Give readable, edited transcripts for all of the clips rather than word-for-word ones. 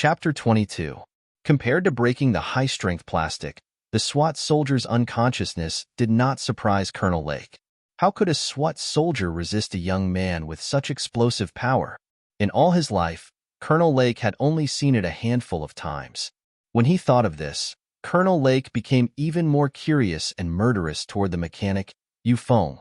Chapter 22. Compared to breaking the high-strength plastic, the SWAT soldier's unconsciousness did not surprise Colonel Lake. How could a SWAT soldier resist a young man with such explosive power? In all his life, Colonel Lake had only seen it a handful of times. When he thought of this, Colonel Lake became even more curious and murderous toward the mechanic, Yu Feng,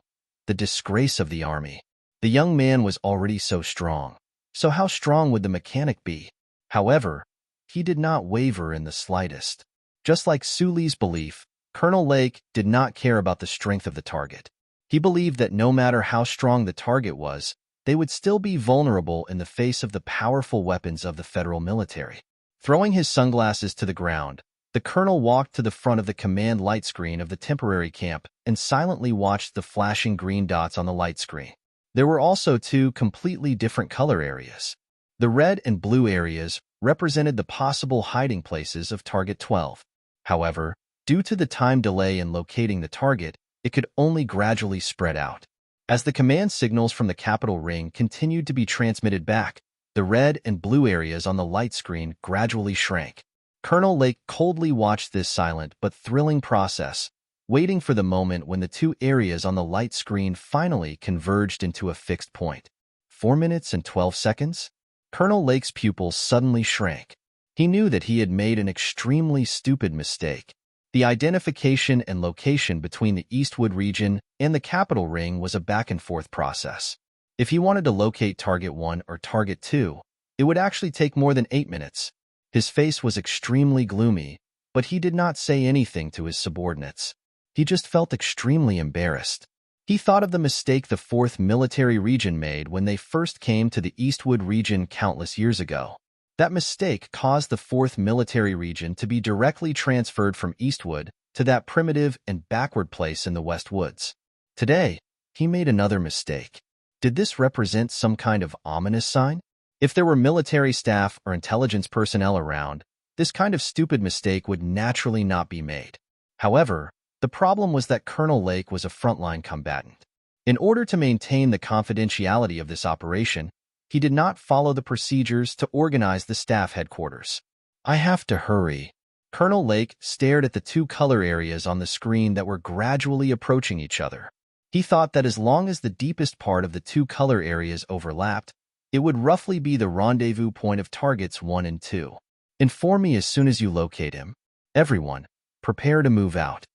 the disgrace of the army. The young man was already so strong. So how strong would the mechanic be? However, he did not waver in the slightest. Just like Su Li's belief, Colonel Lake did not care about the strength of the target. He believed that no matter how strong the target was, they would still be vulnerable in the face of the powerful weapons of the federal military. Throwing his sunglasses to the ground, the colonel walked to the front of the command light screen of the temporary camp and silently watched the flashing green dots on the light screen. There were also two completely different color areas. The red and blue areas represented the possible hiding places of Target 12. However, due to the time delay in locating the target, it could only gradually spread out. As the command signals from the capital ring continued to be transmitted back, the red and blue areas on the light screen gradually shrank. Colonel Lake coldly watched this silent but thrilling process, waiting for the moment when the two areas on the light screen finally converged into a fixed point. 4 minutes and 12 seconds? Colonel Lake's pupils suddenly shrank. He knew that he had made an extremely stupid mistake. The identification and location between the Eastwood region and the capital ring was a back-and-forth process. If he wanted to locate Target 1 or Target 2, it would actually take more than 8 minutes. His face was extremely gloomy, but he did not say anything to his subordinates. He just felt extremely embarrassed. He thought of the mistake the 4th Military Region made when they first came to the Eastwood region countless years ago. That mistake caused the 4th Military Region to be directly transferred from Eastwood to that primitive and backward place in the West Woods. Today, he made another mistake. Did this represent some kind of ominous sign? If there were military staff or intelligence personnel around, this kind of stupid mistake would naturally not be made. However, the problem was that Colonel Lake was a frontline combatant. In order to maintain the confidentiality of this operation, he did not follow the procedures to organize the staff headquarters. I have to hurry. Colonel Lake stared at the two color areas on the screen that were gradually approaching each other. He thought that as long as the deepest part of the two color areas overlapped, it would roughly be the rendezvous point of targets 1 and 2. Inform me as soon as you locate him. Everyone, prepare to move out.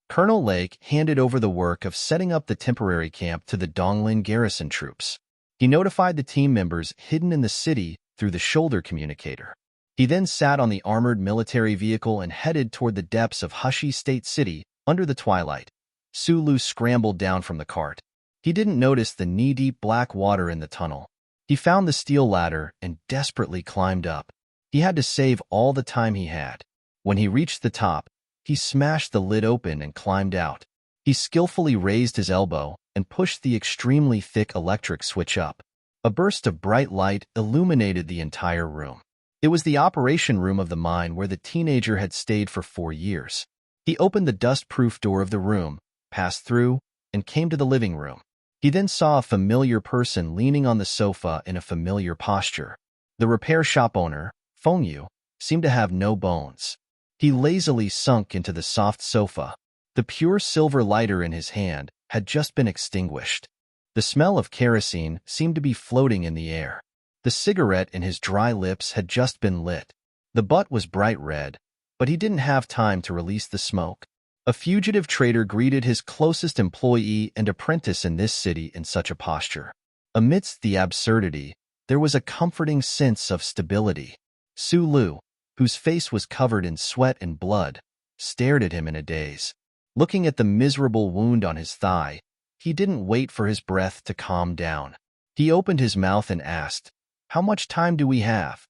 Colonel Lake handed over the work of setting up the temporary camp to the Donglin garrison troops. He notified the team members hidden in the city through the shoulder communicator. He then sat on the armored military vehicle and headed toward the depths of Hushi State City under the twilight. Su Lu scrambled down from the cart. He didn't notice the knee-deep black water in the tunnel. He found the steel ladder and desperately climbed up. He had to save all the time he had. When he reached the top, he smashed the lid open and climbed out. He skillfully raised his elbow and pushed the extremely thick electric switch up. A burst of bright light illuminated the entire room. It was the operation room of the mine where the teenager had stayed for 4 years. He opened the dust-proof door of the room, passed through, and came to the living room. He then saw a familiar person leaning on the sofa in a familiar posture. The repair shop owner, Feng Yu, seemed to have no bones. He lazily sunk into the soft sofa. The pure silver lighter in his hand had just been extinguished. The smell of kerosene seemed to be floating in the air. The cigarette in his dry lips had just been lit. The butt was bright red, but he didn't have time to release the smoke. A fugitive trader greeted his closest employee and apprentice in this city in such a posture. Amidst the absurdity, there was a comforting sense of stability. Su Lu, whose face was covered in sweat and blood, stared at him in a daze. Looking at the miserable wound on his thigh, he didn't wait for his breath to calm down. He opened his mouth and asked, "How much time do we have?"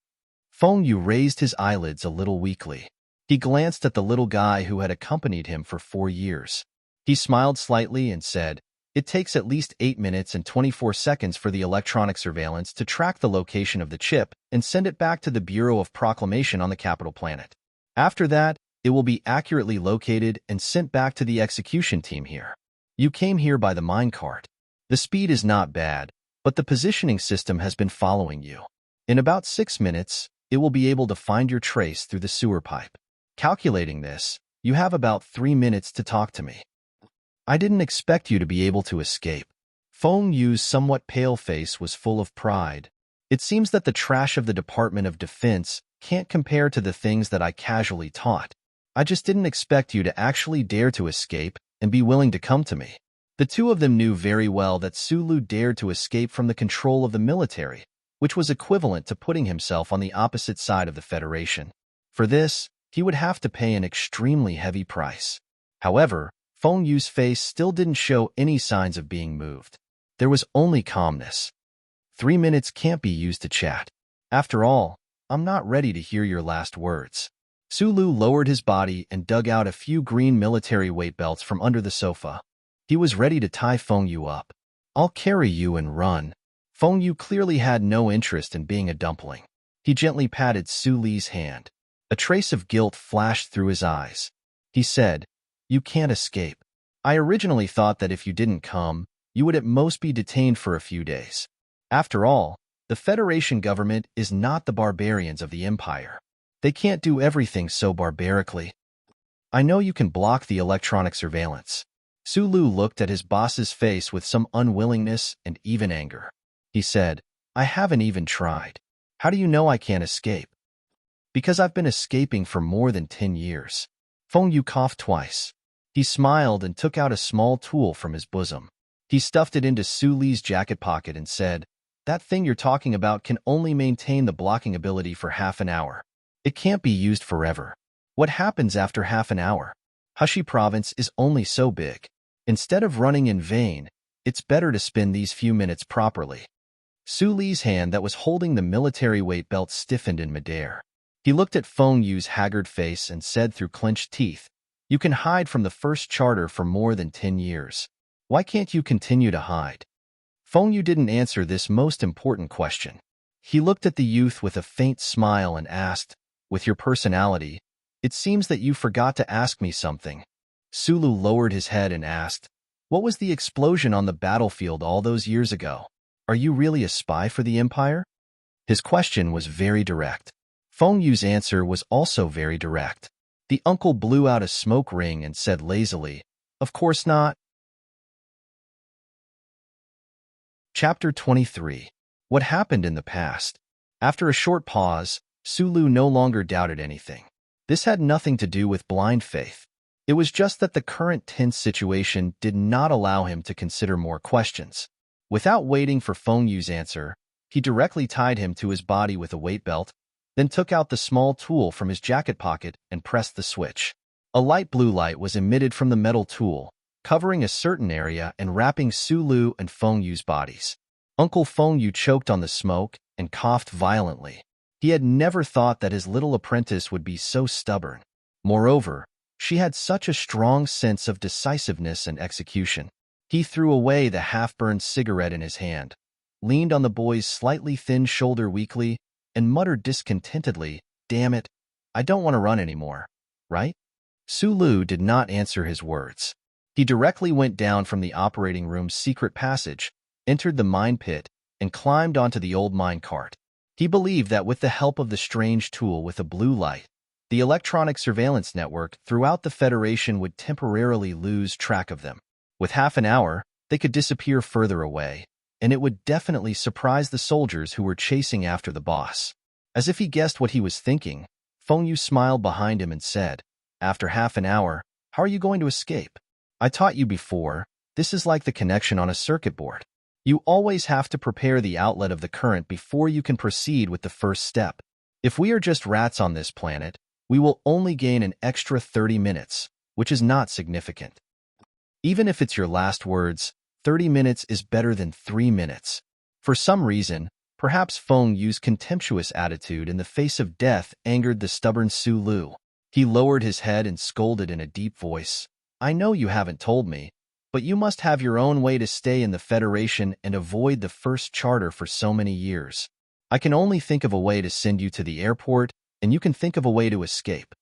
Feng Yu raised his eyelids a little weakly. He glanced at the little guy who had accompanied him for 4 years. He smiled slightly and said, "It takes at least 8 minutes and 24 seconds for the electronic surveillance to track the location of the chip and send it back to the Bureau of Proclamation on the capital planet. After that, it will be accurately located and sent back to the execution team here. You came here by the minecart. The speed is not bad, but the positioning system has been following you. In about 6 minutes, it will be able to find your trace through the sewer pipe. Calculating this, you have about 3 minutes to talk to me. I didn't expect you to be able to escape. Feng Yu's somewhat pale face was full of pride. It seems that the trash of the Department of Defense can't compare to the things that I casually taught. I just didn't expect you to actually dare to escape and be willing to come to me. The two of them knew very well that Sulu dared to escape from the control of the military, which was equivalent to putting himself on the opposite side of the Federation. For this, he would have to pay an extremely heavy price. However, Feng Yu's face still didn't show any signs of being moved. There was only calmness. 3 minutes can't be used to chat. After all, I'm not ready to hear your last words. Sulu lowered his body and dug out a few green military weight belts from under the sofa. He was ready to tie Feng Yu up. I'll carry you and run. Feng Yu clearly had no interest in being a dumpling. He gently patted Su Li's hand. A trace of guilt flashed through his eyes. He said, "You can't escape. I originally thought that if you didn't come, you would at most be detained for a few days. After all, the Federation government is not the barbarians of the Empire. They can't do everything so barbarically. I know you can block the electronic surveillance." Sulu looked at his boss's face with some unwillingness and even anger. He said, "I haven't even tried. How do you know I can't escape?" "Because I've been escaping for more than 10 years. Feng Yu coughed twice. He smiled and took out a small tool from his bosom. He stuffed it into Su Li's jacket pocket and said, "That thing you're talking about can only maintain the blocking ability for half an hour. It can't be used forever." "What happens after half an hour?" "Hushi Province is only so big. Instead of running in vain, it's better to spend these few minutes properly." Su Li's hand that was holding the military weight belt stiffened in midair. He looked at Feng Yu's haggard face and said through clenched teeth, "You can hide from the first charter for more than 10 years. Why can't you continue to hide?" Feng Yu didn't answer this most important question. He looked at the youth with a faint smile and asked, "With your personality, it seems that you forgot to ask me something." Sulu lowered his head and asked, "What was the explosion on the battlefield all those years ago? Are you really a spy for the Empire?" His question was very direct. Feng Yu's answer was also very direct. The uncle blew out a smoke ring and said lazily, "Of course not." Chapter 23. What happened in the past? After a short pause, Sulu no longer doubted anything. This had nothing to do with blind faith. It was just that the current tense situation did not allow him to consider more questions. Without waiting for Feng Yu's answer, he directly tied him to his body with a weight belt, then took out the small tool from his jacket pocket and pressed the switch. A light blue light was emitted from the metal tool, covering a certain area and wrapping Sulu and Feng Yu's bodies. Uncle Feng Yu choked on the smoke and coughed violently. He had never thought that his little apprentice would be so stubborn. Moreover, she had such a strong sense of decisiveness and execution. He threw away the half-burned cigarette in his hand, leaned on the boy's slightly thin shoulder weakly, and muttered discontentedly, "Damn it, I don't want to run anymore, right?" Sulu did not answer his words. He directly went down from the operating room's secret passage, entered the mine pit, and climbed onto the old mine cart. He believed that with the help of the strange tool with a blue light, the electronic surveillance network throughout the Federation would temporarily lose track of them. With half an hour, they could disappear further away, and it would definitely surprise the soldiers who were chasing after the boss. As if he guessed what he was thinking, Feng Yu smiled behind him and said, "After half an hour, how are you going to escape? I taught you before, this is like the connection on a circuit board. You always have to prepare the outlet of the current before you can proceed with the first step. If we are just rats on this planet, we will only gain an extra 30 minutes, which is not significant. Even if it's your last words, 30 minutes is better than 3 minutes." For some reason, perhaps Feng Yu's contemptuous attitude in the face of death angered the stubborn Sulu. He lowered his head and scolded in a deep voice, "I know you haven't told me, but you must have your own way to stay in the Federation and avoid the first charter for so many years. I can only think of a way to send you to the airport, and you can think of a way to escape."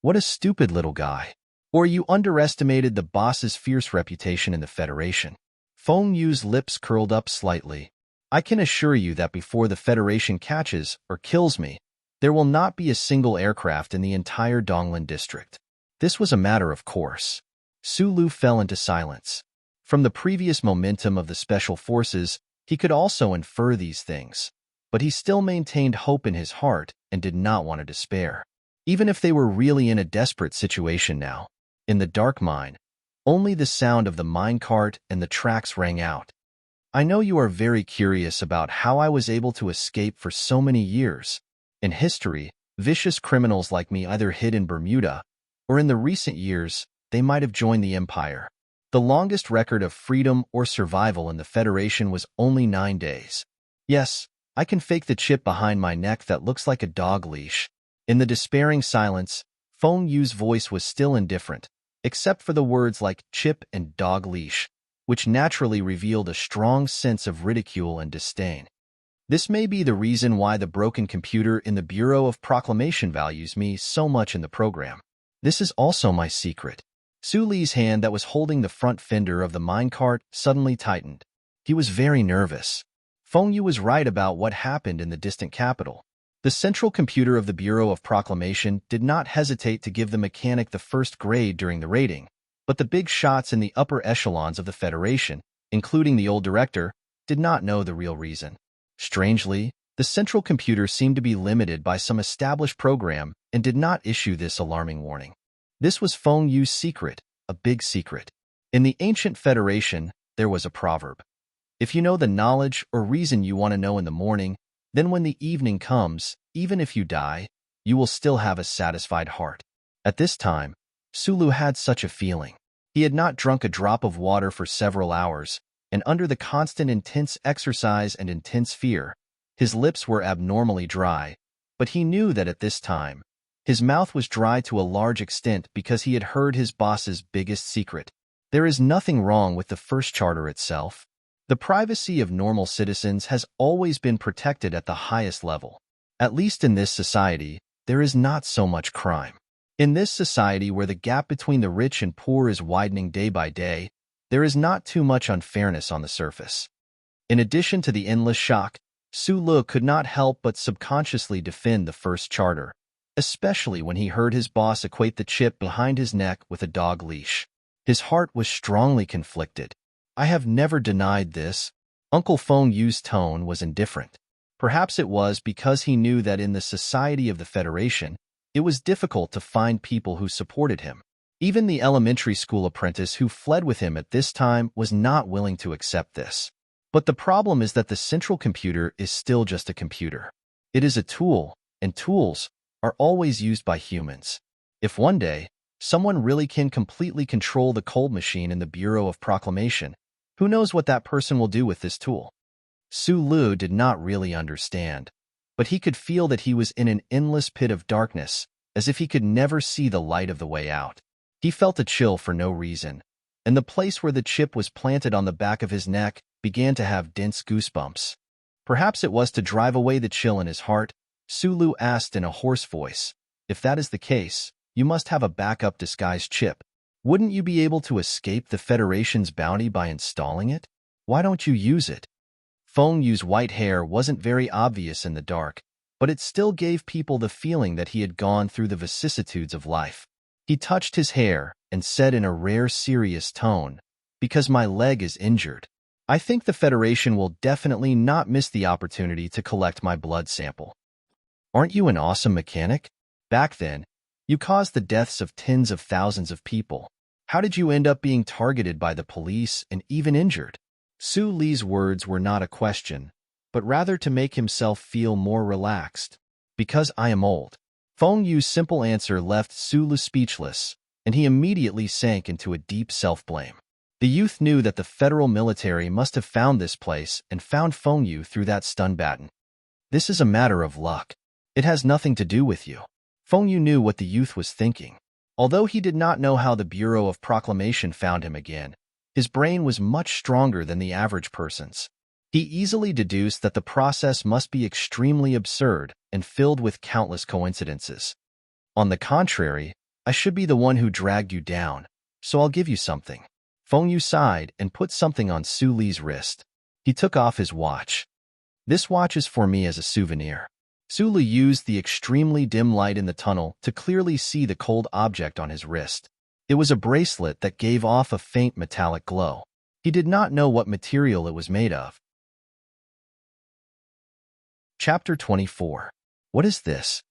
What a stupid little guy. Or you underestimated the boss's fierce reputation in the Federation. Feng Yu's lips curled up slightly. "I can assure you that before the Federation catches or kills me, There will not be a single aircraft in the entire Donglan district. This was a matter of course. Su Lu fell into silence. From the previous momentum of the special forces, he could also infer these things. But he still maintained hope in his heart and did not want to despair. Even if they were really in a desperate situation now. In the dark mine, only the sound of the minecart and the tracks rang out. I know you are very curious about how I was able to escape for so many years. In history, vicious criminals like me either hid in Bermuda, or in the recent years, they might have joined the Empire. The longest record of freedom or survival in the Federation was only 9 days. Yes, I can fake the chip behind my neck that looks like a dog leash. In the despairing silence, Feng Yu's voice was still indifferent, except for the words like chip and dog leash, which naturally revealed a strong sense of ridicule and disdain. This may be the reason why the broken computer in the Bureau of Proclamation values me so much in the program. This is also my secret. Su Li's hand that was holding the front fender of the minecart suddenly tightened. He was very nervous. Feng Yu was right about what happened in the distant capital. The central computer of the Bureau of Proclamation did not hesitate to give the mechanic the first grade during the rating, but the big shots in the upper echelons of the Federation, including the old director, did not know the real reason. Strangely, the central computer seemed to be limited by some established program and did not issue this alarming warning. This was Feng Yu's secret, a big secret. In the ancient Federation, there was a proverb. If you know the knowledge or reason you want to know in the morning, then when the evening comes, even if you die, you will still have a satisfied heart. At this time, Su Lu had such a feeling. He had not drunk a drop of water for several hours, and under the constant intense exercise and intense fear, his lips were abnormally dry, but he knew that at this time, his mouth was dry to a large extent because he had heard his boss's biggest secret. There is nothing wrong with the first charter itself. The privacy of normal citizens has always been protected at the highest level. At least in this society, there is not so much crime. In this society where the gap between the rich and poor is widening day by day, there is not too much unfairness on the surface. In addition to the endless shock, Su Lu could not help but subconsciously defend the first charter, especially when he heard his boss equate the chip behind his neck with a dog leash. His heart was strongly conflicted. I have never denied this. Uncle Feng Yu's tone was indifferent. Perhaps it was because he knew that in the society of the Federation, it was difficult to find people who supported him. Even the elementary school apprentice who fled with him at this time was not willing to accept this. But the problem is that the central computer is still just a computer. It is a tool, and tools are always used by humans. If one day, someone really can completely control the cold machine in the Bureau of Proclamation, who knows what that person will do with this tool? Su Lu did not really understand, but he could feel that he was in an endless pit of darkness, as if he could never see the light of the way out. He felt a chill for no reason, and the place where the chip was planted on the back of his neck began to have dense goosebumps. Perhaps it was to drive away the chill in his heart. Su Lu asked in a hoarse voice, "If that is the case, you must have a backup disguised chip. Wouldn't you be able to escape the Federation's bounty by installing it? Why don't you use it?" Feng Yu's white hair wasn't very obvious in the dark, but it still gave people the feeling that he had gone through the vicissitudes of life. He touched his hair and said in a rare serious tone, "Because my leg is injured. I think the Federation will definitely not miss the opportunity to collect my blood sample." "Aren't you an awesome mechanic? Back then, you caused the deaths of tens of thousands of people. How did you end up being targeted by the police and even injured?" Su Li's words were not a question, but rather to make himself feel more relaxed. "Because I am old." Feng Yu's simple answer left Su Lu speechless, and he immediately sank into a deep self-blame. The youth knew that the federal military must have found this place and found Feng Yu through that stun baton. "This is a matter of luck. It has nothing to do with you." Feng Yu knew what the youth was thinking. Although he did not know how the Bureau of Proclamation found him again, his brain was much stronger than the average person's. He easily deduced that the process must be extremely absurd and filled with countless coincidences. "On the contrary, I should be the one who dragged you down, so I'll give you something." Feng Yu sighed and put something on Su Li's wrist. He took off his watch. "This watch is for me as a souvenir." Sulu used the extremely dim light in the tunnel to clearly see the cold object on his wrist. It was a bracelet that gave off a faint metallic glow. He did not know what material it was made of. Chapter 24. What is this?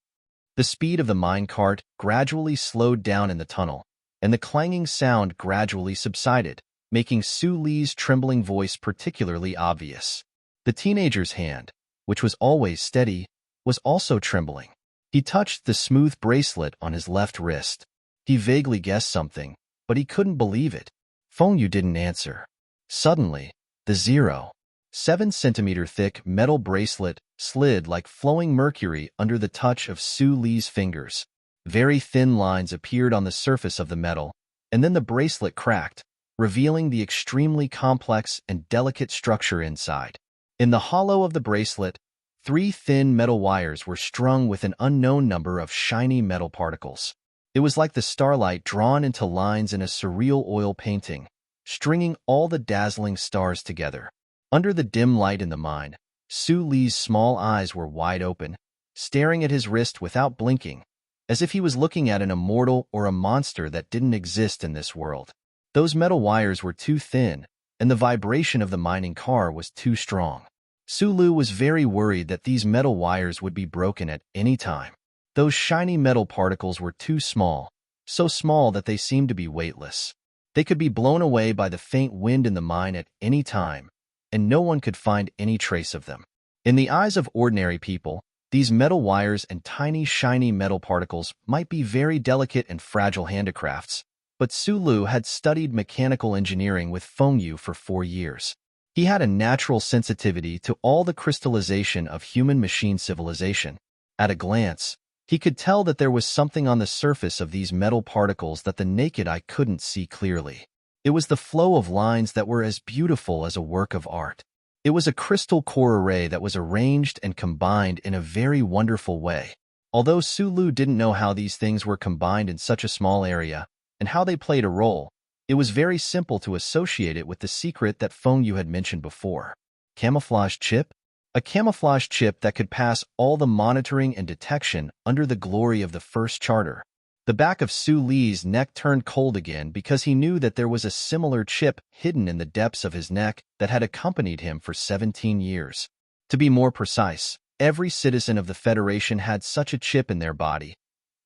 The speed of the minecart gradually slowed down in the tunnel, and the clanging sound gradually subsided, making Su Li's trembling voice particularly obvious. The teenager's hand, which was always steady, was also trembling. He touched the smooth bracelet on his left wrist. He vaguely guessed something, but he couldn't believe it. Fengyu didn't answer. Suddenly, the 0.7 centimeter thick metal bracelet slid like flowing mercury under the touch of Su Li's fingers. Very thin lines appeared on the surface of the metal, and then the bracelet cracked, revealing the extremely complex and delicate structure inside. In the hollow of the bracelet, 3 thin metal wires were strung with an unknown number of shiny metal particles. It was like the starlight drawn into lines in a surreal oil painting, stringing all the dazzling stars together. Under the dim light in the mine, Su Li's small eyes were wide open, staring at his wrist without blinking, as if he was looking at an immortal or a monster that didn't exist in this world. Those metal wires were too thin, and the vibration of the mining car was too strong. Sulu was very worried that these metal wires would be broken at any time. Those shiny metal particles were too small, so small that they seemed to be weightless. They could be blown away by the faint wind in the mine at any time, and no one could find any trace of them. In the eyes of ordinary people, these metal wires and tiny shiny metal particles might be very delicate and fragile handicrafts, but Sulu had studied mechanical engineering with Fengyu for 4 years. He had a natural sensitivity to all the crystallization of human-machine civilization. At a glance, he could tell that there was something on the surface of these metal particles that the naked eye couldn't see clearly. It was the flow of lines that were as beautiful as a work of art. It was a crystal core array that was arranged and combined in a very wonderful way. Although Sulu didn't know how these things were combined in such a small area and how they played a role, it was very simple to associate it with the secret that Fengyu had mentioned before. Camouflage chip? A camouflage chip that could pass all the monitoring and detection under the glory of the first charter. The back of Su Li's neck turned cold again because he knew that there was a similar chip hidden in the depths of his neck that had accompanied him for 17 years. To be more precise, every citizen of the Federation had such a chip in their body,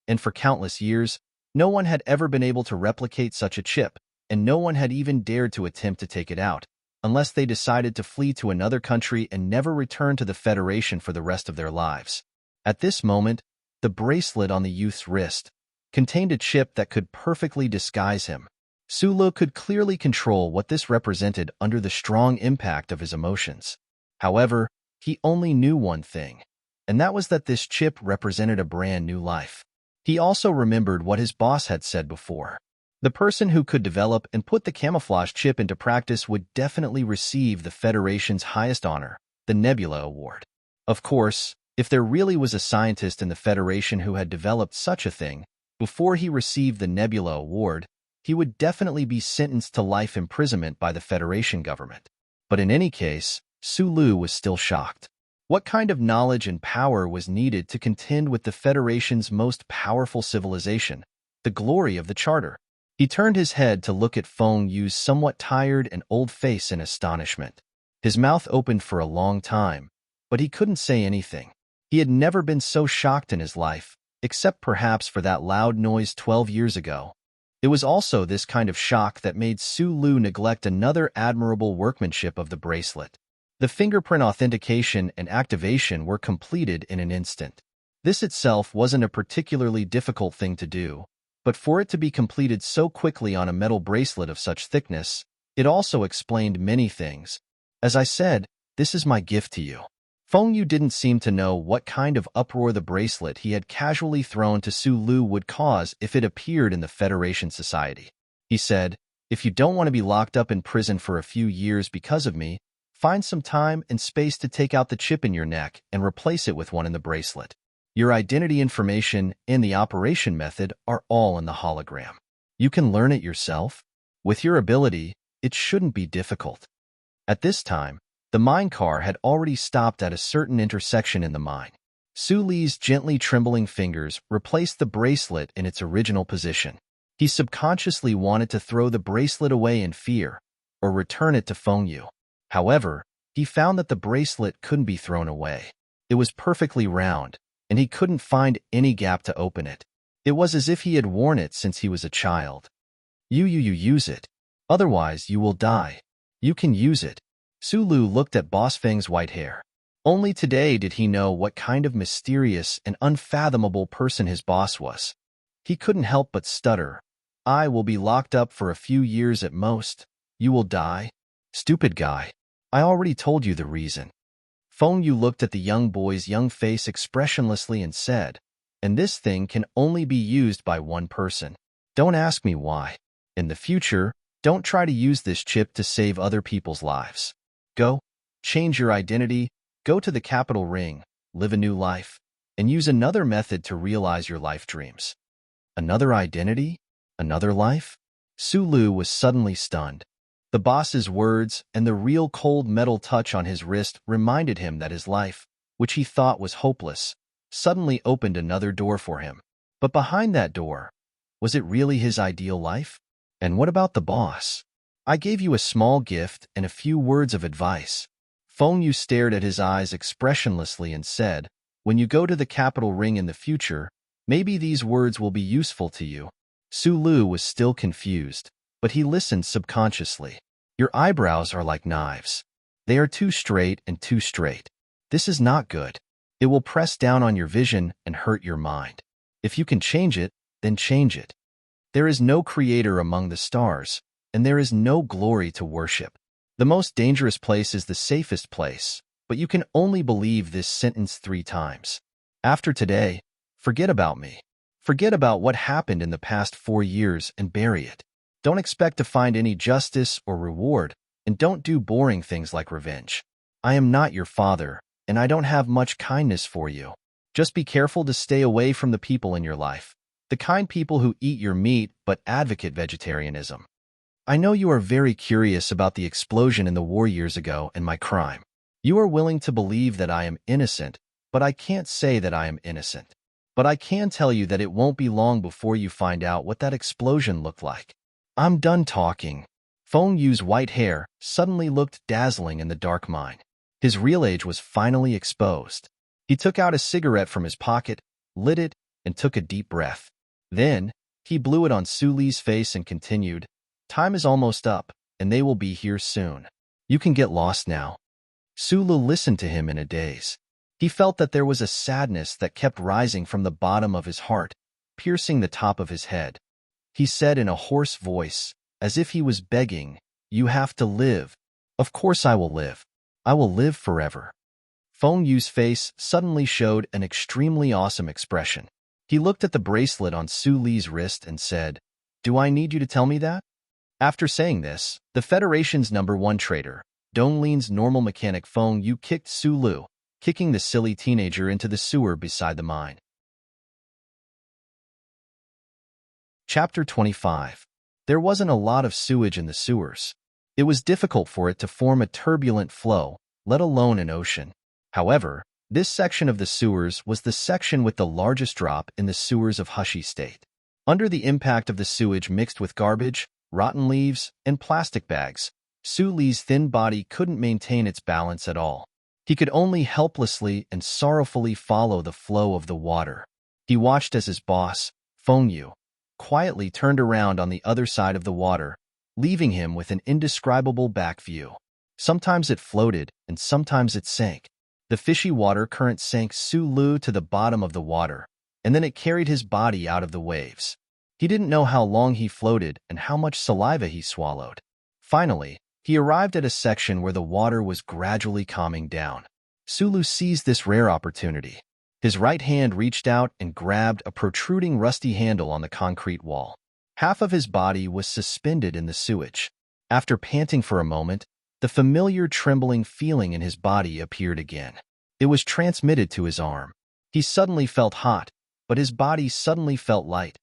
and for countless years, no one had ever been able to replicate such a chip, and no one had even dared to attempt to take it out, unless they decided to flee to another country and never return to the Federation for the rest of their lives. At this moment, the bracelet on the youth's wrist contained a chip that could perfectly disguise him. Sulu could clearly control what this represented under the strong impact of his emotions. However, he only knew one thing, and that was that this chip represented a brand new life. He also remembered what his boss had said before. The person who could develop and put the camouflage chip into practice would definitely receive the Federation's highest honor, the Nebula Award. Of course, if there really was a scientist in the Federation who had developed such a thing, before he received the Nebula Award, he would definitely be sentenced to life imprisonment by the Federation government. But in any case, Sulu was still shocked. What kind of knowledge and power was needed to contend with the Federation's most powerful civilization, the glory of the Charter? He turned his head to look at Fengyu's somewhat tired and old face in astonishment. His mouth opened for a long time, but he couldn't say anything. He had never been so shocked in his life, except perhaps for that loud noise 12 years ago. It was also this kind of shock that made Sulu neglect another admirable workmanship of the bracelet. The fingerprint authentication and activation were completed in an instant. This itself wasn't a particularly difficult thing to do, but for it to be completed so quickly on a metal bracelet of such thickness, it also explained many things. As I said, this is my gift to you. Fengyu didn't seem to know what kind of uproar the bracelet he had casually thrown to Sulu would cause if it appeared in the Federation society. He said, "If you don't want to be locked up in prison for a few years because of me, find some time and space to take out the chip in your neck and replace it with one in the bracelet. Your identity information and the operation method are all in the hologram. You can learn it yourself. With your ability, it shouldn't be difficult." At this time, the mine car had already stopped at a certain intersection in the mine. Su Li's gently trembling fingers replaced the bracelet in its original position. He subconsciously wanted to throw the bracelet away in fear, or return it to Feng Yu. However, he found that the bracelet couldn't be thrown away. It was perfectly round, and he couldn't find any gap to open it. It was as if he had worn it since he was a child. You use it. Otherwise, you will die. You can use it. Su Lu looked at Boss Feng's white hair. Only today did he know what kind of mysterious and unfathomable person his boss was. He couldn't help but stutter. I will be locked up for a few years at most. You will die? Stupid guy. I already told you the reason. Feng Yu looked at the young boy's young face expressionlessly and said, and this thing can only be used by one person. Don't ask me why. In the future, don't try to use this chip to save other people's lives. Go, change your identity, go to the capital ring, live a new life, and use another method to realize your life dreams. Another identity? Another life? Su Lu was suddenly stunned. The boss's words and the real cold metal touch on his wrist reminded him that his life, which he thought was hopeless, suddenly opened another door for him. But behind that door, was it really his ideal life? And what about the boss? I gave you a small gift and a few words of advice. Feng Yu stared at his eyes expressionlessly and said, when you go to the capital ring in the future, maybe these words will be useful to you. Su Lu was still confused, but he listened subconsciously. Your eyebrows are like knives. They are too straight and too straight. This is not good. It will press down on your vision and hurt your mind. If you can change it, then change it. There is no creator among the stars, and there is no glory to worship. The most dangerous place is the safest place, but you can only believe this sentence 3 times. After today, forget about me. Forget about what happened in the past 4 years and bury it. Don't expect to find any justice or reward, and don't do boring things like revenge. I am not your father, and I don't have much kindness for you. Just be careful to stay away from the people in your life, the kind people who eat your meat but advocate vegetarianism. I know you are very curious about the explosion in the war years ago and my crime. You are willing to believe that I am innocent, but I can't say that I am innocent. But I can tell you that it won't be long before you find out what that explosion looked like. I'm done talking. Feng Yu's white hair suddenly looked dazzling in the dark mine. His real age was finally exposed. He took out a cigarette from his pocket, lit it, and took a deep breath. Then, he blew it on Su Li's face and continued, time is almost up, and they will be here soon. You can get lost now. Su Li listened to him in a daze. He felt that there was a sadness that kept rising from the bottom of his heart, piercing the top of his head. He said in a hoarse voice, as if he was begging, you have to live. Of course I will live. I will live forever. Feng Yu's face suddenly showed an extremely awesome expression. He looked at the bracelet on Su Li's wrist and said, do I need you to tell me that? After saying this, the Federation's #1 traitor, Donglin's normal mechanic Feng Yu kicked Su Lu, kicking the silly teenager into the sewer beside the mine. Chapter 25. There wasn't a lot of sewage in the sewers. It was difficult for it to form a turbulent flow, let alone an ocean. However, this section of the sewers was the section with the largest drop in the sewers of Hushi State. Under the impact of the sewage mixed with garbage, rotten leaves, and plastic bags, Su Li's thin body couldn't maintain its balance at all. He could only helplessly and sorrowfully follow the flow of the water. He watched as his boss, Feng Yu, quietly turned around on the other side of the water, leaving him with an indescribable back view. Sometimes it floated, and sometimes it sank. The fishy water current sank Su Lu to the bottom of the water, and then it carried his body out of the waves. He didn't know how long he floated and how much saliva he swallowed. Finally, he arrived at a section where the water was gradually calming down. Su Lu seized this rare opportunity. His right hand reached out and grabbed a protruding rusty handle on the concrete wall. Half of his body was suspended in the sewage. After panting for a moment, the familiar trembling feeling in his body appeared again. It was transmitted to his arm. He suddenly felt hot, but his body suddenly felt light.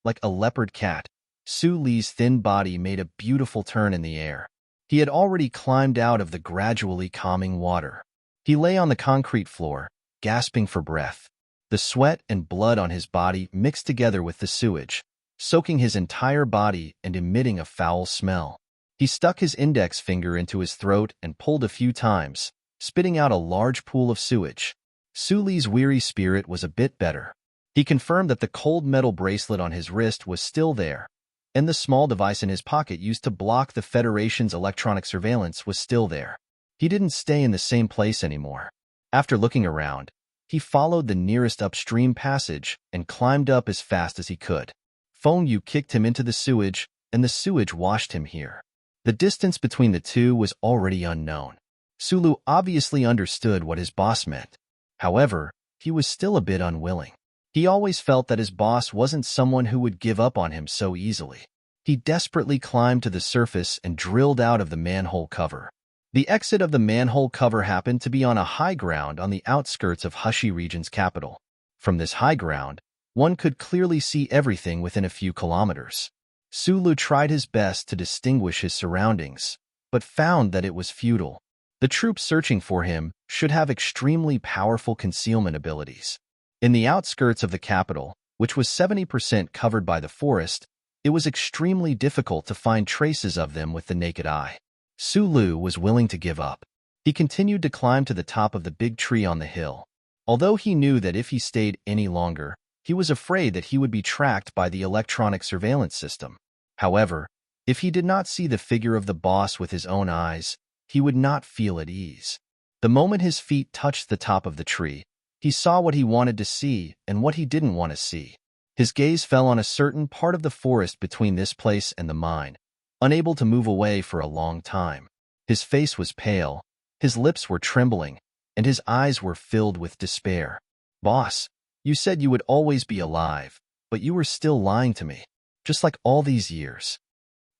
Like a leopard cat, Su Li's thin body made a beautiful turn in the air. He had already climbed out of the gradually calming water. He lay on the concrete floor, gasping for breath. The sweat and blood on his body mixed together with the sewage, soaking his entire body and emitting a foul smell. He stuck his index finger into his throat and pulled a few times, spitting out a large pool of sewage. Su Li's weary spirit was a bit better. He confirmed that the cold metal bracelet on his wrist was still there, and the small device in his pocket used to block the Federation's electronic surveillance was still there. He didn't stay in the same place anymore. After looking around, he followed the nearest upstream passage and climbed up as fast as he could. Feng Yu kicked him into the sewage, and the sewage washed him here. The distance between the two was already unknown. Sulu obviously understood what his boss meant. However, he was still a bit unwilling. He always felt that his boss wasn't someone who would give up on him so easily. He desperately climbed to the surface and drilled out of the manhole cover. The exit of the manhole cover happened to be on a high ground on the outskirts of Hushi region's capital. From this high ground, one could clearly see everything within a few kilometers. Sulu tried his best to distinguish his surroundings, but found that it was futile. The troops searching for him should have extremely powerful concealment abilities. In the outskirts of the capital, which was 70% covered by the forest, it was extremely difficult to find traces of them with the naked eye. Sulu was willing to give up. He continued to climb to the top of the big tree on the hill. Although he knew that if he stayed any longer, he was afraid that he would be tracked by the electronic surveillance system. However, if he did not see the figure of the boss with his own eyes, he would not feel at ease. The moment his feet touched the top of the tree, he saw what he wanted to see and what he didn't want to see. His gaze fell on a certain part of the forest between this place and the mine, unable to move away for a long time. His face was pale, his lips were trembling, and his eyes were filled with despair. "Boss, you said you would always be alive, but you were still lying to me, just like all these years."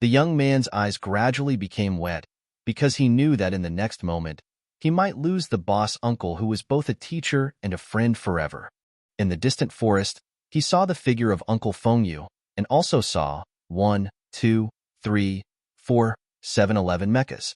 The young man's eyes gradually became wet, because he knew that in the next moment, he might lose the boss uncle who was both a teacher and a friend forever. In the distant forest, he saw the figure of Uncle Feng Yu, and also saw 1, 2, 3, 4, 7, 11 mechas.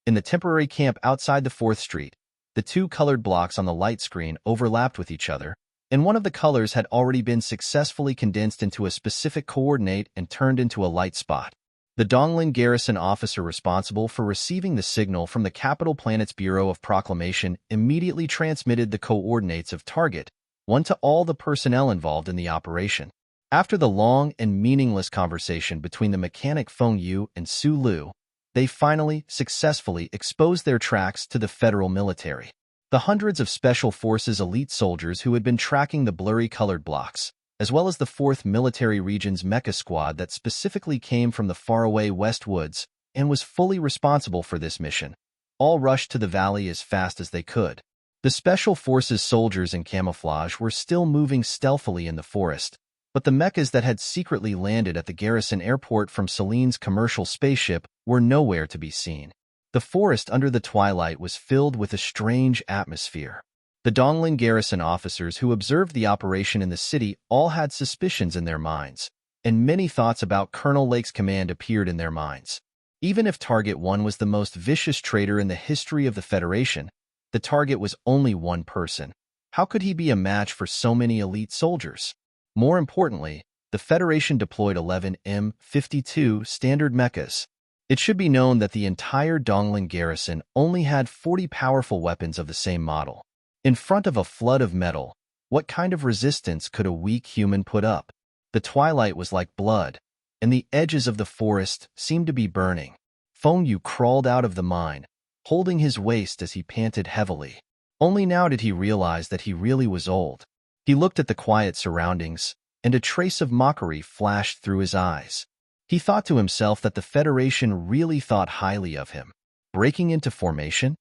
In the temporary camp outside the 4th Street, the two colored blocks on the light screen overlapped with each other, and one of the colors had already been successfully condensed into a specific coordinate and turned into a light spot. The Donglin garrison officer responsible for receiving the signal from the Capital Planet's Bureau of Proclamation immediately transmitted the coordinates of Target 1 to all the personnel involved in the operation. After the long and meaningless conversation between the mechanic Feng Yu and Su Lu, they finally successfully exposed their tracks to the federal military. The hundreds of Special Forces elite soldiers who had been tracking the blurry colored blocks, as well as the 4th Military Region's mecha squad that specifically came from the faraway West Woods and was fully responsible for this mission, all rushed to the valley as fast as they could. The Special Forces soldiers in camouflage were still moving stealthily in the forest, but the mechas that had secretly landed at the garrison airport from Celine's commercial spaceship were nowhere to be seen. The forest under the twilight was filled with a strange atmosphere. The Donglin garrison officers who observed the operation in the city all had suspicions in their minds, and many thoughts about Colonel Lake's command appeared in their minds. Even if Target 1 was the most vicious traitor in the history of the Federation, the target was only one person. How could he be a match for so many elite soldiers? More importantly, the Federation deployed 11 M52 standard mechas. It should be known that the entire Donglin garrison only had 40 powerful weapons of the same model. In front of a flood of metal, what kind of resistance could a weak human put up? The twilight was like blood, and the edges of the forest seemed to be burning. Feng Yu crawled out of the mine, holding his waist as he panted heavily. Only now did he realize that he really was old. He looked at the quiet surroundings, and a trace of mockery flashed through his eyes. He thought to himself that the Federation really thought highly of him. Breaking into formation?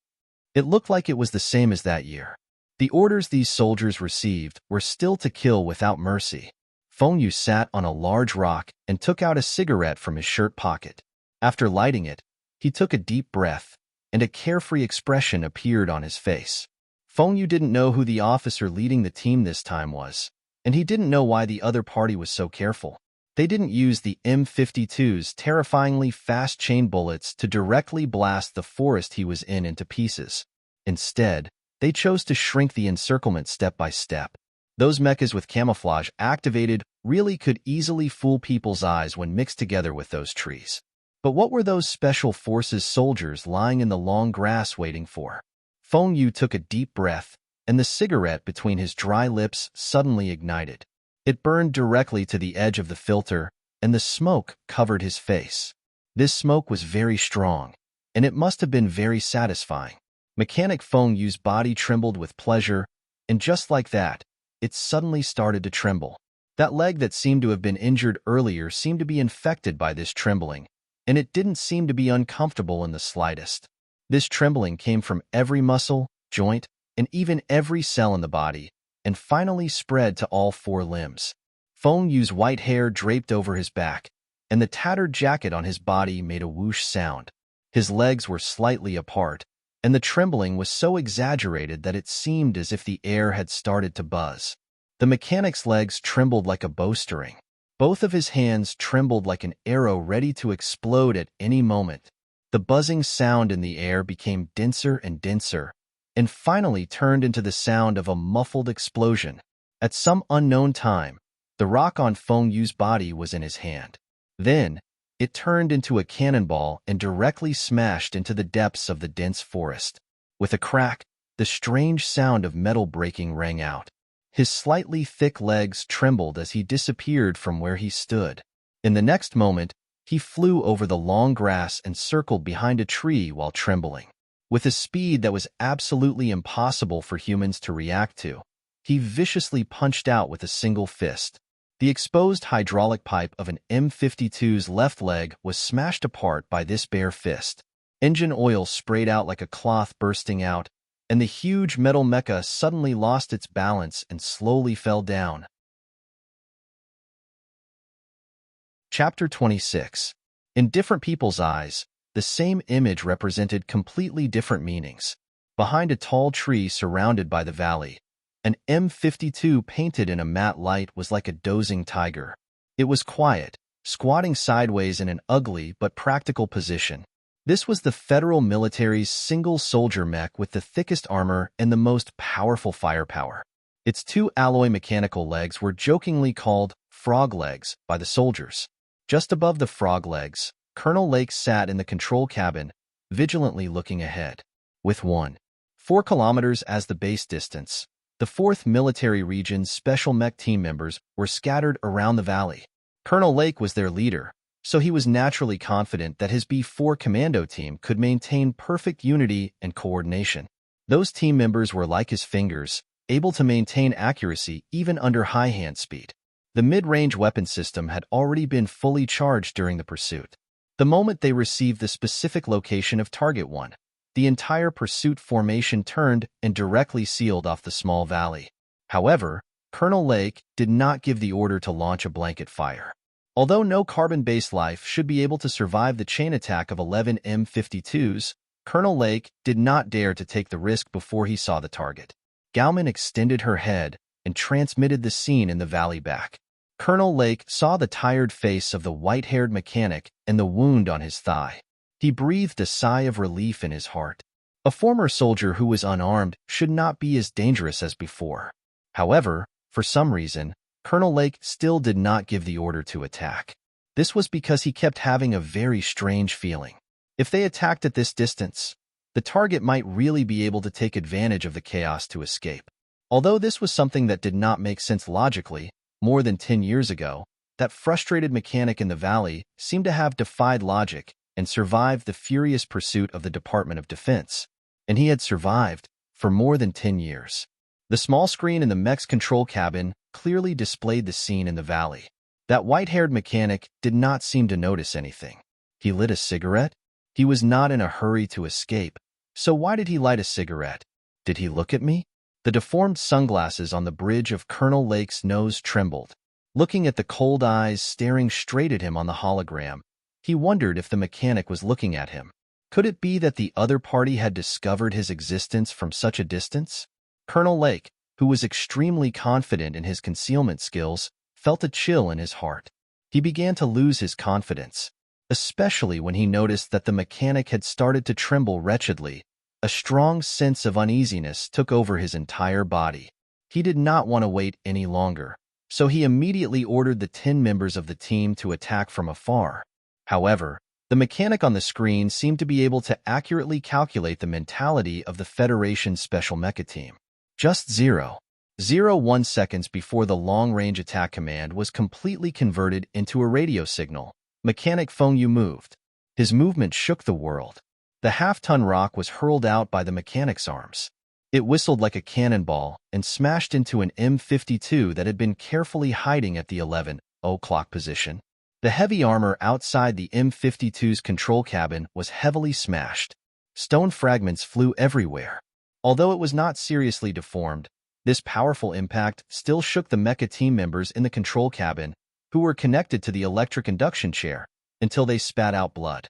It looked like it was the same as that year. The orders these soldiers received were still to kill without mercy. Feng Yu sat on a large rock and took out a cigarette from his shirt pocket. After lighting it, he took a deep breath, and a carefree expression appeared on his face. Feng Yu didn't know who the officer leading the team this time was, and he didn't know why the other party was so careful. They didn't use the M52's terrifyingly fast chain bullets to directly blast the forest he was in into pieces. Instead, They chose to shrink the encirclement step by step. Those mechas with camouflage activated really could easily fool people's eyes when mixed together with those trees. But what were those special forces soldiers lying in the long grass waiting for? Feng Yu took a deep breath, and the cigarette between his dry lips suddenly ignited. It burned directly to the edge of the filter, and the smoke covered his face. This smoke was very strong, and it must have been very satisfying. Mechanic Feng Yu's body trembled with pleasure, and just like that, it suddenly started to tremble. That leg that seemed to have been injured earlier seemed to be infected by this trembling, and it didn't seem to be uncomfortable in the slightest. This trembling came from every muscle, joint, and even every cell in the body, and finally spread to all 4 limbs. Feng Yu's white hair draped over his back, and the tattered jacket on his body made a whoosh sound. His legs were slightly apart, and the trembling was so exaggerated that it seemed as if the air had started to buzz. The mechanic's legs trembled like a bowstring. Both of his hands trembled like an arrow ready to explode at any moment. The buzzing sound in the air became denser and denser, and finally turned into the sound of a muffled explosion. At some unknown time, the rock on Feng Yu's body was in his hand. Then, it turned into a cannonball and directly smashed into the depths of the dense forest. With a crack, the strange sound of metal breaking rang out. His slightly thick legs trembled as he disappeared from where he stood. In the next moment, he flew over the long grass and circled behind a tree while trembling. With a speed that was absolutely impossible for humans to react to, he viciously punched out with a single fist. The exposed hydraulic pipe of an M52's left leg was smashed apart by this bare fist. Engine oil sprayed out like a cloth bursting out, and the huge metal mecha suddenly lost its balance and slowly fell down. Chapter 26. In different people's eyes, the same image represented completely different meanings. Behind a tall tree surrounded by the valley, an M52 painted in a matte light was like a dozing tiger. It was quiet, squatting sideways in an ugly but practical position. This was the federal military's single soldier mech with the thickest armor and the most powerful firepower. Its 2 alloy mechanical legs were jokingly called frog legs by the soldiers. Just above the frog legs, Colonel Lake sat in the control cabin, vigilantly looking ahead. With 4 kilometers as the base distance, the 4th Military Region's special mech team members were scattered around the valley. Colonel Lake was their leader, so he was naturally confident that his B4 commando team could maintain perfect unity and coordination. Those team members were like his fingers, able to maintain accuracy even under high hand speed. The mid-range weapon system had already been fully charged during the pursuit. The moment they received the specific location of Target 1, the entire pursuit formation turned and directly sealed off the small valley. However, Colonel Lake did not give the order to launch a blanket fire. Although no carbon-based life should be able to survive the chain attack of 11 M52s, Colonel Lake did not dare to take the risk before he saw the target. Gauman extended her head and transmitted the scene in the valley back. Colonel Lake saw the tired face of the white-haired mechanic and the wound on his thigh. He breathed a sigh of relief in his heart. A former soldier who was unarmed should not be as dangerous as before. However, for some reason, Colonel Lake still did not give the order to attack. This was because he kept having a very strange feeling. If they attacked at this distance, the target might really be able to take advantage of the chaos to escape. Although this was something that did not make sense logically, more than 10 years ago, that frustrated mechanic in the valley seemed to have defied logic and survived the furious pursuit of the Department of Defense. And he had survived for more than 10 years. The small screen in the mech's control cabin clearly displayed the scene in the valley. That white-haired mechanic did not seem to notice anything. He lit a cigarette? He was not in a hurry to escape, so why did he light a cigarette? Did he look at me? The deformed sunglasses on the bridge of Colonel Lake's nose trembled. Looking at the cold eyes staring straight at him on the hologram, he wondered if the mechanic was looking at him. Could it be that the other party had discovered his existence from such a distance? Colonel Lake, who was extremely confident in his concealment skills, felt a chill in his heart. He began to lose his confidence, especially when he noticed that the mechanic had started to tremble wretchedly, A strong sense of uneasiness took over his entire body. He did not want to wait any longer, so he immediately ordered the 10 members of the team to attack from afar. However, the mechanic on the screen seemed to be able to accurately calculate the mentality of the Federation's special mecha team. Just 0.01 seconds before the long-range attack command was completely converted into a radio signal, Mechanic Feng Yu moved. His movement shook the world. The half-ton rock was hurled out by the mechanic's arms. It whistled like a cannonball and smashed into an M52 that had been carefully hiding at the 11 o'clock position. The heavy armor outside the M52's control cabin was heavily smashed. Stone fragments flew everywhere. Although it was not seriously deformed, this powerful impact still shook the mecha team members in the control cabin, who were connected to the electric induction chair, until they spat out blood.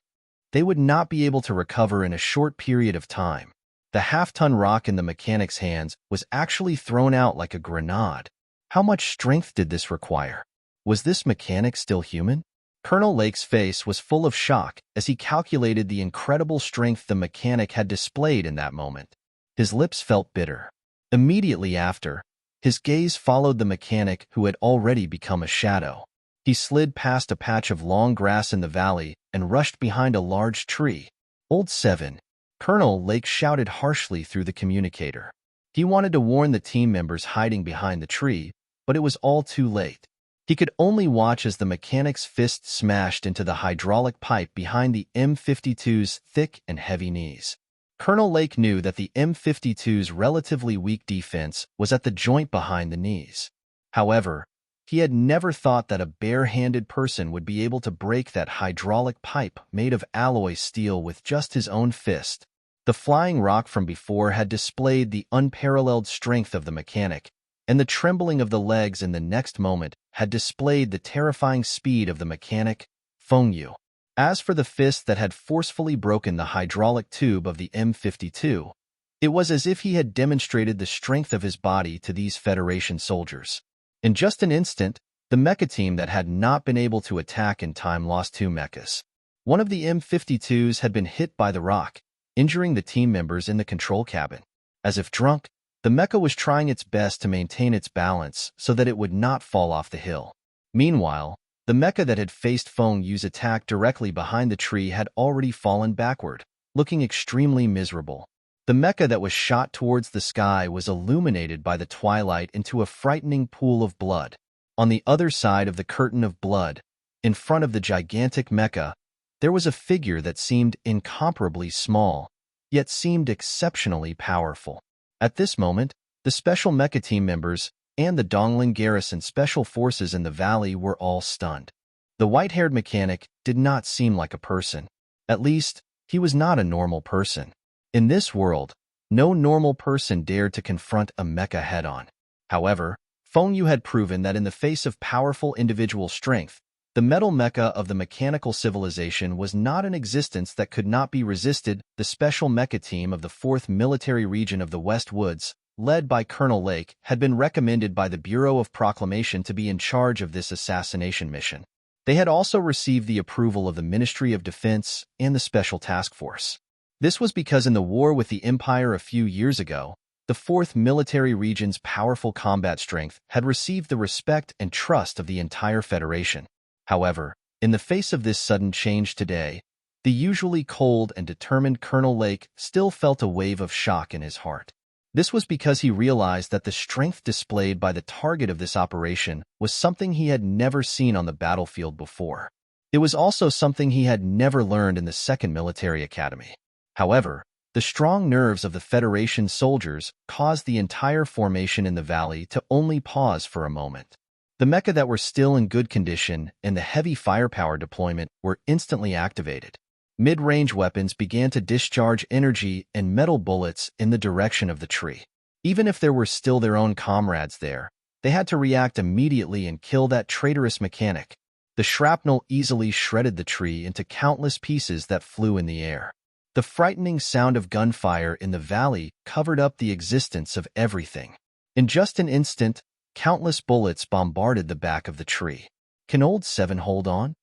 They would not be able to recover in a short period of time. The half-ton rock in the mechanic's hands was actually thrown out like a grenade. How much strength did this require? Was this mechanic still human? Colonel Lake's face was full of shock as he calculated the incredible strength the mechanic had displayed in that moment. His lips felt bitter. Immediately after, his gaze followed the mechanic who had already become a shadow. He slid past a patch of long grass in the valley and rushed behind a large tree. Old 7. Colonel Lake shouted harshly through the communicator. He wanted to warn the team members hiding behind the tree, but it was all too late. He could only watch as the mechanic's fist smashed into the hydraulic pipe behind the M52's thick and heavy knees. Colonel Lake knew that the M52's relatively weak defense was at the joint behind the knees. However, he had never thought that a bare-handed person would be able to break that hydraulic pipe made of alloy steel with just his own fist. The flying rock from before had displayed the unparalleled strength of the mechanic, and the trembling of the legs in the next moment had displayed the terrifying speed of the mechanic, Feng Yu. As for the fist that had forcefully broken the hydraulic tube of the M52, it was as if he had demonstrated the strength of his body to these Federation soldiers. In just an instant, the mecha team that had not been able to attack in time lost 2 mechas. One of the M52s had been hit by the rock, injuring the team members in the control cabin. As if drunk, the mecha was trying its best to maintain its balance so that it would not fall off the hill. Meanwhile, the mecha that had faced Feng Yu's attack directly behind the tree had already fallen backward, looking extremely miserable. The mecha that was shot towards the sky was illuminated by the twilight into a frightening pool of blood. On the other side of the curtain of blood, in front of the gigantic mecha, there was a figure that seemed incomparably small, yet seemed exceptionally powerful. At this moment, the special mecha team members and the Dongling Garrison Special Forces in the valley were all stunned. The white-haired mechanic did not seem like a person. At least, he was not a normal person. In this world, no normal person dared to confront a mecha head-on. However, Feng Yu had proven that in the face of powerful individual strength, the metal mecha of the mechanical civilization was not an existence that could not be resisted. The special mecha team of the 4th Military Region of the West Woods, led by Colonel Lake, had been recommended by the Bureau of Proclamation to be in charge of this assassination mission. They had also received the approval of the Ministry of Defense and the Special Task Force. This was because in the war with the Empire a few years ago, the 4th Military Region's powerful combat strength had received the respect and trust of the entire Federation. However, in the face of this sudden change today, the usually cold and determined Colonel Lake still felt a wave of shock in his heart. This was because he realized that the strength displayed by the target of this operation was something he had never seen on the battlefield before. It was also something he had never learned in the 2nd Military Academy. However, the strong nerves of the Federation soldiers caused the entire formation in the valley to only pause for a moment. The mecha that were still in good condition and the heavy firepower deployment were instantly activated. Mid-range weapons began to discharge energy and metal bullets in the direction of the tree. Even if there were still their own comrades there, they had to react immediately and kill that traitorous mechanic. The shrapnel easily shredded the tree into countless pieces that flew in the air. The frightening sound of gunfire in the valley covered up the existence of everything. In just an instant, countless bullets bombarded the back of the tree. Can old 7 hold on?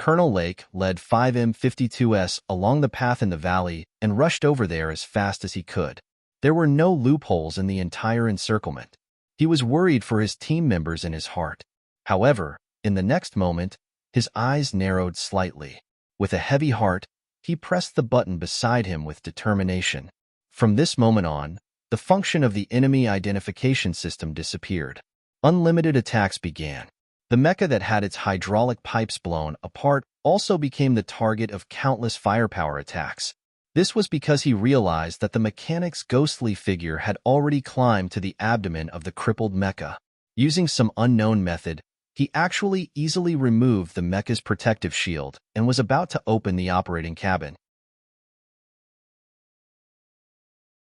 Colonel Lake led 5M52s along the path in the valley and rushed over there as fast as he could. There were no loopholes in the entire encirclement. He was worried for his team members in his heart. However, in the next moment, his eyes narrowed slightly. With a heavy heart, he pressed the button beside him with determination. From this moment on, the function of the enemy identification system disappeared. Unlimited attacks began. The mecha that had its hydraulic pipes blown apart also became the target of countless firepower attacks. This was because he realized that the mechanic's ghostly figure had already climbed to the abdomen of the crippled mecha. Using some unknown method, he actually easily removed the mecha's protective shield and was about to open the operating cabin.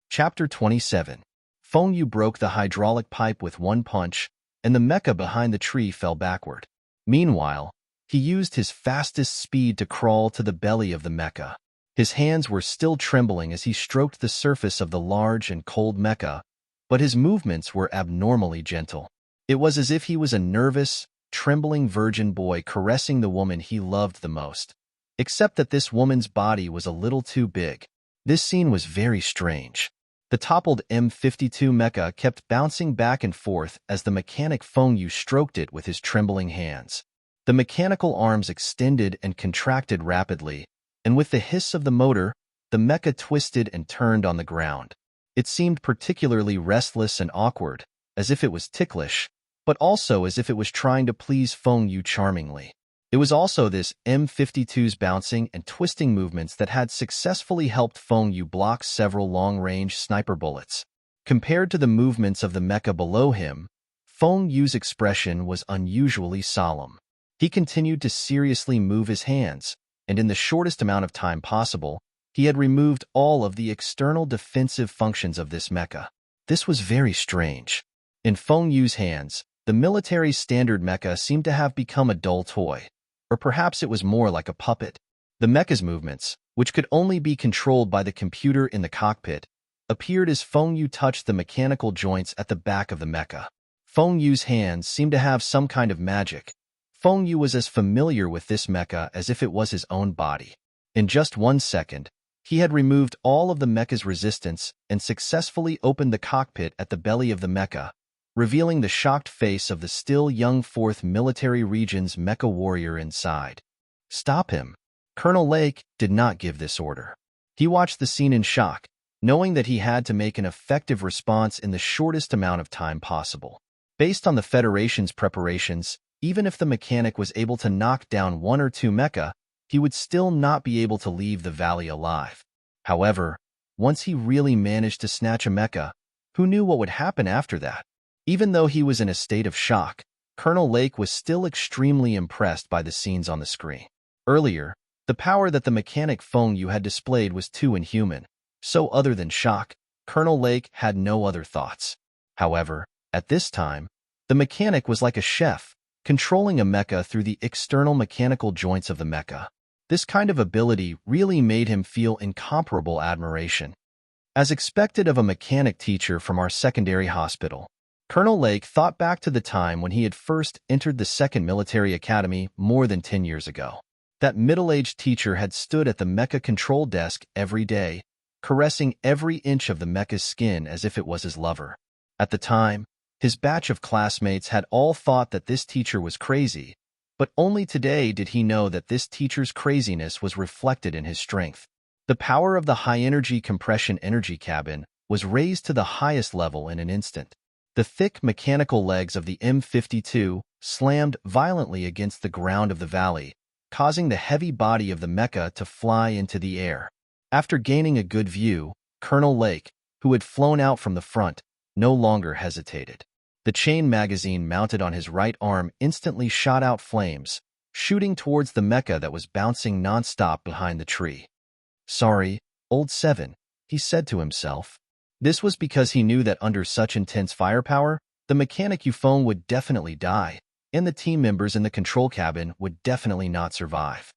Chapter 27. Feng Yu broke the hydraulic pipe with one punch, and the mecha behind the tree fell backward. Meanwhile, he used his fastest speed to crawl to the belly of the mecha. His hands were still trembling as he stroked the surface of the large and cold mecha, but his movements were abnormally gentle. It was as if he was a nervous, trembling virgin boy caressing the woman he loved the most. Except that this woman's body was a little too big. This scene was very strange. The toppled M52 mecha kept bouncing back and forth as the mechanic Feng Yu stroked it with his trembling hands. The mechanical arms extended and contracted rapidly, and with the hiss of the motor, the mecha twisted and turned on the ground. It seemed particularly restless and awkward, as if it was ticklish, but also as if it was trying to please Feng Yu charmingly. It was also this M52's bouncing and twisting movements that had successfully helped Feng Yu block several long-range sniper bullets. Compared to the movements of the mecha below him, Feng Yu's expression was unusually solemn. He continued to seriously move his hands, and in the shortest amount of time possible, he had removed all of the external defensive functions of this mecha. This was very strange. In Feng Yu's hands, the military standard mecha seemed to have become a dull toy. Or perhaps it was more like a puppet. The mecha's movements, which could only be controlled by the computer in the cockpit, appeared as Feng Yu touched the mechanical joints at the back of the mecha. Feng Yu's hands seemed to have some kind of magic. Feng Yu was as familiar with this mecha as if it was his own body. In just 1 second, he had removed all of the mecha's resistance and successfully opened the cockpit at the belly of the mecha, revealing the shocked face of the still young 4th Military Region's mecha warrior inside. Stop him. Colonel Lake did not give this order. He watched the scene in shock, knowing that he had to make an effective response in the shortest amount of time possible. Based on the Federation's preparations, even if the mechanic was able to knock down 1 or 2 mecha, he would still not be able to leave the valley alive. However, once he really managed to snatch a mecha, who knew what would happen after that? Even though he was in a state of shock, Colonel Lake was still extremely impressed by the scenes on the screen. Earlier, the power that the mechanic Feng Yu had displayed was too inhuman, so other than shock, Colonel Lake had no other thoughts. However, at this time, the mechanic was like a chef, controlling a mecha through the external mechanical joints of the mecha. This kind of ability really made him feel incomparable admiration. As expected of a mechanic teacher from our secondary hospital, Colonel Lake thought back to the time when he had first entered the 2nd Military Academy more than 10 years ago. That middle-aged teacher had stood at the mecha control desk every day, caressing every inch of the mecha's skin as if it was his lover. At the time, his batch of classmates had all thought that this teacher was crazy, but only today did he know that this teacher's craziness was reflected in his strength. The power of the high-energy compression energy cabin was raised to the highest level in an instant. The thick mechanical legs of the M52 slammed violently against the ground of the valley, causing the heavy body of the mecha to fly into the air. After gaining a good view, Colonel Lake, who had flown out from the front, no longer hesitated. The chain magazine mounted on his right arm instantly shot out flames, shooting towards the mecha that was bouncing non-stop behind the tree. "Sorry, old 7, he said to himself. This was because he knew that under such intense firepower, the mechanic Yufeng would definitely die, and the team members in the control cabin would definitely not survive.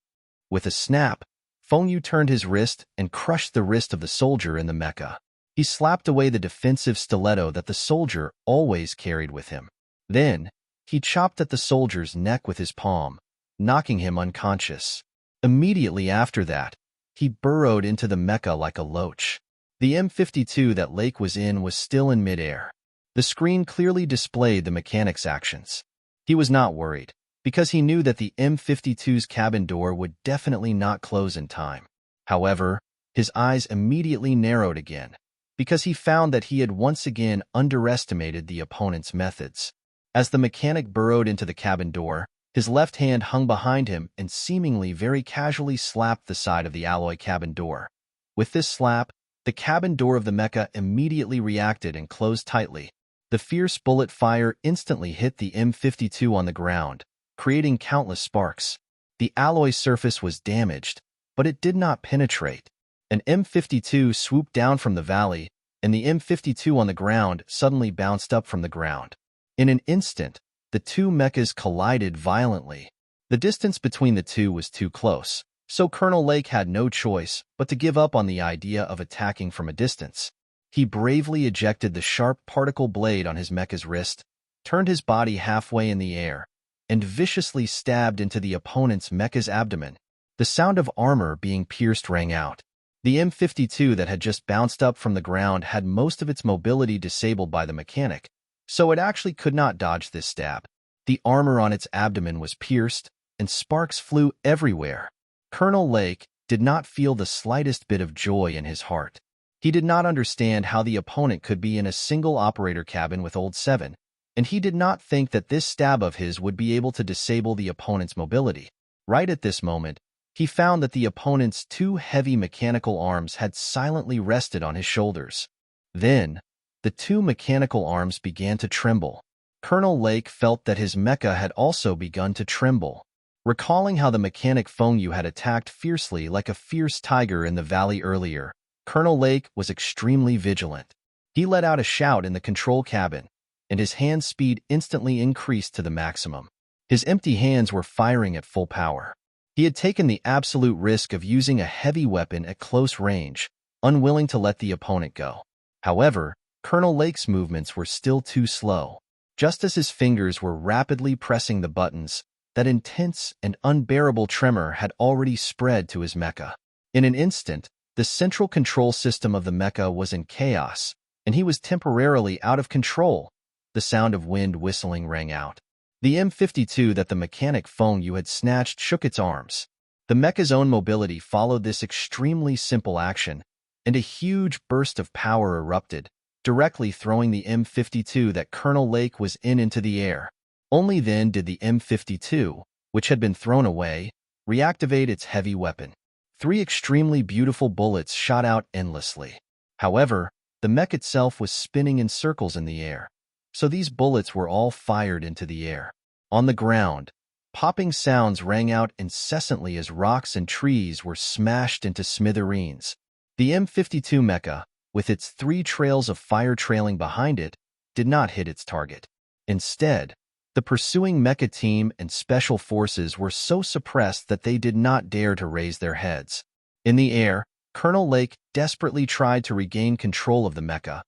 With a snap, Feng Yu turned his wrist and crushed the wrist of the soldier in the mecha. He slapped away the defensive stiletto that the soldier always carried with him. Then, he chopped at the soldier's neck with his palm, knocking him unconscious. Immediately after that, he burrowed into the mecha like a loach. The M52 that Lake was in was still in midair. The screen clearly displayed the mechanic's actions. He was not worried, because he knew that the M52's cabin door would definitely not close in time. However, his eyes immediately narrowed again, because he found that he had once again underestimated the opponent's methods. As the mechanic burrowed into the cabin door, his left hand hung behind him and seemingly very casually slapped the side of the alloy cabin door. With this slap, the cabin door of the mecha immediately reacted and closed tightly. The fierce bullet fire instantly hit the M52 on the ground, creating countless sparks. The alloy surface was damaged, but it did not penetrate. An M52 swooped down from the valley, and the M52 on the ground suddenly bounced up from the ground. In an instant, the two mechas collided violently. The distance between the two was too close, so Colonel Lake had no choice but to give up on the idea of attacking from a distance. He bravely ejected the sharp particle blade on his mecha's wrist, turned his body halfway in the air, and viciously stabbed into the opponent's mecha's abdomen. The sound of armor being pierced rang out. The M52 that had just bounced up from the ground had most of its mobility disabled by the mechanic, so it actually could not dodge this stab. The armor on its abdomen was pierced, and sparks flew everywhere. Colonel Lake did not feel the slightest bit of joy in his heart. He did not understand how the opponent could be in a single operator cabin with Old 7, and he did not think that this stab of his would be able to disable the opponent's mobility. Right at this moment, he found that the opponent's two heavy mechanical arms had silently rested on his shoulders. Then, the two mechanical arms began to tremble. Colonel Lake felt that his mecha had also begun to tremble. Recalling how the mechanic Fengyu had attacked fiercely like a fierce tiger in the valley earlier, Colonel Lake was extremely vigilant. He let out a shout in the control cabin, and his hand speed instantly increased to the maximum. His empty hands were firing at full power. He had taken the absolute risk of using a heavy weapon at close range, unwilling to let the opponent go. However, Colonel Lake's movements were still too slow. Just as his fingers were rapidly pressing the buttons, that intense and unbearable tremor had already spread to his mecha. In an instant, the central control system of the mecha was in chaos, and he was temporarily out of control. The sound of wind whistling rang out. The M52 that the mechanic Fengyu had snatched shook its arms. The mecha's own mobility followed this extremely simple action, and a huge burst of power erupted, directly throwing the M52 that Colonel Lake was in into the air. Only then did the M52, which had been thrown away, reactivate its heavy weapon. 3 extremely beautiful bullets shot out endlessly. However, the mech itself was spinning in circles in the air, so these bullets were all fired into the air. On the ground, popping sounds rang out incessantly as rocks and trees were smashed into smithereens. The M52 mecha, with its 3 trails of fire trailing behind it, did not hit its target. Instead, the pursuing mecha team and special forces were so suppressed that they did not dare to raise their heads. In the air, Colonel Lake desperately tried to regain control of the mecha,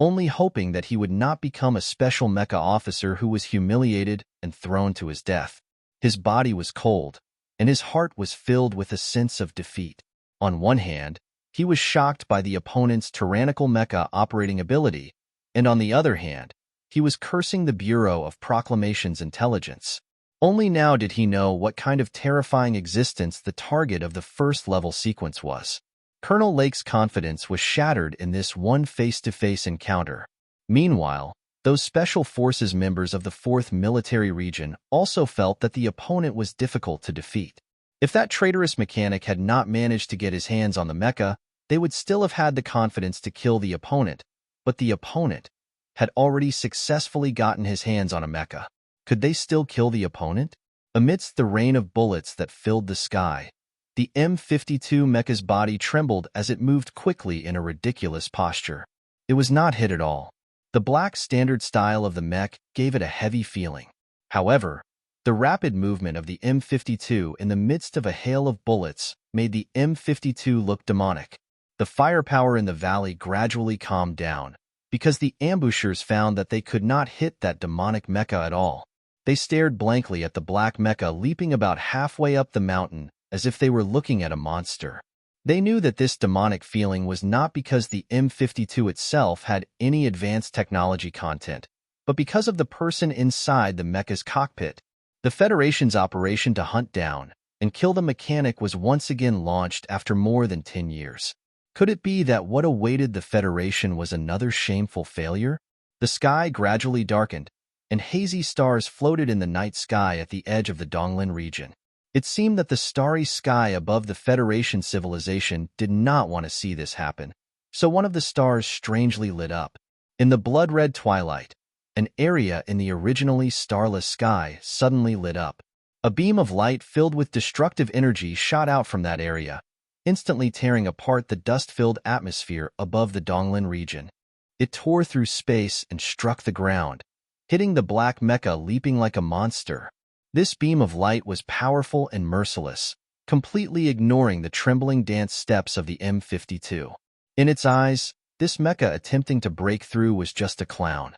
only hoping that he would not become a special mecha officer who was humiliated and thrown to his death. His body was cold, and his heart was filled with a sense of defeat. On one hand, he was shocked by the opponent's tyrannical mecha operating ability, and on the other hand, he was cursing the Bureau of Proclamation's intelligence. Only now did he know what kind of terrifying existence the target of the first-level sequence was. Colonel Lake's confidence was shattered in this one face-to-face encounter. Meanwhile, those Special Forces members of the 4th Military Region also felt that the opponent was difficult to defeat. If that traitorous mechanic had not managed to get his hands on the mecha, they would still have had the confidence to kill the opponent, but the opponent had already successfully gotten his hands on a mecha. Could they still kill the opponent? Amidst the rain of bullets that filled the sky, the M52 mecha's body trembled as it moved quickly in a ridiculous posture. It was not hit at all. The black standard style of the mech gave it a heavy feeling. However, the rapid movement of the M52 in the midst of a hail of bullets made the M52 look demonic. The firepower in the valley gradually calmed down, because the ambushers found that they could not hit that demonic mecha at all. They stared blankly at the black mecha leaping about halfway up the mountain, as if they were looking at a monster. They knew that this demonic feeling was not because the M52 itself had any advanced technology content, but because of the person inside the mecha's cockpit. The Federation's operation to hunt down and kill the mechanic was once again launched after more than 10 years. Could it be that what awaited the Federation was another shameful failure? The sky gradually darkened, and hazy stars floated in the night sky at the edge of the Donglin region. It seemed that the starry sky above the Federation civilization did not want to see this happen, so one of the stars strangely lit up. In the blood-red twilight, an area in the originally starless sky suddenly lit up. A beam of light filled with destructive energy shot out from that area, instantly tearing apart the dust-filled atmosphere above the Donglin region. It tore through space and struck the ground, hitting the black mecha leaping like a monster. This beam of light was powerful and merciless, completely ignoring the trembling dance steps of the M52. In its eyes, this mecha attempting to break through was just a clown.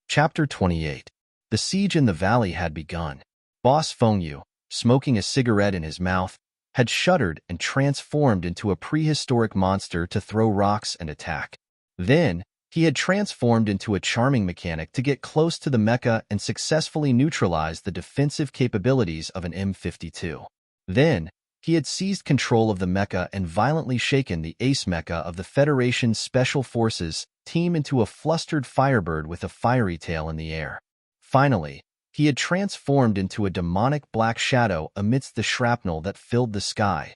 Chapter 28. The siege in the valley had begun. Boss Fengyu, smoking a cigarette in his mouth, had shuddered and transformed into a prehistoric monster to throw rocks and attack. Then, he had transformed into a charming mechanic to get close to the mecha and successfully neutralize the defensive capabilities of an M52. Then, he had seized control of the mecha and violently shaken the ace mecha of the Federation's Special Forces team into a flustered firebird with a fiery tail in the air. Finally, he had transformed into a demonic black shadow amidst the shrapnel that filled the sky.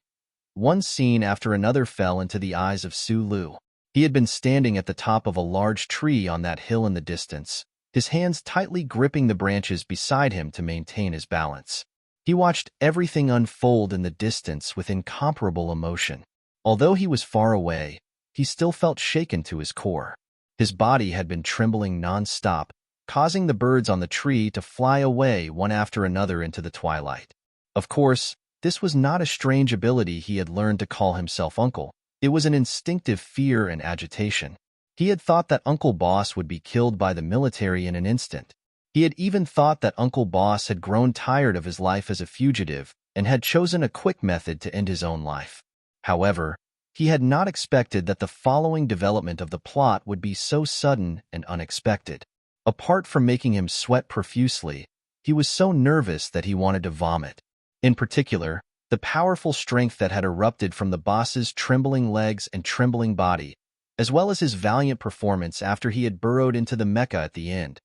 One scene after another fell into the eyes of Su Lu. He had been standing at the top of a large tree on that hill in the distance, his hands tightly gripping the branches beside him to maintain his balance. He watched everything unfold in the distance with incomparable emotion. Although he was far away, he still felt shaken to his core. His body had been trembling non-stop, causing the birds on the tree to fly away one after another into the twilight. Of course, this was not a strange ability he had learned to call himself Uncle. It was an instinctive fear and agitation. He had thought that Uncle Boss would be killed by the military in an instant. He had even thought that Uncle Boss had grown tired of his life as a fugitive and had chosen a quick method to end his own life. However, he had not expected that the following development of the plot would be so sudden and unexpected. Apart from making him sweat profusely, he was so nervous that he wanted to vomit. In particular, the powerful strength that had erupted from the boss's trembling legs and trembling body, as well as his valiant performance after he had burrowed into the mecha at the end.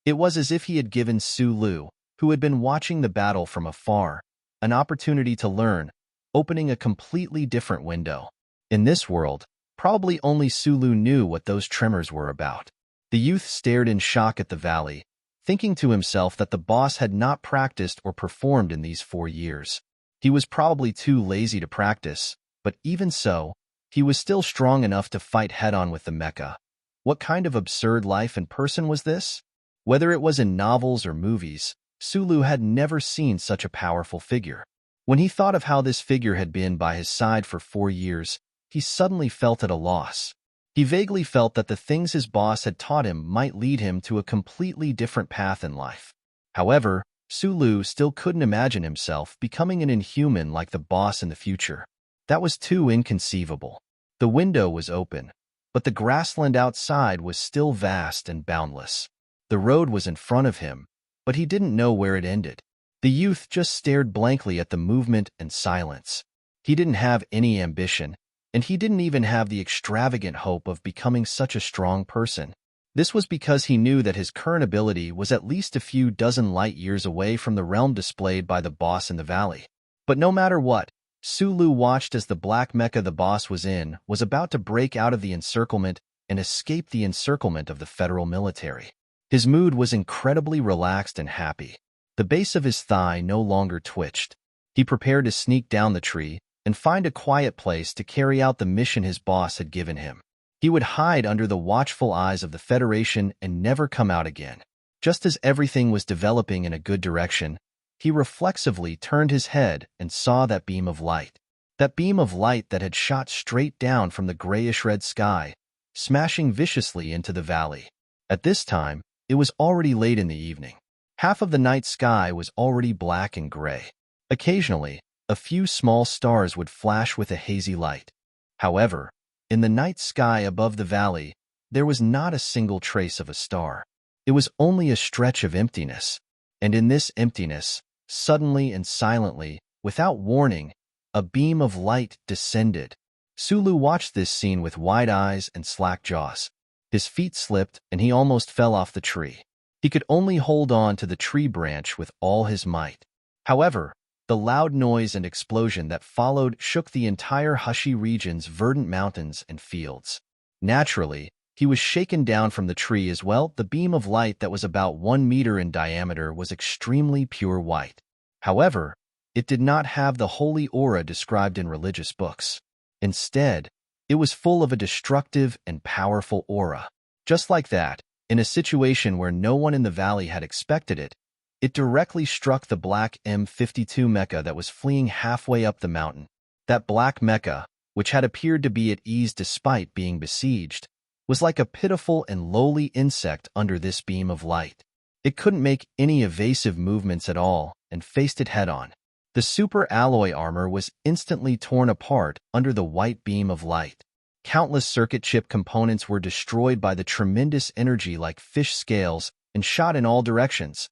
It was as if he had given Su Lu, who had been watching the battle from afar, an opportunity to learn, opening a completely different window. In this world, probably only Su Lu knew what those tremors were about. The youth stared in shock at the valley, thinking to himself that the boss had not practiced or performed in these 4 years. He was probably too lazy to practice, but even so, he was still strong enough to fight head-on with the mecha. What kind of absurd life and person was this? Whether it was in novels or movies, Su Lu had never seen such a powerful figure. When he thought of how this figure had been by his side for 4 years, he suddenly felt at a loss. He vaguely felt that the things his boss had taught him might lead him to a completely different path in life. However, Su Lu still couldn't imagine himself becoming an inhuman like the boss in the future. That was too inconceivable. The window was open, but the grassland outside was still vast and boundless. The road was in front of him, but he didn't know where it ended. The youth just stared blankly at the movement and silence. He didn't have any ambition, and he didn't even have the extravagant hope of becoming such a strong person. This was because he knew that his current ability was at least a few dozen light years away from the realm displayed by the boss in the valley. But no matter what, Su Lu watched as the black mecha the boss was in was about to break out of the encirclement and escape the encirclement of the federal military. His mood was incredibly relaxed and happy. The base of his thigh no longer twitched. He prepared to sneak down the tree and find a quiet place to carry out the mission his boss had given him. He would hide under the watchful eyes of the Federation and never come out again. Just as everything was developing in a good direction, he reflexively turned his head and saw that beam of light. That beam of light that had shot straight down from the grayish-red sky, smashing viciously into the valley. At this time, it was already late in the evening. Half of the night sky was already black and gray. Occasionally, a few small stars would flash with a hazy light. However, in the night sky above the valley, there was not a single trace of a star. It was only a stretch of emptiness. And in this emptiness, suddenly and silently, without warning, a beam of light descended. Sulu watched this scene with wide eyes and slack jaws. His feet slipped and he almost fell off the tree. He could only hold on to the tree branch with all his might. However, the loud noise and explosion that followed shook the entire hushy region's verdant mountains and fields. Naturally, he was shaken down from the tree as well. The beam of light that was about 1 meter in diameter was extremely pure white. However, it did not have the holy aura described in religious books. Instead, it was full of a destructive and powerful aura. Just like that, in a situation where no one in the valley had expected it, it directly struck the black M52 mecha that was fleeing halfway up the mountain. That black mecha, which had appeared to be at ease despite being besieged, was like a pitiful and lowly insect under this beam of light. It couldn't make any evasive movements at all and faced it head-on. The super alloy armor was instantly torn apart under the white beam of light. Countless circuit chip components were destroyed by the tremendous energy like fish scales and shot in all directions.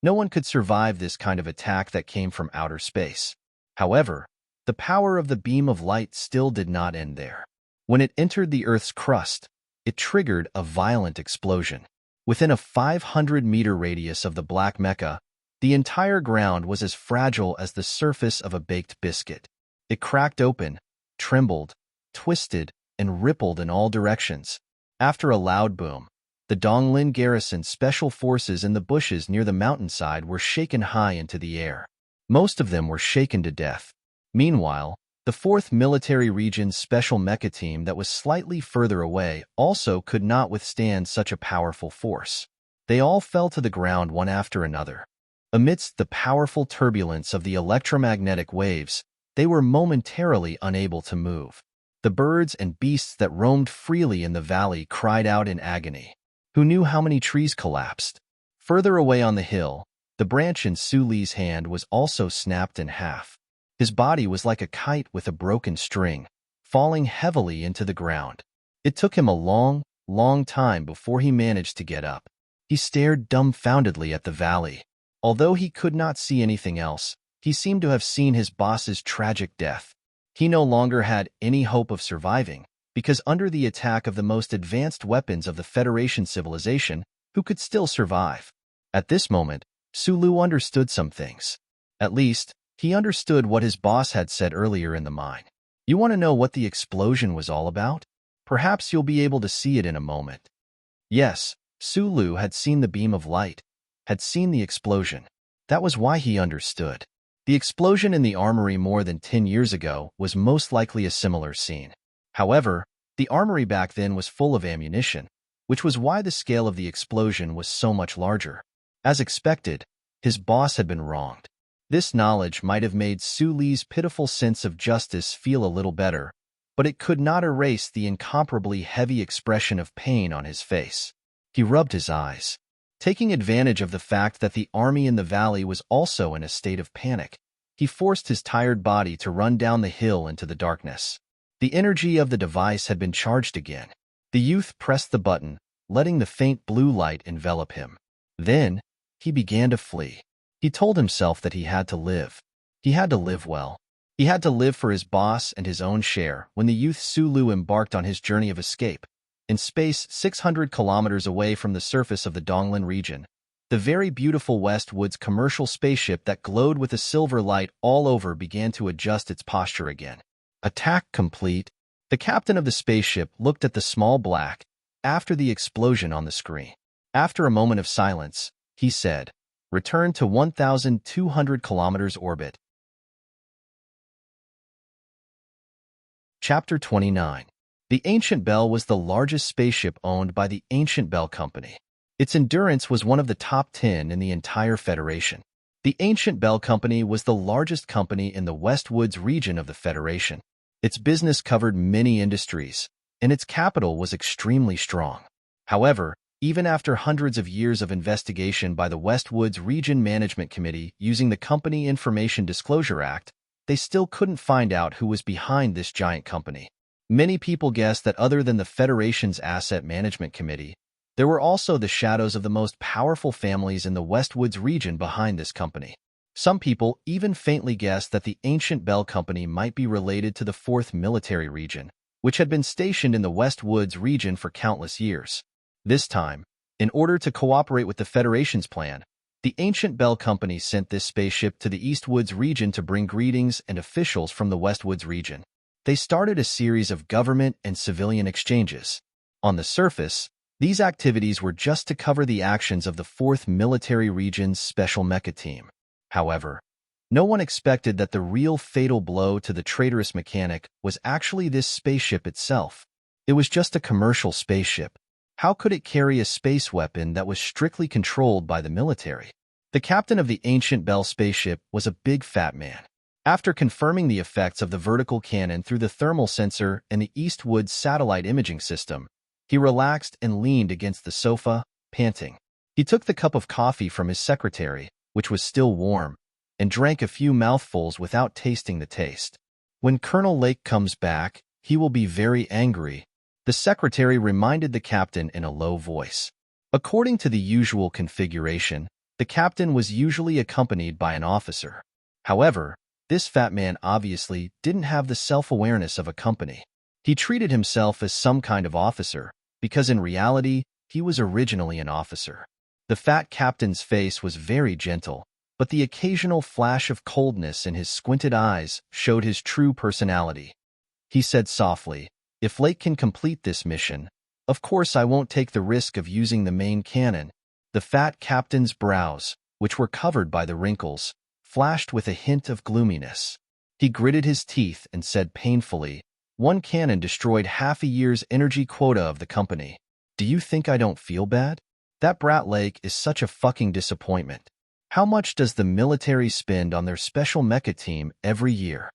No one could survive this kind of attack that came from outer space. However, the power of the beam of light still did not end there. When it entered the Earth's crust, it triggered a violent explosion. Within a 500-meter radius of the black mecha, the entire ground was as fragile as the surface of a baked biscuit. It cracked open, trembled, twisted, and rippled in all directions. After a loud boom, the Donglin garrison special forces in the bushes near the mountainside were shaken high into the air. Most of them were shaken to death. Meanwhile, the 4th Military Region's special mecha team that was slightly further away also could not withstand such a powerful force. They all fell to the ground one after another. Amidst the powerful turbulence of the electromagnetic waves, they were momentarily unable to move. The birds and beasts that roamed freely in the valley cried out in agony. Who knew how many trees collapsed? Further away on the hill, the branch in Suli's hand was also snapped in half. His body was like a kite with a broken string, falling heavily into the ground. It took him a long, long time before he managed to get up. He stared dumbfoundedly at the valley. Although he could not see anything else, he seemed to have seen his boss's tragic death. He no longer had any hope of surviving, because under the attack of the most advanced weapons of the Federation civilization, who could still survive? At this moment, Sulu understood some things. At least, he understood what his boss had said earlier in the mine. You want to know what the explosion was all about? Perhaps you'll be able to see it in a moment. Yes, Sulu had seen the beam of light, had seen the explosion. That was why he understood. The explosion in the armory more than 10 years ago was most likely a similar scene. However, the armory back then was full of ammunition, which was why the scale of the explosion was so much larger. As expected, his boss had been wronged. This knowledge might have made Suli's pitiful sense of justice feel a little better, but it could not erase the incomparably heavy expression of pain on his face. He rubbed his eyes. Taking advantage of the fact that the army in the valley was also in a state of panic, he forced his tired body to run down the hill into the darkness. The energy of the device had been charged again. The youth pressed the button, letting the faint blue light envelop him. Then, he began to flee. He told himself that he had to live. He had to live well. He had to live for his boss and his own share when the youth Sulu embarked on his journey of escape. In space 600 kilometers away from the surface of the Donglin region, the very beautiful Westwood's commercial spaceship that glowed with a silver light all over began to adjust its posture again. Attack complete. The captain of the spaceship looked at the small black after the explosion on the screen. After a moment of silence, he said, "Return to 1,200 kilometers orbit." Chapter 29. The Ancient Bell was the largest spaceship owned by the Ancient Bell Company. Its endurance was one of the top 10 in the entire Federation. The Ancient Bell Company was the largest company in the Westwoods region of the Federation. Its business covered many industries, and its capital was extremely strong. However, Even after hundreds of years of investigation by the Westwoods Region Management Committee using the Company Information Disclosure Act, they still couldn't find out who was behind this giant company. Many people guessed that other than the Federation's Asset Management Committee, there were also the shadows of the most powerful families in the Westwoods region behind this company. Some people even faintly guessed that the Ancient Bell Company might be related to the 4th Military Region, which had been stationed in the Westwoods region for countless years. This time, in order to cooperate with the Federation's plan, the Ancient Bell Company sent this spaceship to the Eastwoods region to bring greetings and officials from the Westwoods region. They started a series of government and civilian exchanges. On the surface, these activities were just to cover the actions of the 4th Military Region's Special Mecha Team. However, no one expected that the real fatal blow to the traitorous mechanic was actually this spaceship itself. It was just a commercial spaceship. How could it carry a space weapon that was strictly controlled by the military? The captain of the Ancient Bell spaceship was a big fat man. After confirming the effects of the vertical cannon through the thermal sensor and the Eastwoods satellite imaging system, he relaxed and leaned against the sofa, panting. He took the cup of coffee from his secretary, which was still warm, and drank a few mouthfuls without tasting the taste. When Colonel Lake comes back, he will be very angry, the secretary reminded the captain in a low voice. According to the usual configuration, the captain was usually accompanied by an officer. However, this fat man obviously didn't have the self-awareness of a company. He treated himself as some kind of officer, because in reality, he was originally an officer. The fat captain's face was very gentle, but the occasional flash of coldness in his squinted eyes showed his true personality. He said softly, "If Lake can complete this mission, of course I won't take the risk of using the main cannon." The fat captain's brows, which were covered by the wrinkles, flashed with a hint of gloominess. He gritted his teeth and said painfully, "One cannon destroyed half a year's energy quota of the company. Do you think I don't feel bad? That brat Lake is such a fucking disappointment. How much does the military spend on their special mecha team every year?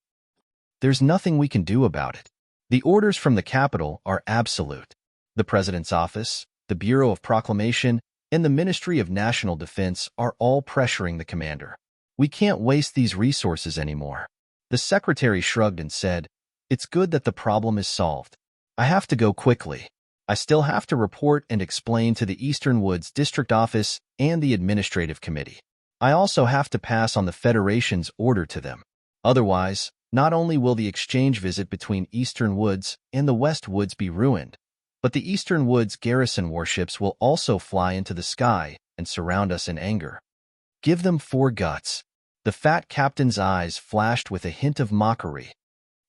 There's nothing we can do about it. The orders from the capital are absolute. The President's Office, the Bureau of Proclamation, and the Ministry of National Defense are all pressuring the commander. We can't waste these resources anymore." The secretary shrugged and said, "It's good that the problem is solved. I have to go quickly. I still have to report and explain to the Eastern Woods District Office and the Administrative Committee. I also have to pass on the Federation's order to them. Otherwise, not only will the exchange visit between Eastern Woods and the West Woods be ruined, but the Eastern Woods garrison warships will also fly into the sky and surround us in anger. Give them 4 guts." The fat captain's eyes flashed with a hint of mockery.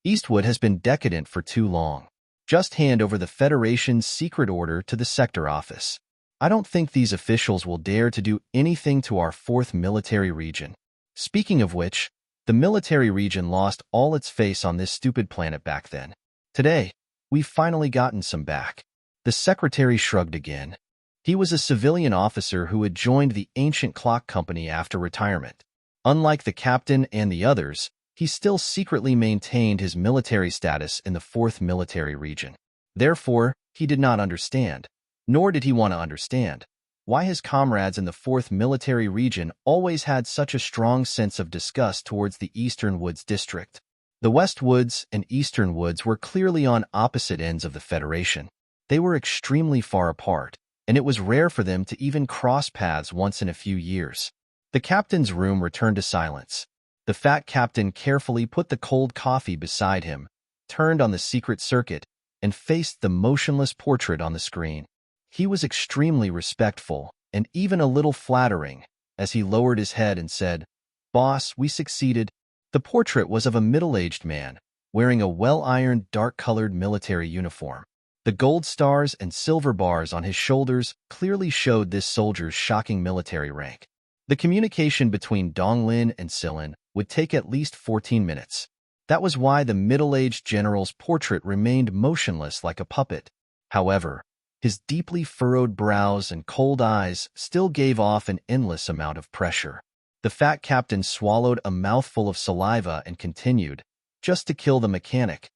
"Eastwood has been decadent for too long. Just hand over the Federation's secret order to the sector office. I don't think these officials will dare to do anything to our 4th military region. Speaking of which, the military region lost all its face on this stupid planet back then. Today, we've finally gotten some back." The secretary shrugged again. He was a civilian officer who had joined the Ancient Clock Company after retirement. Unlike the captain and the others, he still secretly maintained his military status in the 4th military region. Therefore, he did not understand, nor did he want to understand, why his comrades in the 4th military region always had such a strong sense of disgust towards the Eastern Woods District. The West Woods and Eastern Woods were clearly on opposite ends of the Federation. They were extremely far apart, and it was rare for them to even cross paths once in a few years. The captain's room returned to silence. The fat captain carefully put the cold coffee beside him, turned on the secret circuit, and faced the motionless portrait on the screen. He was extremely respectful and even a little flattering as he lowered his head and said, "Boss, we succeeded." The portrait was of a middle-aged man, wearing a well-ironed dark-colored military uniform. The gold stars and silver bars on his shoulders clearly showed this soldier's shocking military rank. The communication between Donglin and Silin would take at least 14 minutes. That was why the middle-aged general's portrait remained motionless like a puppet. However, his deeply furrowed brows and cold eyes still gave off an endless amount of pressure. The fat captain swallowed a mouthful of saliva and continued, "Just to kill the mechanic.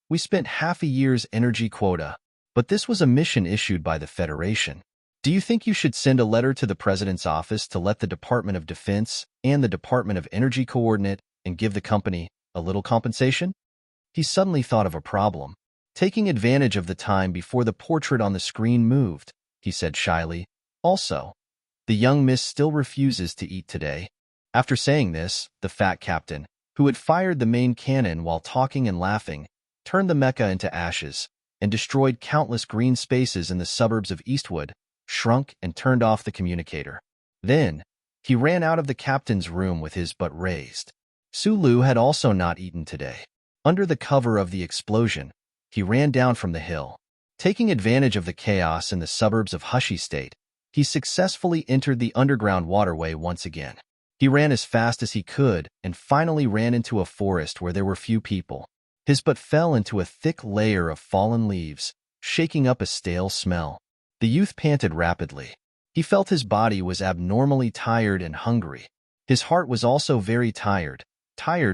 We spent half a year's energy quota, but this was a mission issued by the Federation. Do you think you should send a letter to the president's office to let the Department of Defense and the Department of Energy coordinate and give the company a little compensation? He suddenly thought of a problem. Taking advantage of the time before the portrait on the screen moved, he said shyly. Also, the young miss still refuses to eat today. After saying this, the fat captain, who had fired the main cannon while talking and laughing, turned the mecha into ashes and destroyed countless green spaces in the suburbs of Eastwood, shrunk and turned off the communicator. Then, he ran out of the captain's room with his butt raised. Sulu had also not eaten today. Under the cover of the explosion, he ran down from the hill. Taking advantage of the chaos in the suburbs of Hushi State, he successfully entered the underground waterway once again. He ran as fast as he could and finally ran into a forest where there were few people. His butt fell into a thick layer of fallen leaves, shaking up a stale smell. The youth panted rapidly. He felt his body was abnormally tired and hungry. His heart was also very tired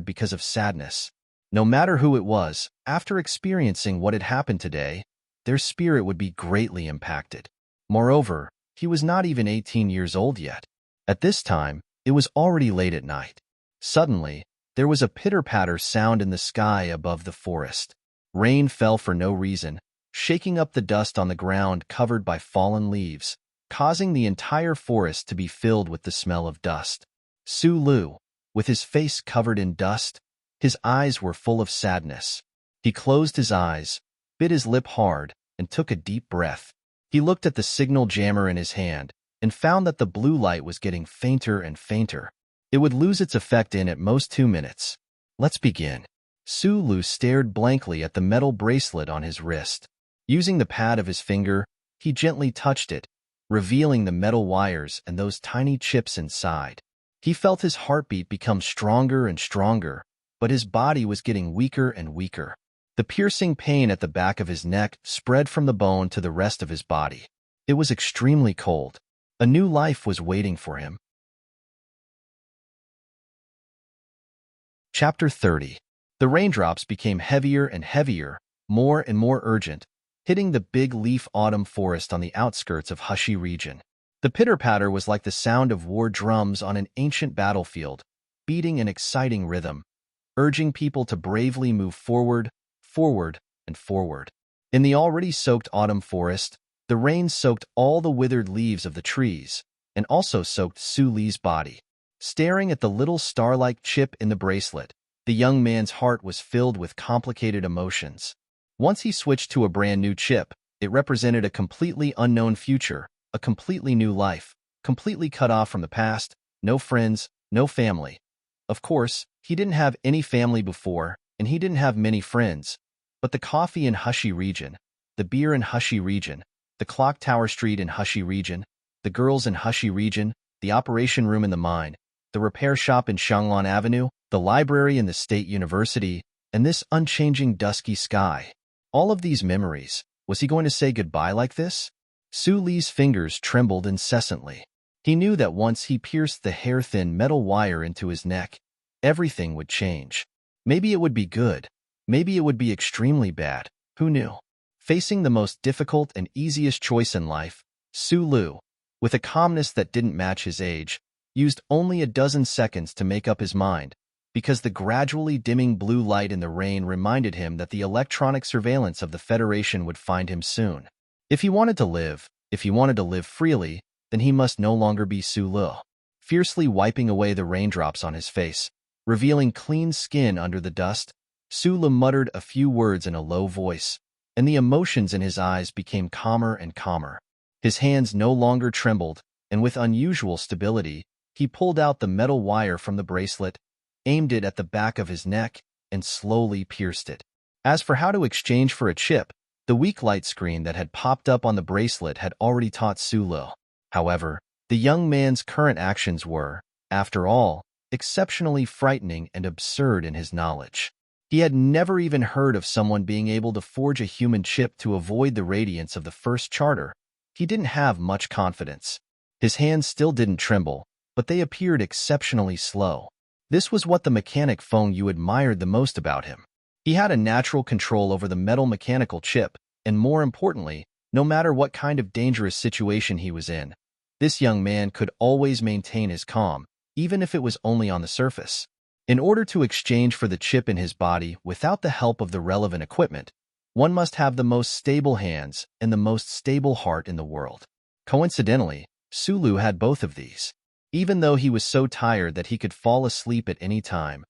because of sadness. No matter who it was, after experiencing what had happened today, their spirit would be greatly impacted. Moreover, he was not even 18 years old yet. At this time, it was already late at night. Suddenly, there was a pitter-patter sound in the sky above the forest. Rain fell for no reason, shaking up the dust on the ground covered by fallen leaves, causing the entire forest to be filled with the smell of dust. Sulu, with his face covered in dust, his eyes were full of sadness. He closed his eyes, bit his lip hard, and took a deep breath. He looked at the signal jammer in his hand and found that the blue light was getting fainter and fainter. It would lose its effect in at most 2 minutes. Let's begin. Sulu stared blankly at the metal bracelet on his wrist. Using the pad of his finger, he gently touched it, revealing the metal wires and those tiny chips inside. He felt his heartbeat become stronger and stronger, but his body was getting weaker and weaker. The piercing pain at the back of his neck spread from the bone to the rest of his body. It was extremely cold. A new life was waiting for him. Chapter 30. The raindrops became heavier and heavier, more and more urgent, hitting the big leaf autumn forest on the outskirts of Hushi region. The pitter-patter was like the sound of war drums on an ancient battlefield, beating an exciting rhythm, urging people to bravely move forward, forward, and forward. In the already soaked autumn forest, the rain soaked all the withered leaves of the trees, and also soaked Suli's body. Staring at the little star-like chip in the bracelet, the young man's heart was filled with complicated emotions. Once he switched to a brand new chip, it represented a completely unknown future, a completely new life, completely cut off from the past, no friends, no family. Of course, he didn't have any family before, and he didn't have many friends, but the coffee in Hushi region, the beer in Hushi region, the clock tower street in Hushi region, the girls in Hushi region, the operation room in the mine, the repair shop in Shanglan Avenue, the library in the State University, and this unchanging dusky sky. All of these memories, was he going to say goodbye like this? Suli's fingers trembled incessantly. He knew that once he pierced the hair-thin metal wire into his neck, everything would change. Maybe it would be good. Maybe it would be extremely bad. Who knew? Facing the most difficult and easiest choice in life, Sulu, with a calmness that didn't match his age, used only a dozen seconds to make up his mind, because the gradually dimming blue light in the rain reminded him that the electronic surveillance of the Federation would find him soon. If he wanted to live freely, then he must no longer be Sulu. Fiercely wiping away the raindrops on his face, revealing clean skin under the dust, Sulu muttered a few words in a low voice, and the emotions in his eyes became calmer and calmer. His hands no longer trembled, and with unusual stability, he pulled out the metal wire from the bracelet, aimed it at the back of his neck, and slowly pierced it. As for how to exchange for a chip, the weak light screen that had popped up on the bracelet had already taught Sulu. However, the young man's current actions were, after all, exceptionally frightening and absurd in his knowledge. He had never even heard of someone being able to forge a human chip to avoid the radiance of the first charter. He didn't have much confidence. His hands still didn't tremble, but they appeared exceptionally slow. This was what the mechanic Feng Yu admired the most about him. He had a natural control over the metal mechanical chip, and more importantly, No matter what kind of dangerous situation he was in, this young man could always maintain his calm, even if it was only on the surface. In order to exchange for the chip in his body without the help of the relevant equipment, one must have the most stable hands and the most stable heart in the world. Coincidentally, Sulu had both of these. Even though he was so tired that he could fall asleep at any time,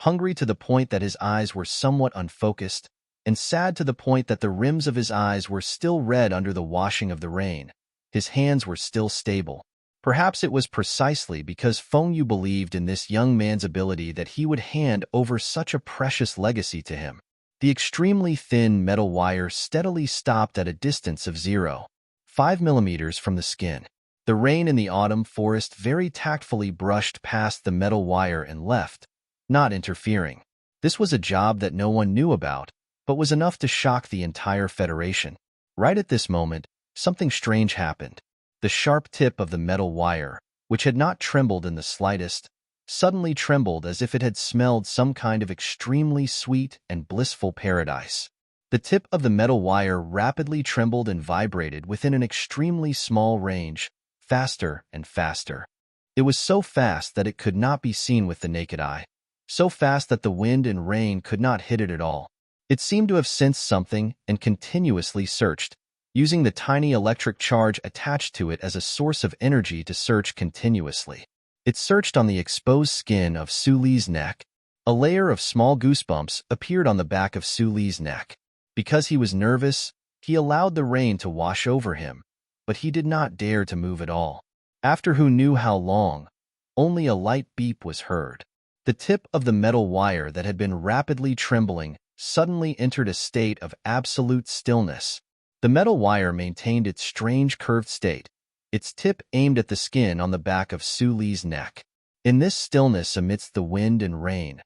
hungry to the point that his eyes were somewhat unfocused, and sad to the point that the rims of his eyes were still red under the washing of the rain, his hands were still stable. Perhaps it was precisely because Feng Yu believed in this young man's ability that he would hand over such a precious legacy to him. The extremely thin metal wire steadily stopped at a distance of 0.5 millimeters from the skin. The rain in the autumn forest very tactfully brushed past the metal wire and left, not interfering. This was a job that no one knew about, but was enough to shock the entire Federation. Right at this moment, something strange happened. The sharp tip of the metal wire, which had not trembled in the slightest, suddenly trembled as if it had smelled some kind of extremely sweet and blissful paradise. The tip of the metal wire rapidly trembled and vibrated within an extremely small range, faster and faster. It was so fast that it could not be seen with the naked eye, so fast that the wind and rain could not hit it at all. It seemed to have sensed something and continuously searched, using the tiny electric charge attached to it as a source of energy to search continuously. It searched on the exposed skin of Su Li's neck. A layer of small goosebumps appeared on the back of Su Li's neck. Because he was nervous, he allowed the rain to wash over him, but he did not dare to move at all. After who knew how long, only a light beep was heard. The tip of the metal wire that had been rapidly trembling suddenly entered a state of absolute stillness. The metal wire maintained its strange curved state, its tip aimed at the skin on the back of Su Li's neck. In this stillness amidst the wind and rain,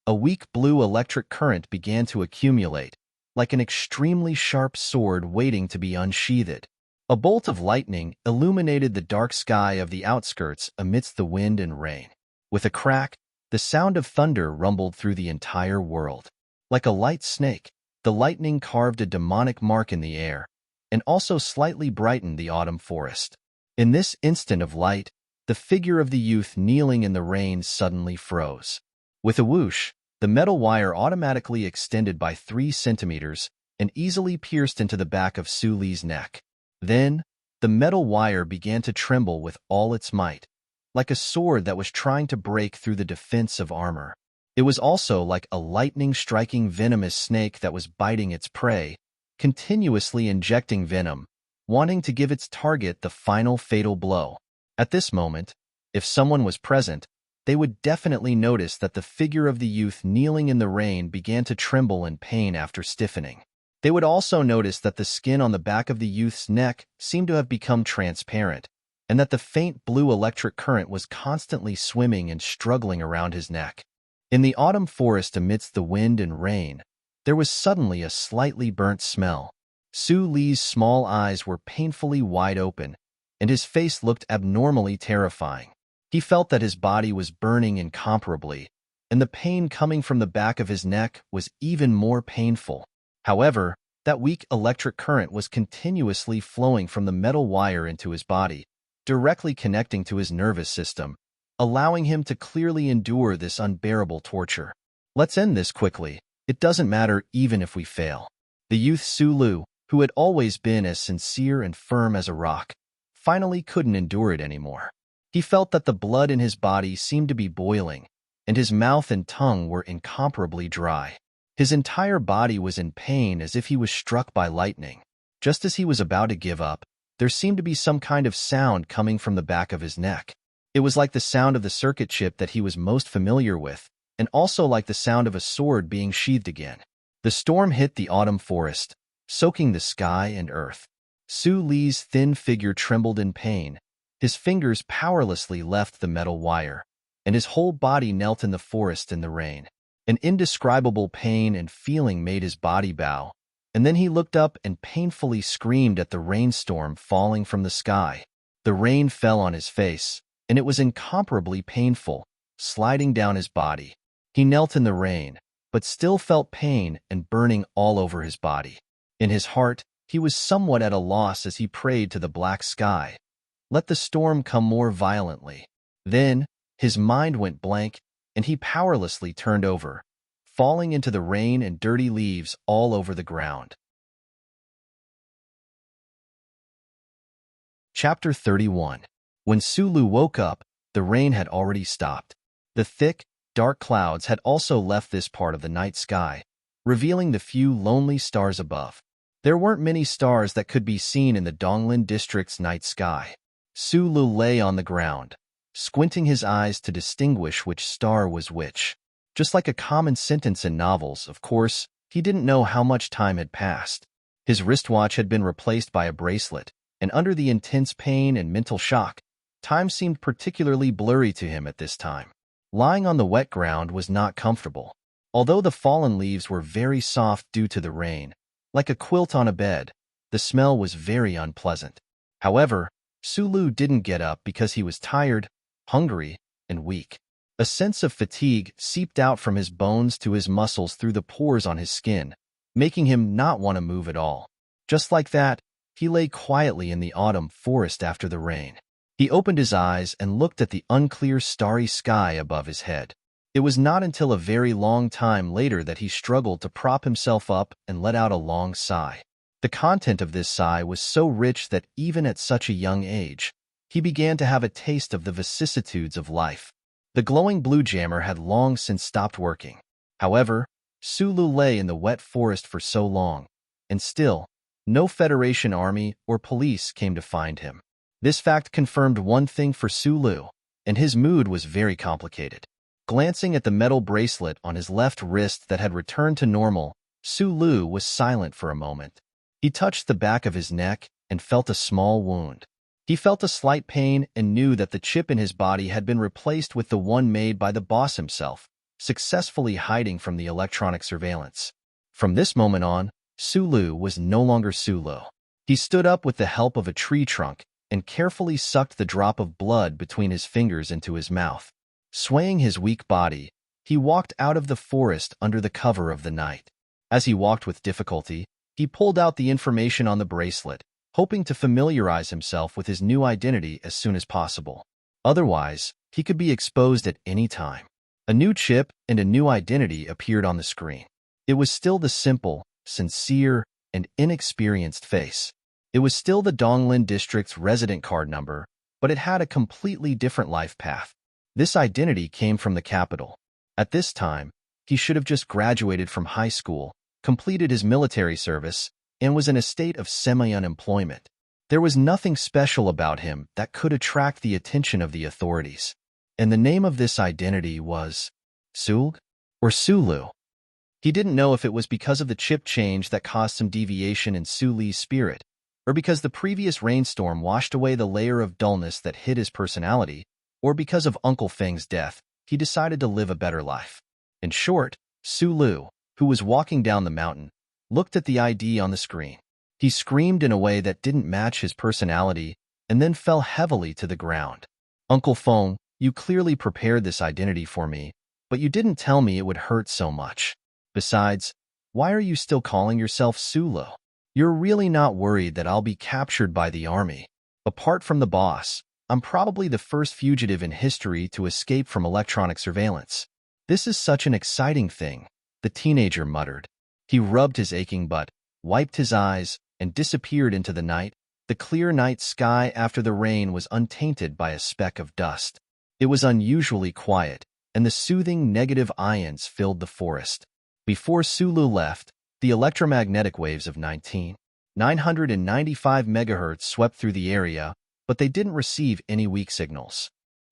a weak blue electric current began to accumulate, like an extremely sharp sword waiting to be unsheathed. A bolt of lightning illuminated the dark sky of the outskirts amidst the wind and rain. With a crack, the sound of thunder rumbled through the entire world. Like a light snake, the lightning carved a demonic mark in the air, and also slightly brightened the autumn forest. In this instant of light, the figure of the youth kneeling in the rain suddenly froze. With a whoosh, the metal wire automatically extended by 3 centimeters and easily pierced into the back of Su Li's neck. Then, the metal wire began to tremble with all its might, like a sword that was trying to break through the defense of armor. It was also like a lightning-striking venomous snake that was biting its prey, continuously injecting venom, wanting to give its target the final fatal blow. At this moment, if someone was present, they would definitely notice that the figure of the youth kneeling in the rain began to tremble in pain after stiffening. They would also notice that the skin on the back of the youth's neck seemed to have become transparent, and that the faint blue electric current was constantly swimming and struggling around his neck. In the autumn forest amidst the wind and rain, there was suddenly a slightly burnt smell. Su Li's small eyes were painfully wide open, and his face looked abnormally terrifying. He felt that his body was burning incomparably, and the pain coming from the back of his neck was even more painful. However, that weak electric current was continuously flowing from the metal wire into his body, directly connecting to his nervous system, allowing him to clearly endure this unbearable torture. Let's end this quickly. It doesn't matter even if we fail. The youth Su Lu, who had always been as sincere and firm as a rock, finally couldn't endure it anymore. He felt that the blood in his body seemed to be boiling, and his mouth and tongue were incomparably dry. His entire body was in pain as if he was struck by lightning. Just as he was about to give up, there seemed to be some kind of sound coming from the back of his neck. It was like the sound of the circuit chip that he was most familiar with, and also like the sound of a sword being sheathed again. The storm hit the autumn forest, soaking the sky and earth. Su Li's thin figure trembled in pain. His fingers powerlessly left the metal wire, and his whole body knelt in the forest in the rain. An indescribable pain and feeling made his body bow, and then he looked up and painfully screamed at the rainstorm falling from the sky. The rain fell on his face, and it was incomparably painful, sliding down his body. He knelt in the rain, but still felt pain and burning all over his body. In his heart, He was somewhat at a loss as he prayed to the black sky. Let the storm come more violently. Then, his mind went blank, and he powerlessly turned over, falling into the rain and dirty leaves all over the ground. Chapter 31. When Sulu woke up, the rain had already stopped. The thick, dark clouds had also left this part of the night sky, revealing the few lonely stars above. There weren't many stars that could be seen in the Donglin district's night sky. Sulu lay on the ground, squinting his eyes to distinguish which star was which. Just like a common sentence in novels, of course, he didn't know how much time had passed. His wristwatch had been replaced by a bracelet, and under the intense pain and mental shock, time seemed particularly blurry to him at this time. Lying on the wet ground was not comfortable. Although the fallen leaves were very soft due to the rain, like a quilt on a bed, the smell was very unpleasant. However, Sulu didn't get up because he was tired, hungry, and weak. A sense of fatigue seeped out from his bones to his muscles through the pores on his skin, making him not want to move at all. Just like that, he lay quietly in the autumn forest after the rain. He opened his eyes and looked at the unclear starry sky above his head. It was not until a very long time later that he struggled to prop himself up and let out a long sigh. The content of this sigh was so rich that even at such a young age, he began to have a taste of the vicissitudes of life. The glowing blue jammer had long since stopped working. However, Sulu lay in the wet forest for so long, and still, no Federation army or police came to find him. This fact confirmed one thing for Sulu, and his mood was very complicated. Glancing at the metal bracelet on his left wrist that had returned to normal, Sulu was silent for a moment. He touched the back of his neck and felt a small wound. He felt a slight pain and knew that the chip in his body had been replaced with the one made by the boss himself, successfully hiding from the electronic surveillance. From this moment on, Sulu was no longer Sulu. He stood up with the help of a tree trunk and carefully sucked the drop of blood between his fingers into his mouth. Swaying his weak body, he walked out of the forest under the cover of the night. As he walked with difficulty, he pulled out the information on the bracelet, hoping to familiarize himself with his new identity as soon as possible. Otherwise, he could be exposed at any time. A new chip and a new identity appeared on the screen. It was still the simple, sincere, and inexperienced face. It was still the Donglin district's resident card number, but it had a completely different life path. This identity came from the capital. At this time, he should have just graduated from high school, completed his military service, and was in a state of semi-unemployment. There was nothing special about him that could attract the attention of the authorities. And the name of this identity was Sulg or Sulu. He didn't know if it was because of the chip change that caused some deviation in Suli's spirit, or because the previous rainstorm washed away the layer of dullness that hid his personality, or because of Uncle Feng's death, he decided to live a better life. In short, Sulu, who was walking down the mountain, looked at the ID on the screen. He screamed in a way that didn't match his personality and then fell heavily to the ground. Uncle Feng, you clearly prepared this identity for me, but you didn't tell me it would hurt so much. Besides, why are you still calling yourself Sulu? You're really not worried that I'll be captured by the army. Apart from the boss, I'm probably the first fugitive in history to escape from electronic surveillance. This is such an exciting thing, the teenager muttered. He rubbed his aching butt, wiped his eyes, and disappeared into the night. The clear night sky after the rain was untainted by a speck of dust. It was unusually quiet, and the soothing negative ions filled the forest. Before Sulu left, the electromagnetic waves of 995 MHz swept through the area, but they didn't receive any weak signals.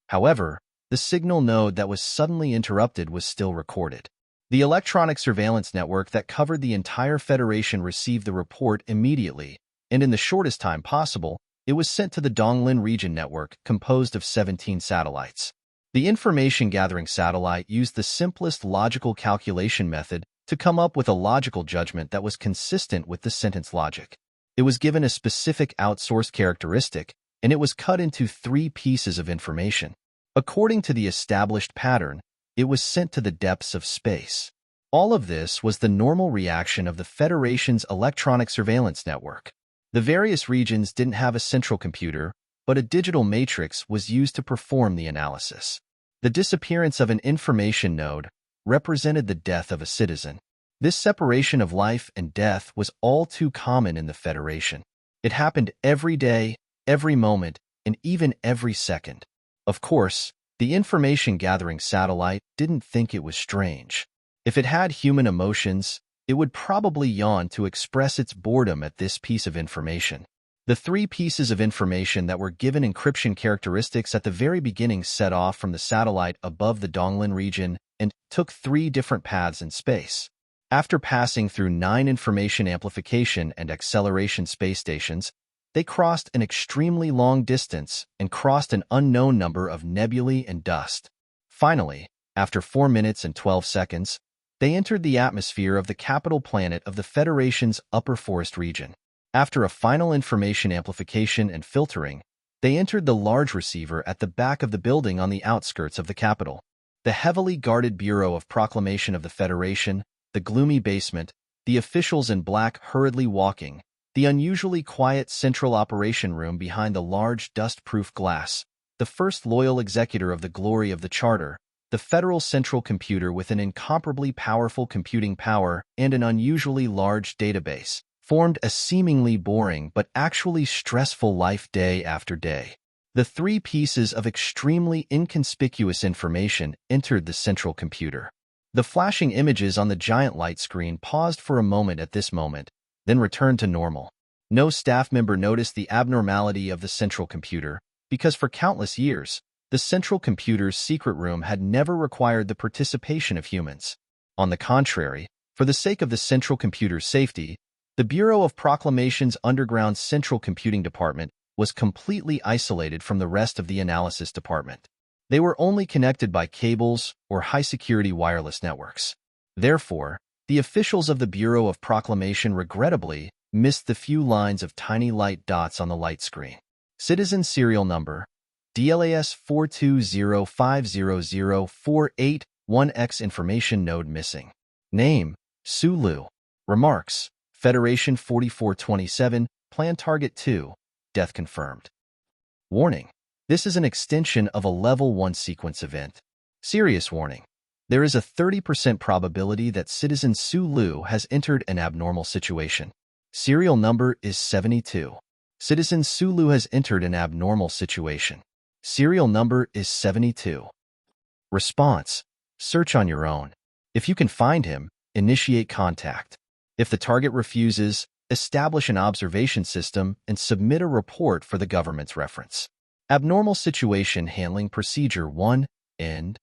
However, the signal node that was suddenly interrupted was still recorded. The electronic surveillance network that covered the entire Federation received the report immediately, and in the shortest time possible, it was sent to the Donglin region network composed of 17 satellites. The information-gathering satellite used the simplest logical calculation method to come up with a logical judgment that was consistent with the sentence logic. It was given a specific outsourced characteristic, and it was cut into 3 pieces of information. According to the established pattern, it was sent to the depths of space. All of this was the normal reaction of the Federation's electronic surveillance network. The various regions didn't have a central computer, but a digital matrix was used to perform the analysis. The disappearance of an information node represented the death of a citizen. This separation of life and death was all too common in the Federation. It happened every day, every moment, and even every second. Of course, the information-gathering satellite didn't think it was strange. If it had human emotions, it would probably yawn to express its boredom at this piece of information. The 3 pieces of information that were given encryption characteristics at the very beginning set off from the satellite above the Donglin region and took 3 different paths in space. After passing through 9 information amplification and acceleration space stations, they crossed an extremely long distance and crossed an unknown number of nebulae and dust. Finally, after 4 minutes and 12 seconds, they entered the atmosphere of the capital planet of the Federation's upper forest region. After a final information amplification and filtering, they entered the large receiver at the back of the building on the outskirts of the capital. The heavily guarded Bureau of Proclamation of the Federation, the gloomy basement, the officials in black hurriedly walking, the unusually quiet central operation room behind the large dust-proof glass, the first loyal executor of the glory of the Charter, the Federal Central Computer with an incomparably powerful computing power and an unusually large database, formed a seemingly boring but actually stressful life day after day. The 3 pieces of extremely inconspicuous information entered the central computer. The flashing images on the giant light screen paused for a moment at this moment, then returned to normal. No staff member noticed the abnormality of the central computer, because for countless years, the central computer's secret room had never required the participation of humans. On the contrary, for the sake of the central computer's safety, the Bureau of Proclamation's underground central computing department was completely isolated from the rest of the analysis department. They were only connected by cables or high-security wireless networks. Therefore, the officials of the Bureau of Proclamation regrettably missed the few lines of tiny light dots on the light screen. Citizen serial number DLAS 420500481X information node missing. Name Sulu. Remarks Federation 4427, Plan Target 2, Death confirmed. Warning. This is an extension of a Level 1 sequence event. Serious warning. There is a 30% probability that Citizen Sulu has entered an abnormal situation. Serial number is 72. Citizen Sulu has entered an abnormal situation. Serial number is 72. Response. Search on your own. If you can find him, initiate contact. If the target refuses, establish an observation system and submit a report for the government's reference. Abnormal Situation Handling Procedure 1, End.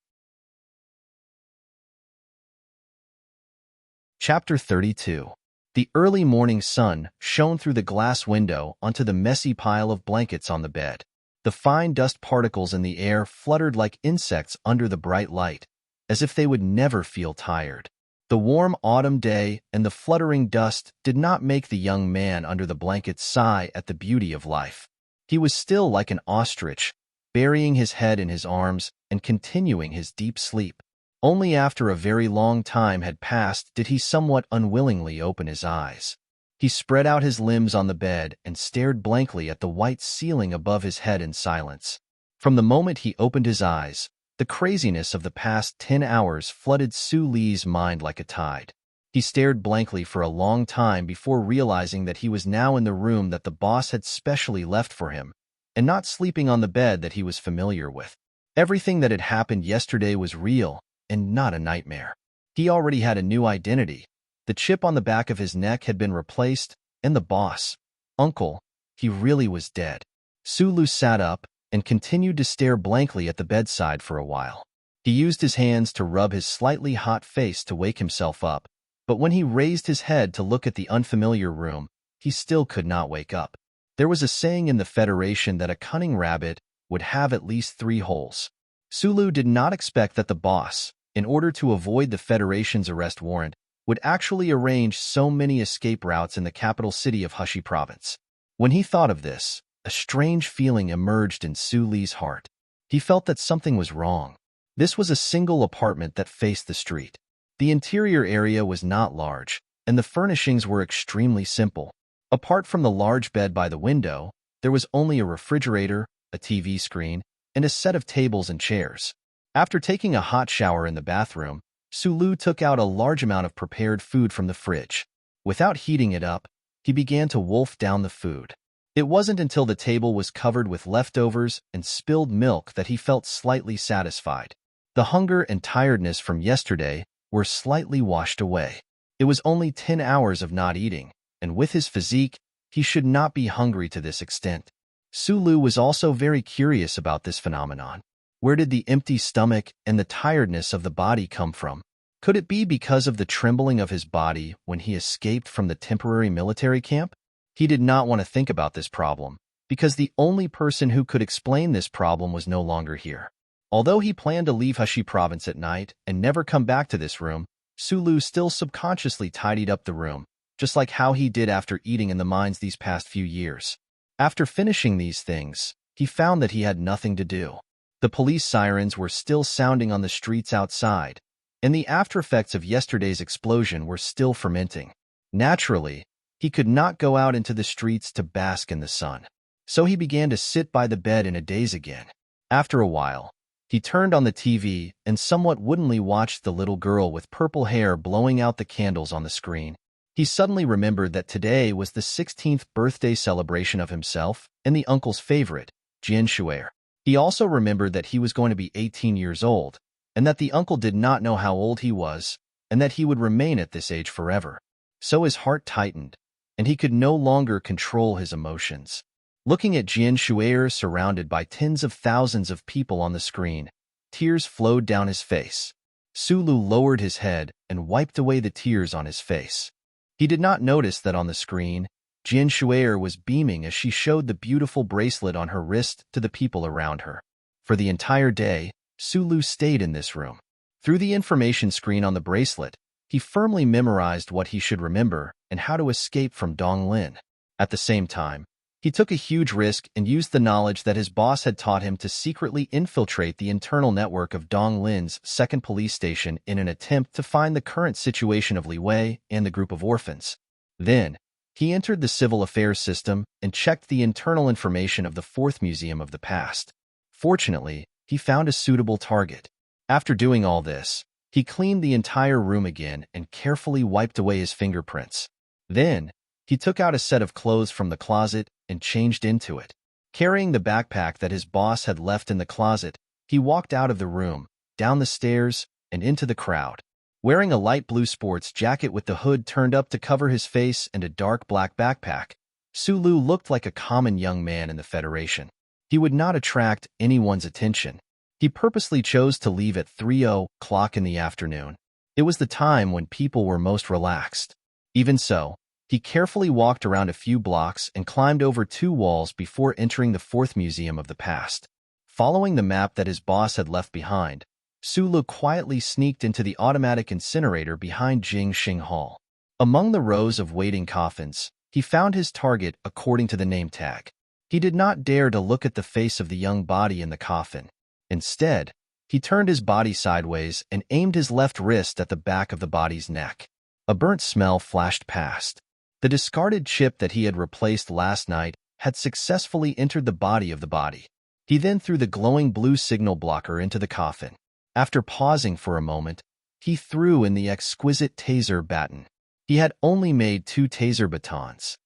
Chapter 32. The early morning sun shone through the glass window onto the messy pile of blankets on the bed. The fine dust particles in the air fluttered like insects under the bright light, as if they would never feel tired. The warm autumn day and the fluttering dust did not make the young man under the blankets sigh at the beauty of life. He was still like an ostrich, burying his head in his arms and continuing his deep sleep. Only after a very long time had passed did he somewhat unwillingly open his eyes. He spread out his limbs on the bed and stared blankly at the white ceiling above his head in silence. From the moment he opened his eyes, the craziness of the past 10 hours flooded Su Li's mind like a tide. He stared blankly for a long time before realizing that he was now in the room that the boss had specially left for him, and not sleeping on the bed that he was familiar with. Everything that had happened yesterday was real and not a nightmare. He already had a new identity. The chip on the back of his neck had been replaced, and the boss, Uncle, he really was dead. Sulu sat up and continued to stare blankly at the bedside for a while. He used his hands to rub his slightly hot face to wake himself up, but when he raised his head to look at the unfamiliar room, he still could not wake up. There was a saying in the Federation that a cunning rabbit would have at least 3 holes. Sulu did not expect that the boss, in order to avoid the Federation's arrest warrant, would actually arrange so many escape routes in the capital city of Hushi Province. When he thought of this, a strange feeling emerged in Su Li's heart. He felt that something was wrong. This was a single apartment that faced the street. The interior area was not large, and the furnishings were extremely simple. Apart from the large bed by the window, there was only a refrigerator, a TV screen, and a set of tables and chairs. After taking a hot shower in the bathroom, Sulu took out a large amount of prepared food from the fridge. Without heating it up, he began to wolf down the food. It wasn't until the table was covered with leftovers and spilled milk that he felt slightly satisfied. The hunger and tiredness from yesterday were slightly washed away. It was only 10 hours of not eating, and with his physique, he should not be hungry to this extent. Sulu was also very curious about this phenomenon. Where did the empty stomach and the tiredness of the body come from? Could it be because of the trembling of his body when he escaped from the temporary military camp? He did not want to think about this problem, because the only person who could explain this problem was no longer here. Although he planned to leave Hashi province at night and never come back to this room, Sulu still subconsciously tidied up the room, just like how he did after eating in the mines these past few years. After finishing these things, he found that he had nothing to do. The police sirens were still sounding on the streets outside, and the aftereffects of yesterday's explosion were still fermenting. Naturally, he could not go out into the streets to bask in the sun, so he began to sit by the bed in a daze again. After a while, he turned on the TV and somewhat woodenly watched the little girl with purple hair blowing out the candles on the screen. He suddenly remembered that today was the 16th birthday celebration of himself and the uncle's favorite, Jian Shuer. He also remembered that he was going to be 18 years old, and that the uncle did not know how old he was, and that he would remain at this age forever. So his heart tightened, and he could no longer control his emotions. Looking at Jian Shuer surrounded by tens of thousands of people on the screen, tears flowed down his face. Sulu lowered his head and wiped away the tears on his face. He did not notice that on the screen, Jian Shuer was beaming as she showed the beautiful bracelet on her wrist to the people around her. For the entire day, Sulu stayed in this room. Through the information screen on the bracelet, he firmly memorized what he should remember and how to escape from Donglin. At the same time, he took a huge risk and used the knowledge that his boss had taught him to secretly infiltrate the internal network of Donglin's second police station in an attempt to find the current situation of Li Wei and the group of orphans. Then, he entered the civil affairs system and checked the internal information of the fourth museum of the past. Fortunately, he found a suitable target. After doing all this, he cleaned the entire room again and carefully wiped away his fingerprints. Then, he took out a set of clothes from the closet and changed into it. Carrying the backpack that his boss had left in the closet, he walked out of the room, down the stairs, and into the crowd. Wearing a light blue sports jacket with the hood turned up to cover his face and a dark black backpack, Sulu looked like a common young man in the Federation. He would not attract anyone's attention. He purposely chose to leave at 3:00 in the afternoon. It was the time when people were most relaxed. Even so, he carefully walked around a few blocks and climbed over 2 walls before entering the fourth museum of the past. Following the map that his boss had left behind, Sulu quietly sneaked into the automatic incinerator behind Jingxing Hall. Among the rows of waiting coffins, he found his target according to the name tag. He did not dare to look at the face of the young body in the coffin. Instead, he turned his body sideways and aimed his left wrist at the back of the body's neck. A burnt smell flashed past. The discarded chip that he had replaced last night had successfully entered the body of the body. He then threw the glowing blue signal blocker into the coffin. After pausing for a moment, he threw in the exquisite taser baton. He had only made 2 taser batons.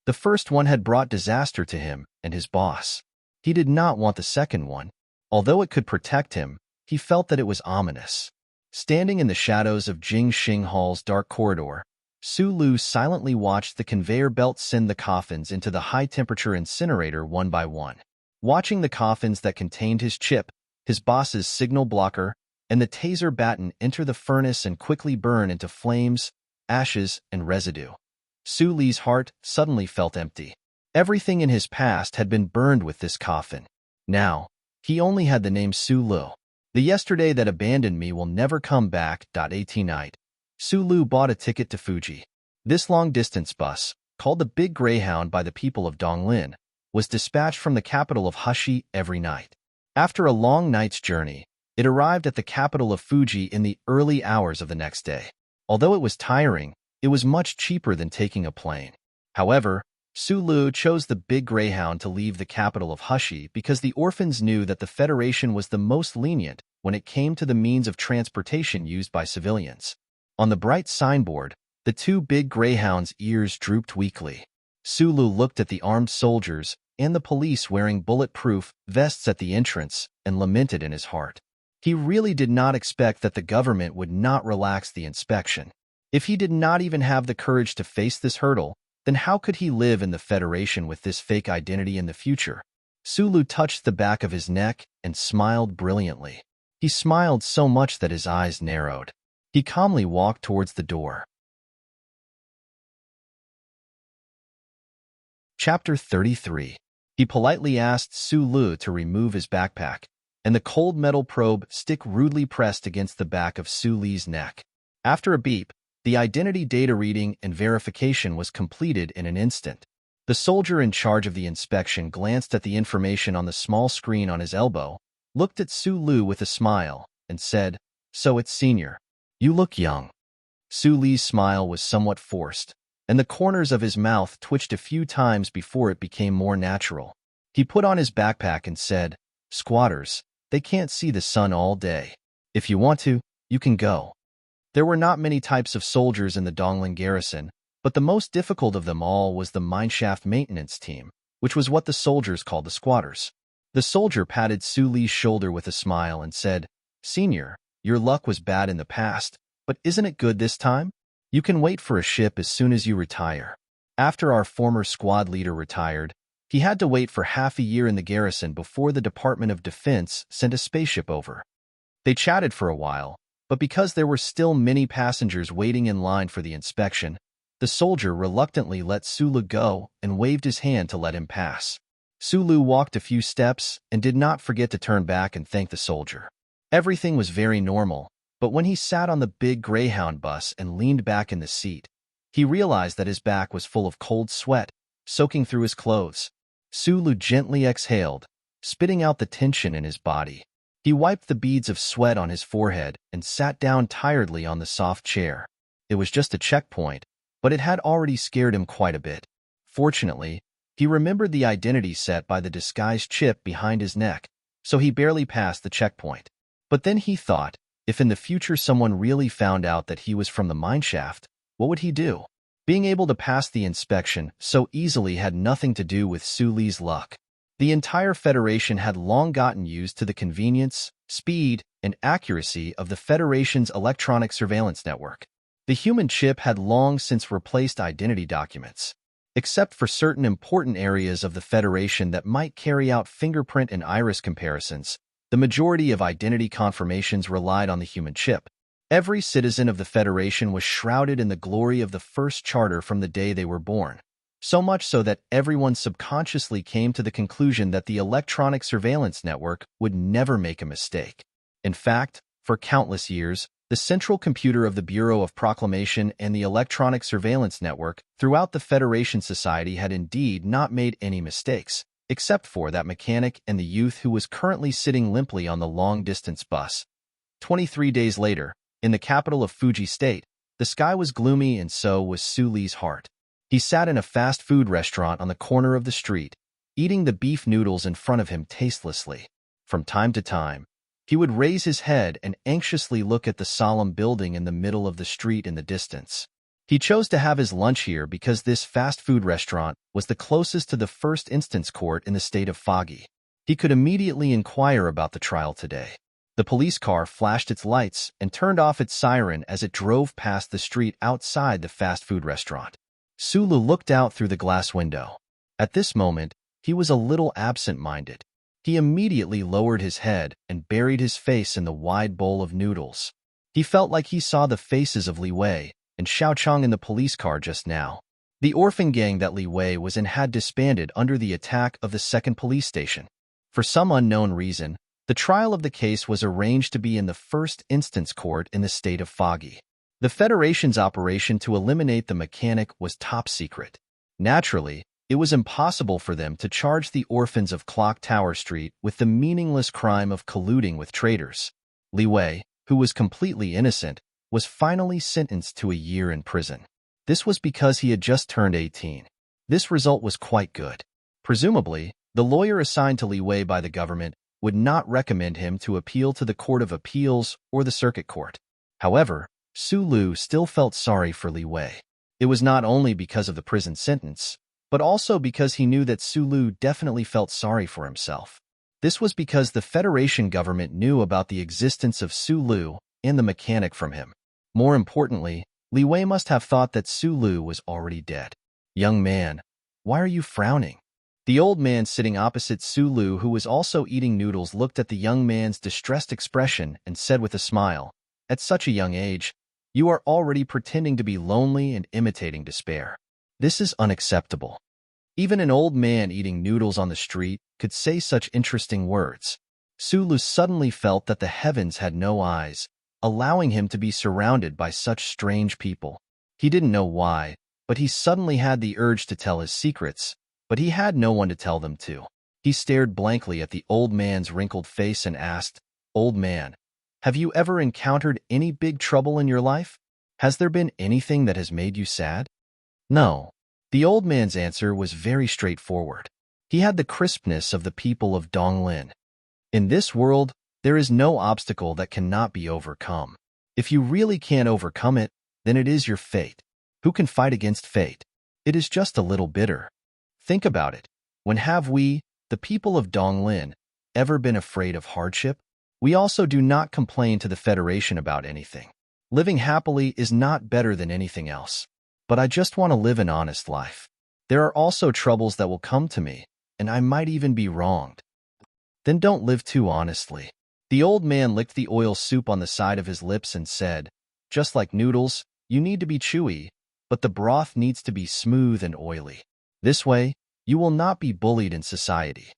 The first one had brought disaster to him and his boss. He did not want the second one. Although it could protect him, he felt that it was ominous. Standing in the shadows of Jingxing Hall's dark corridor, Sulu silently watched the conveyor belt send the coffins into the high-temperature incinerator one by one. Watching the coffins that contained his chip, his boss's signal blocker, and the taser baton enter the furnace and quickly burn into flames, ashes, and residue, Suli's heart suddenly felt empty. Everything in his past had been burned with this coffin. Now, he only had the name Sulu. The yesterday that abandoned me will never come back. 18 night. Sulu bought a ticket to Fuji. This long-distance bus, called the Big Greyhound by the people of Donglin, was dispatched from the capital of Hashi every night. After a long night's journey, It arrived at the capital of Fuji in the early hours of the next day. Although it was tiring, it was much cheaper than taking a plane. However, Sulu chose the big Greyhound to leave the capital of Hushi because the orphans knew that the Federation was the most lenient when it came to the means of transportation used by civilians. On the bright signboard, the two big Greyhounds' ears drooped weakly. Sulu looked at the armed soldiers and the police wearing bulletproof vests at the entrance and lamented in his heart. He really did not expect that the government would not relax the inspection. If he did not even have the courage to face this hurdle, then how could he live in the Federation with this fake identity in the future? Sulu touched the back of his neck and smiled brilliantly. He smiled so much that his eyes narrowed. He calmly walked towards the door. Chapter 33. He politely asked Sulu to remove his backpack, and the cold metal probe stick rudely pressed against the back of Sulu's neck. After a beep, the identity data reading and verification was completed in an instant. The soldier in charge of the inspection glanced at the information on the small screen on his elbow, looked at Sulu with a smile, and said, "So it's Senior. You look young." Sulu's smile was somewhat forced, and the corners of his mouth twitched a few times before it became more natural. He put on his backpack and said, "Squatters, they can't see the sun all day. If you want to, you can go." There were not many types of soldiers in the Dongling garrison, but the most difficult of them all was the mineshaft maintenance team, which was what the soldiers called the squatters. The soldier patted Sulu's shoulder with a smile and said, "Senior, your luck was bad in the past, but isn't it good this time? You can wait for a ship as soon as you retire." After our former squad leader retired, he had to wait for half a year in the garrison before the Department of Defense sent a spaceship over. They chatted for a while, but because there were still many passengers waiting in line for the inspection, the soldier reluctantly let Sulu go and waved his hand to let him pass. Sulu walked a few steps and did not forget to turn back and thank the soldier. Everything was very normal, but when he sat on the big Greyhound bus and leaned back in the seat, he realized that his back was full of cold sweat, soaking through his clothes. Sulu gently exhaled, spitting out the tension in his body. He wiped the beads of sweat on his forehead and sat down tiredly on the soft chair. It was just a checkpoint, but it had already scared him quite a bit. Fortunately, he remembered the identity set by the disguised chip behind his neck, so he barely passed the checkpoint. But then he thought, if in the future someone really found out that he was from the mineshaft, what would he do? Being able to pass the inspection so easily had nothing to do with Sulu's luck. The entire Federation had long gotten used to the convenience, speed, and accuracy of the Federation's electronic surveillance network. The human chip had long since replaced identity documents. Except for certain important areas of the Federation that might carry out fingerprint and iris comparisons, the majority of identity confirmations relied on the human chip. Every citizen of the Federation was shrouded in the glory of the first charter from the day they were born. So much so that everyone subconsciously came to the conclusion that the electronic surveillance network would never make a mistake. In fact, for countless years, the central computer of the Bureau of Proclamation and the electronic surveillance network throughout the Federation Society had indeed not made any mistakes, except for that mechanic and the youth who was currently sitting limply on the long-distance bus. 23 days later, in the capital of Fuji State, the sky was gloomy and so was Sulu's heart. He sat in a fast food restaurant on the corner of the street, eating the beef noodles in front of him tastelessly. From time to time, he would raise his head and anxiously look at the solemn building in the middle of the street in the distance. He chose to have his lunch here because this fast food restaurant was the closest to the first instance court in the state of Foggy. He could immediately inquire about the trial today. The police car flashed its lights and turned off its siren as it drove past the street outside the fast food restaurant. Sulu looked out through the glass window. At this moment, he was a little absent-minded. He immediately lowered his head and buried his face in the wide bowl of noodles. He felt like he saw the faces of Li Wei and Xiao Chang in the police car just now. The orphan gang that Li Wei was in had disbanded under the attack of the second police station. For some unknown reason, the trial of the case was arranged to be in the first instance court in the state of Foggy. The Federation's operation to eliminate the mechanic was top secret. Naturally, it was impossible for them to charge the orphans of Clock Tower Street with the meaningless crime of colluding with traitors. Li Wei, who was completely innocent, was finally sentenced to a year in prison. This was because he had just turned 18. This result was quite good. Presumably, the lawyer assigned to Li Wei by the government would not recommend him to appeal to the Court of Appeals or the Circuit Court. However, Su Lu still felt sorry for Li Wei. It was not only because of the prison sentence, but also because he knew that Su Lu definitely felt sorry for himself. This was because the Federation government knew about the existence of Su Lu and the mechanic from him. More importantly, Li Wei must have thought that Su Lu was already dead. "Young man, why are you frowning?" The old man sitting opposite Su Lu, who was also eating noodles, looked at the young man's distressed expression and said with a smile, "At such a young age, you are already pretending to be lonely and imitating despair. This is unacceptable." Even an old man eating noodles on the street could say such interesting words. Su Lu suddenly felt that the heavens had no eyes, allowing him to be surrounded by such strange people. He didn't know why, but he suddenly had the urge to tell his secrets, but he had no one to tell them to. He stared blankly at the old man's wrinkled face and asked, "Old man, have you ever encountered any big trouble in your life? Has there been anything that has made you sad?" "No." The old man's answer was very straightforward. He had the crispness of the people of Donglin. "In this world, there is no obstacle that cannot be overcome. If you really can't overcome it, then it is your fate. Who can fight against fate? It is just a little bitter. Think about it. When have we, the people of Donglin, ever been afraid of hardship? We also do not complain to the Federation about anything. Living happily is not better than anything else. But I just want to live an honest life. There are also troubles that will come to me, and I might even be wronged. Then don't live too honestly." The old man licked the oil soup on the side of his lips and said, "Just like noodles, you need to be chewy, but the broth needs to be smooth and oily. This way, you will not be bullied in society."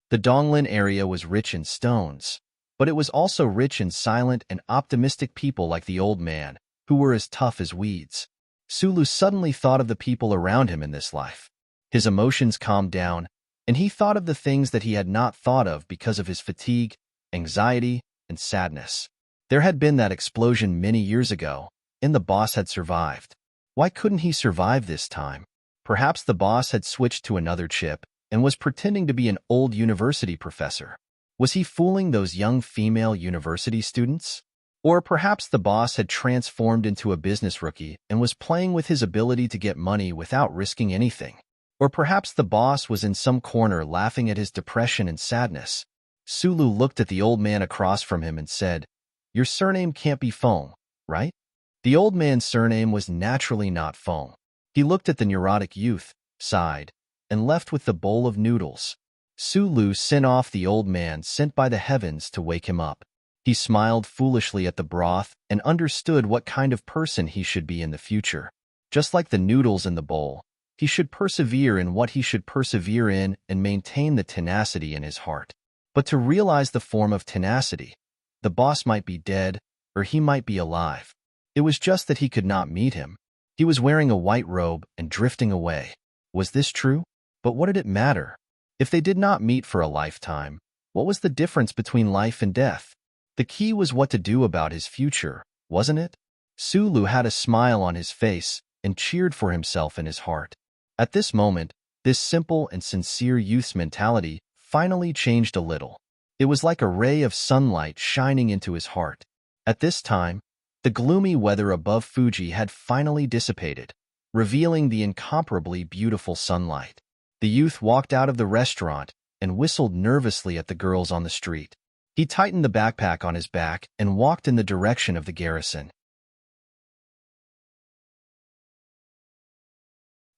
The Donglin area was rich in stones, but it was also rich in silent and optimistic people like the old man, who were as tough as weeds. Su Lu suddenly thought of the people around him in this life. His emotions calmed down, and he thought of the things that he had not thought of because of his fatigue, anxiety, and sadness. There had been that explosion many years ago, and the boss had survived. Why couldn't he survive this time? Perhaps the boss had switched to another chip and was pretending to be an old university professor. Was he fooling those young female university students? Or perhaps the boss had transformed into a business rookie and was playing with his ability to get money without risking anything. Or perhaps the boss was in some corner laughing at his depression and sadness. Su Lu looked at the old man across from him and said, "Your surname can't be Feng, right?" The old man's surname was naturally not Feng. He looked at the neurotic youth, sighed, and left with the bowl of noodles. Su Lu sent off the old man sent by the heavens to wake him up. He smiled foolishly at the broth and understood what kind of person he should be in the future. Just like the noodles in the bowl, he should persevere in what he should persevere in and maintain the tenacity in his heart. But to realize the form of tenacity, the boss might be dead or he might be alive. It was just that he could not meet him. He was wearing a white robe and drifting away. Was this true? But what did it matter? If they did not meet for a lifetime, what was the difference between life and death? The key was what to do about his future, wasn't it? Su Lu had a smile on his face and cheered for himself in his heart. At this moment, this simple and sincere youth's mentality finally changed a little. It was like a ray of sunlight shining into his heart. At this time, the gloomy weather above Fuji had finally dissipated, revealing the incomparably beautiful sunlight. The youth walked out of the restaurant and whistled nervously at the girls on the street. He tightened the backpack on his back and walked in the direction of the garrison.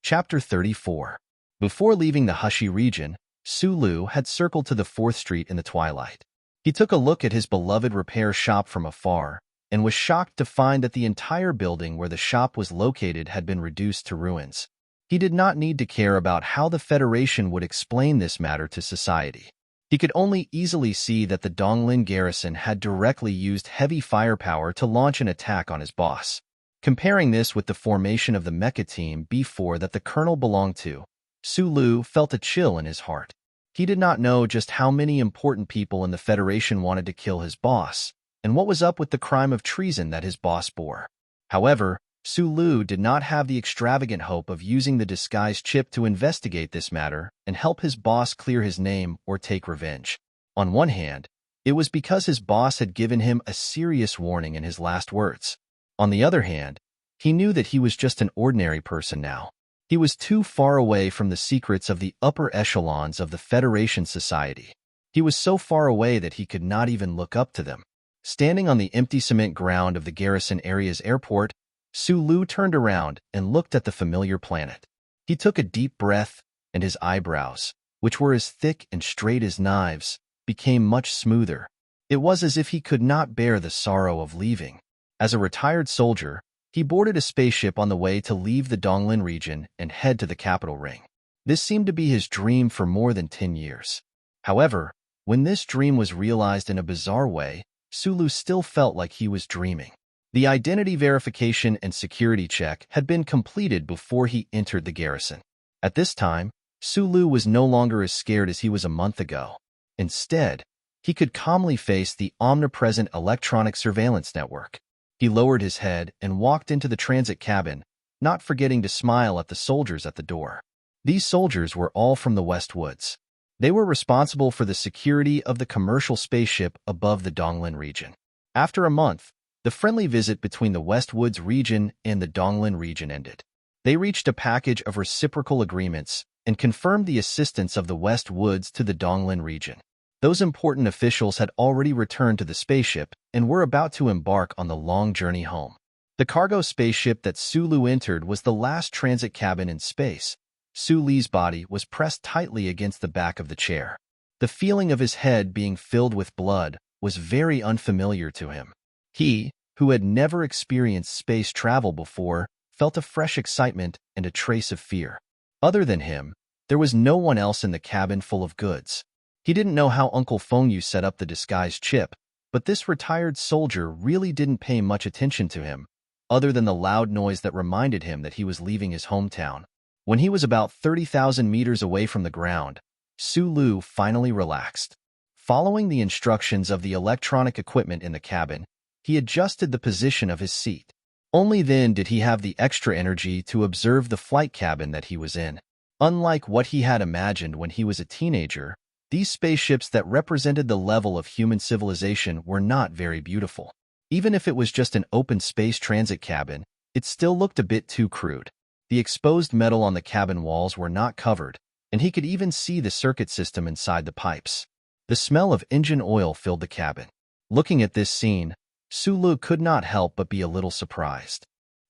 Chapter 34. Before leaving the Hushi region, Su Lu had circled to the 4th Street in the twilight. He took a look at his beloved repair shop from afar and was shocked to find that the entire building where the shop was located had been reduced to ruins. He did not need to care about how the Federation would explain this matter to society. He could only easily see that the Donglin garrison had directly used heavy firepower to launch an attack on his boss. Comparing this with the formation of the mecha team B4 that the colonel belonged to, Su Lu felt a chill in his heart. He did not know just how many important people in the Federation wanted to kill his boss, and what was up with the crime of treason that his boss bore. However, Sulu did not have the extravagant hope of using the disguised chip to investigate this matter and help his boss clear his name or take revenge. On one hand, it was because his boss had given him a serious warning in his last words. On the other hand, he knew that he was just an ordinary person now. He was too far away from the secrets of the upper echelons of the Federation Society. He was so far away that he could not even look up to them. Standing on the empty cement ground of the garrison area's airport, Sulu turned around and looked at the familiar planet. He took a deep breath, and his eyebrows, which were as thick and straight as knives, became much smoother. It was as if he could not bear the sorrow of leaving. As a retired soldier, he boarded a spaceship on the way to leave the Donglin region and head to the capital ring. This seemed to be his dream for more than 10 years. However, when this dream was realized in a bizarre way, Sulu still felt like he was dreaming. The identity verification and security check had been completed before he entered the garrison. At this time, Sulu was no longer as scared as he was a month ago. Instead, he could calmly face the omnipresent electronic surveillance network. He lowered his head and walked into the transit cabin, not forgetting to smile at the soldiers at the door. These soldiers were all from the West Woods. They were responsible for the security of the commercial spaceship above the Donglin region. After a month, the friendly visit between the West Woods region and the Donglin region ended. They reached a package of reciprocal agreements and confirmed the assistance of the West Woods to the Donglin region. Those important officials had already returned to the spaceship and were about to embark on the long journey home. The cargo spaceship that Sulu entered was the last transit cabin in space. Sulu's body was pressed tightly against the back of the chair. The feeling of his head being filled with blood was very unfamiliar to him. He, who had never experienced space travel before, felt a fresh excitement and a trace of fear. Other than him, there was no one else in the cabin full of goods. He didn't know how Uncle Fengyu set up the disguised chip, but this retired soldier really didn't pay much attention to him, other than the loud noise that reminded him that he was leaving his hometown. When he was about 30,000 meters away from the ground, Sulu finally relaxed. Following the instructions of the electronic equipment in the cabin, he adjusted the position of his seat. Only then did he have the extra energy to observe the flight cabin that he was in. Unlike what he had imagined when he was a teenager, these spaceships that represented the level of human civilization were not very beautiful. Even if it was just an open space transit cabin, it still looked a bit too crude. The exposed metal on the cabin walls were not covered, and he could even see the circuit system inside the pipes. The smell of engine oil filled the cabin. Looking at this scene, Sulu could not help but be a little surprised.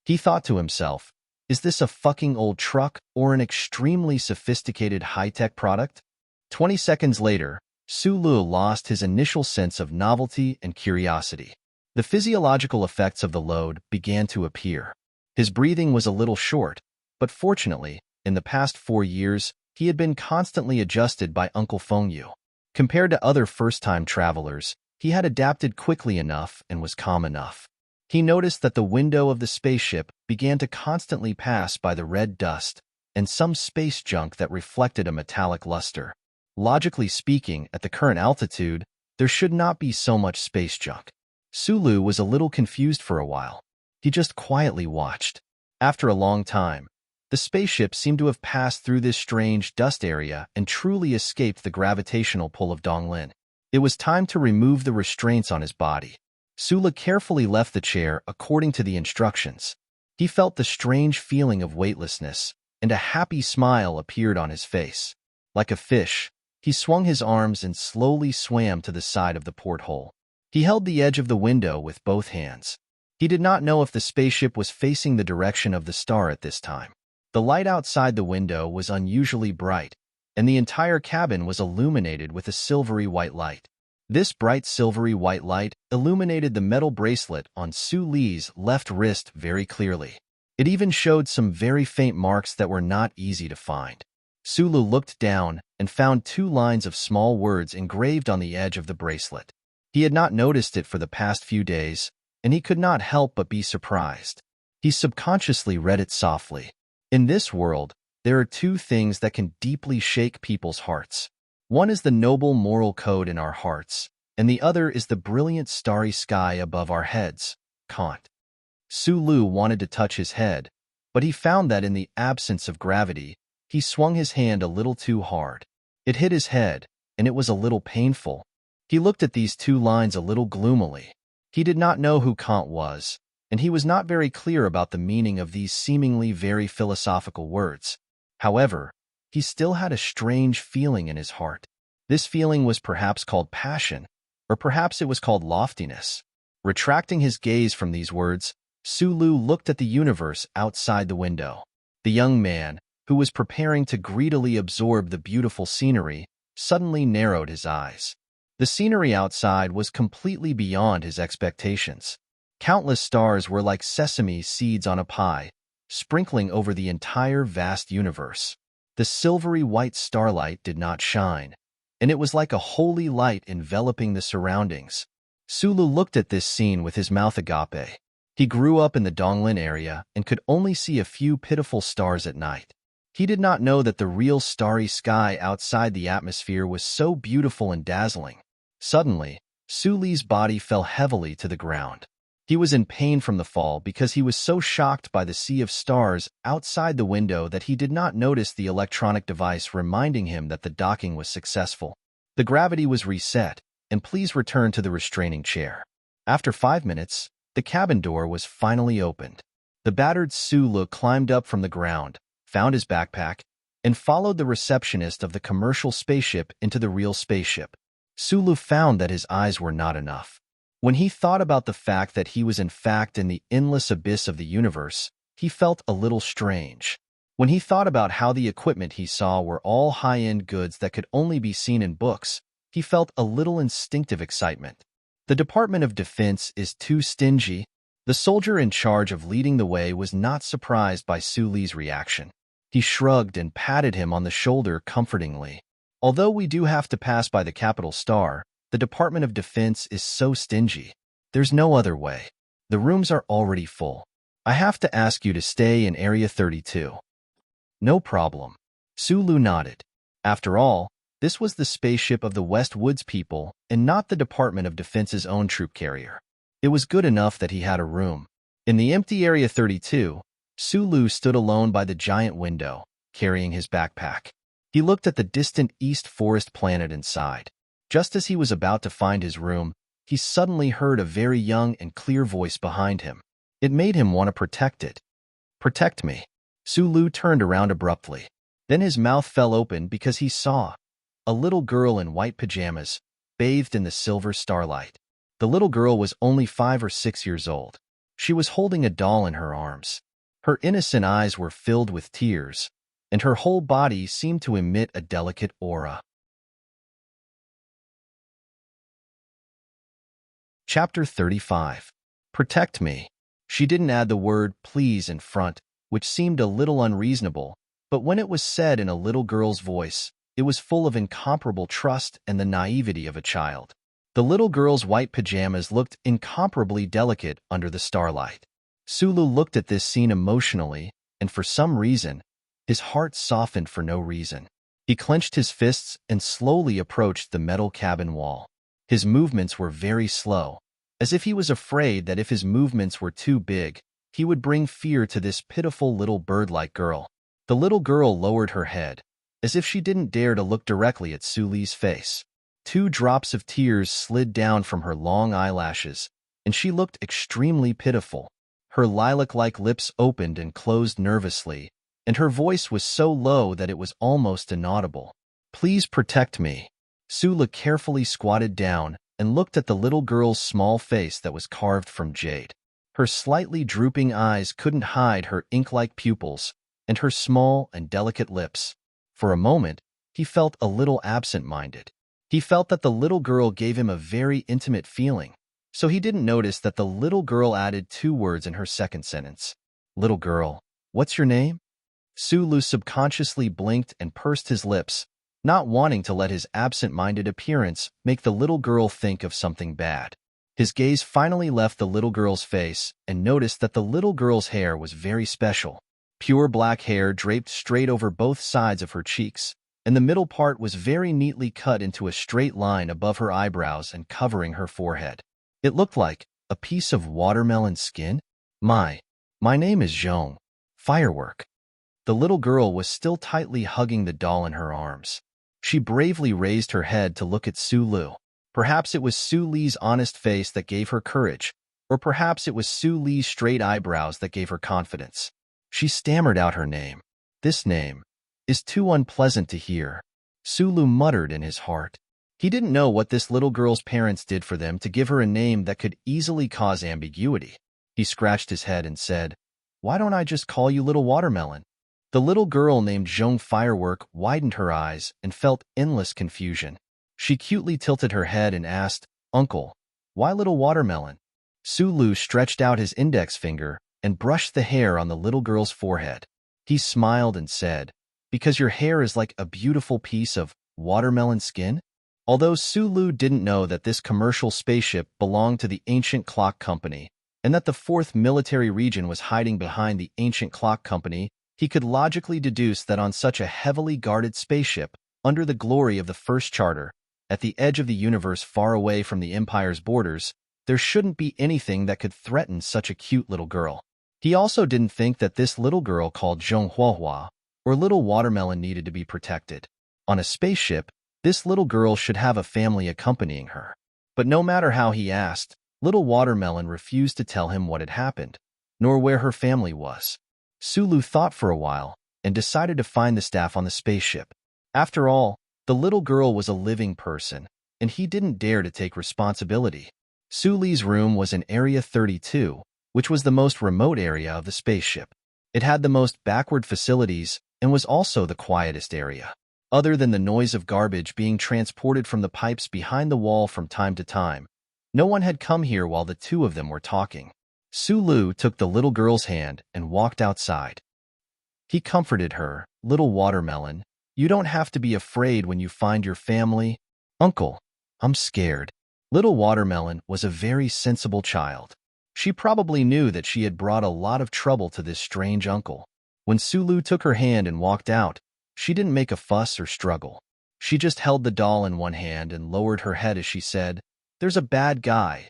He thought to himself, is this a fucking old truck or an extremely sophisticated high-tech product? 20 seconds later, Sulu lost his initial sense of novelty and curiosity. The physiological effects of the load began to appear. His breathing was a little short, but fortunately, in the past 4 years, he had been constantly adjusted by Uncle Fengyu. Compared to other first-time travelers, he had adapted quickly enough and was calm enough. He noticed that the window of the spaceship began to constantly pass by the red dust and some space junk that reflected a metallic luster. Logically speaking, at the current altitude, there should not be so much space junk. Sulu was a little confused for a while. He just quietly watched. After a long time, the spaceship seemed to have passed through this strange dust area and truly escaped the gravitational pull of Donglin. It was time to remove the restraints on his body. Sulu carefully left the chair according to the instructions. He felt the strange feeling of weightlessness, and a happy smile appeared on his face. Like a fish, he swung his arms and slowly swam to the side of the porthole. He held the edge of the window with both hands. He did not know if the spaceship was facing the direction of the star at this time. The light outside the window was unusually bright, and the entire cabin was illuminated with a silvery white light. This bright silvery white light illuminated the metal bracelet on Sulu's left wrist very clearly. It even showed some very faint marks that were not easy to find. Sulu looked down and found 2 lines of small words engraved on the edge of the bracelet. He had not noticed it for the past few days, and he could not help but be surprised. He subconsciously read it softly. In this world, there are 2 things that can deeply shake people's hearts. One is the noble moral code in our hearts, and the other is the brilliant starry sky above our heads. Kant. Sulu wanted to touch his head, but he found that in the absence of gravity, he swung his hand a little too hard. It hit his head, and it was a little painful. He looked at these two lines a little gloomily. He did not know who Kant was, and he was not very clear about the meaning of these seemingly very philosophical words. However, he still had a strange feeling in his heart. This feeling was perhaps called passion, or perhaps it was called loftiness. Retracting his gaze from these words, Sulu looked at the universe outside the window. The young man, who was preparing to greedily absorb the beautiful scenery, suddenly narrowed his eyes. The scenery outside was completely beyond his expectations. Countless stars were like sesame seeds on a pie, sprinkling over the entire vast universe. The silvery white starlight did not shine, and it was like a holy light enveloping the surroundings. Sulu looked at this scene with his mouth agape. He grew up in the Donglin area and could only see a few pitiful stars at night. He did not know that the real starry sky outside the atmosphere was so beautiful and dazzling. Suddenly, Sulu's body fell heavily to the ground. He was in pain from the fall because he was so shocked by the sea of stars outside the window that he did not notice the electronic device reminding him that the docking was successful. The gravity was reset, and please return to the restraining chair. After 5 minutes, the cabin door was finally opened. The battered Sulu climbed up from the ground, found his backpack, and followed the receptionist of the commercial spaceship into the real spaceship. Sulu found that his eyes were not enough. When he thought about the fact that he was in fact in the endless abyss of the universe, he felt a little strange. When he thought about how the equipment he saw were all high-end goods that could only be seen in books, he felt a little instinctive excitement. The Department of Defense is too stingy. The soldier in charge of leading the way was not surprised by Sulu's reaction. He shrugged and patted him on the shoulder comfortingly. Although we do have to pass by the capital star, the Department of Defense is so stingy. There's no other way. The rooms are already full. I have to ask you to stay in Area 32. No problem. Sulu nodded. After all, this was the spaceship of the West Woods people and not the Department of Defense's own troop carrier. It was good enough that he had a room. In the empty Area 32, Sulu stood alone by the giant window, carrying his backpack. He looked at the distant East Forest planet inside. Just as he was about to find his room, he suddenly heard a very young and clear voice behind him. It made him want to protect it. Protect me. Sulu turned around abruptly. Then his mouth fell open because he saw a little girl in white pajamas, bathed in the silver starlight. The little girl was only 5 or 6 years old. She was holding a doll in her arms. Her innocent eyes were filled with tears, and her whole body seemed to emit a delicate aura. Chapter 35. Protect me. She didn't add the word please in front, which seemed a little unreasonable, but when it was said in a little girl's voice, it was full of incomparable trust and the naivety of a child. The little girl's white pajamas looked incomparably delicate under the starlight. Sulu looked at this scene emotionally, and for some reason, his heart softened for no reason. He clenched his fists and slowly approached the metal cabin wall. His movements were very slow, as if he was afraid that if his movements were too big, he would bring fear to this pitiful little bird-like girl. The little girl lowered her head, as if she didn't dare to look directly at Sulu's face. 2 drops of tears slid down from her long eyelashes, and she looked extremely pitiful. Her lilac-like lips opened and closed nervously, and her voice was so low that it was almost inaudible. Please protect me. Sulu carefully squatted down and looked at the little girl's small face that was carved from jade. Her slightly drooping eyes couldn't hide her ink-like pupils and her small and delicate lips. For a moment, he felt a little absent-minded. He felt that the little girl gave him a very intimate feeling, so he didn't notice that the little girl added 2 words in her second sentence. Little girl, what's your name? Sulu subconsciously blinked and pursed his lips, not wanting to let his absent-minded appearance make the little girl think of something bad. His gaze finally left the little girl's face and noticed that the little girl's hair was very special. Pure black hair draped straight over both sides of her cheeks, and the middle part was very neatly cut into a straight line above her eyebrows and covering her forehead. It looked like a piece of watermelon skin. My name is Zhong. Firework. The little girl was still tightly hugging the doll in her arms. She bravely raised her head to look at Su Lu. Perhaps it was Su Li's honest face that gave her courage, or perhaps it was Su Li's straight eyebrows that gave her confidence. She stammered out her name. This name is too unpleasant to hear, Su Lu muttered in his heart. He didn't know what this little girl's parents did for them to give her a name that could easily cause ambiguity. He scratched his head and said, "Why don't I just call you Little Watermelon?" The little girl named Zhong Firework widened her eyes and felt endless confusion. She cutely tilted her head and asked, "Uncle, why Little Watermelon?" Su Lu stretched out his index finger and brushed the hair on the little girl's forehead. He smiled and said, "Because your hair is like a beautiful piece of watermelon skin?" Although Su Lu didn't know that this commercial spaceship belonged to the Ancient Clock Company and that the 4th Military Region was hiding behind the Ancient Clock Company, he could logically deduce that on such a heavily guarded spaceship, under the glory of the First Charter, at the edge of the universe far away from the Empire's borders, there shouldn't be anything that could threaten such a cute little girl. He also didn't think that this little girl called Zhong Huahua, or Little Watermelon, needed to be protected. On a spaceship, this little girl should have a family accompanying her. But no matter how he asked, Little Watermelon refused to tell him what had happened, nor where her family was. Su Lu thought for a while and decided to find the staff on the spaceship. After all, the little girl was a living person, and he didn't dare to take responsibility. Su Li's room was in Area 32, which was the most remote area of the spaceship. It had the most backward facilities and was also the quietest area. Other than the noise of garbage being transported from the pipes behind the wall from time to time, no one had come here while the two of them were talking. Su Lu took the little girl's hand and walked outside. He comforted her, "Little Watermelon, you don't have to be afraid when you find your family." "Uncle, I'm scared." Little Watermelon was a very sensible child. She probably knew that she had brought a lot of trouble to this strange uncle. When Su Lu took her hand and walked out, she didn't make a fuss or struggle. She just held the doll in one hand and lowered her head as she said, "There's a bad guy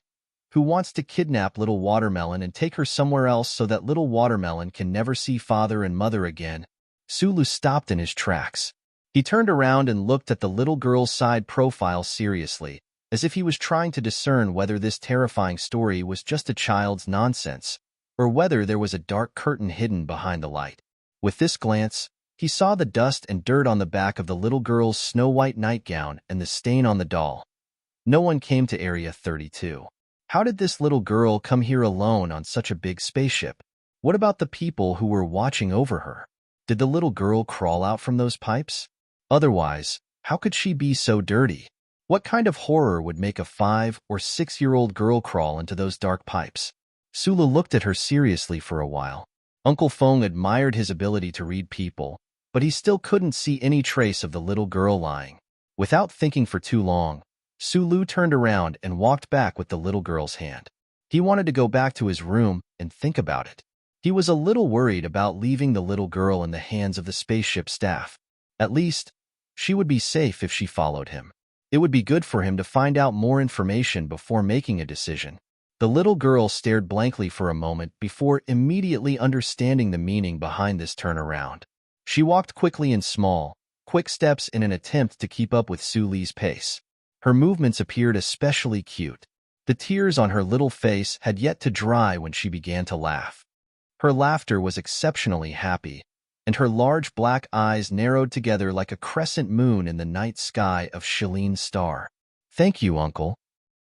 who wants to kidnap Little Watermelon and take her somewhere else so that Little Watermelon can never see father and mother again." Su Lu stopped in his tracks. He turned around and looked at the little girl's side profile seriously, as if he was trying to discern whether this terrifying story was just a child's nonsense, or whether there was a dark curtain hidden behind the light. With this glance, he saw the dust and dirt on the back of the little girl's snow-white nightgown and the stain on the doll. No one came to Area 32. How did this little girl come here alone on such a big spaceship? What about the people who were watching over her? Did the little girl crawl out from those pipes? Otherwise, how could she be so dirty? What kind of horror would make a 5- or 6-year-old girl crawl into those dark pipes? Su Lu looked at her seriously for a while. Uncle Feng admired his ability to read people, but he still couldn't see any trace of the little girl lying. Without thinking for too long, Su Lu turned around and walked back with the little girl's hand. He wanted to go back to his room and think about it. He was a little worried about leaving the little girl in the hands of the spaceship staff. At least, she would be safe if she followed him. It would be good for him to find out more information before making a decision. The little girl stared blankly for a moment before immediately understanding the meaning behind this turnaround. She walked quickly in small, quick steps in an attempt to keep up with Su Li's pace. Her movements appeared especially cute. The tears on her little face had yet to dry when she began to laugh. Her laughter was exceptionally happy, and her large black eyes narrowed together like a crescent moon in the night sky of Shalene's star. "Thank you, Uncle.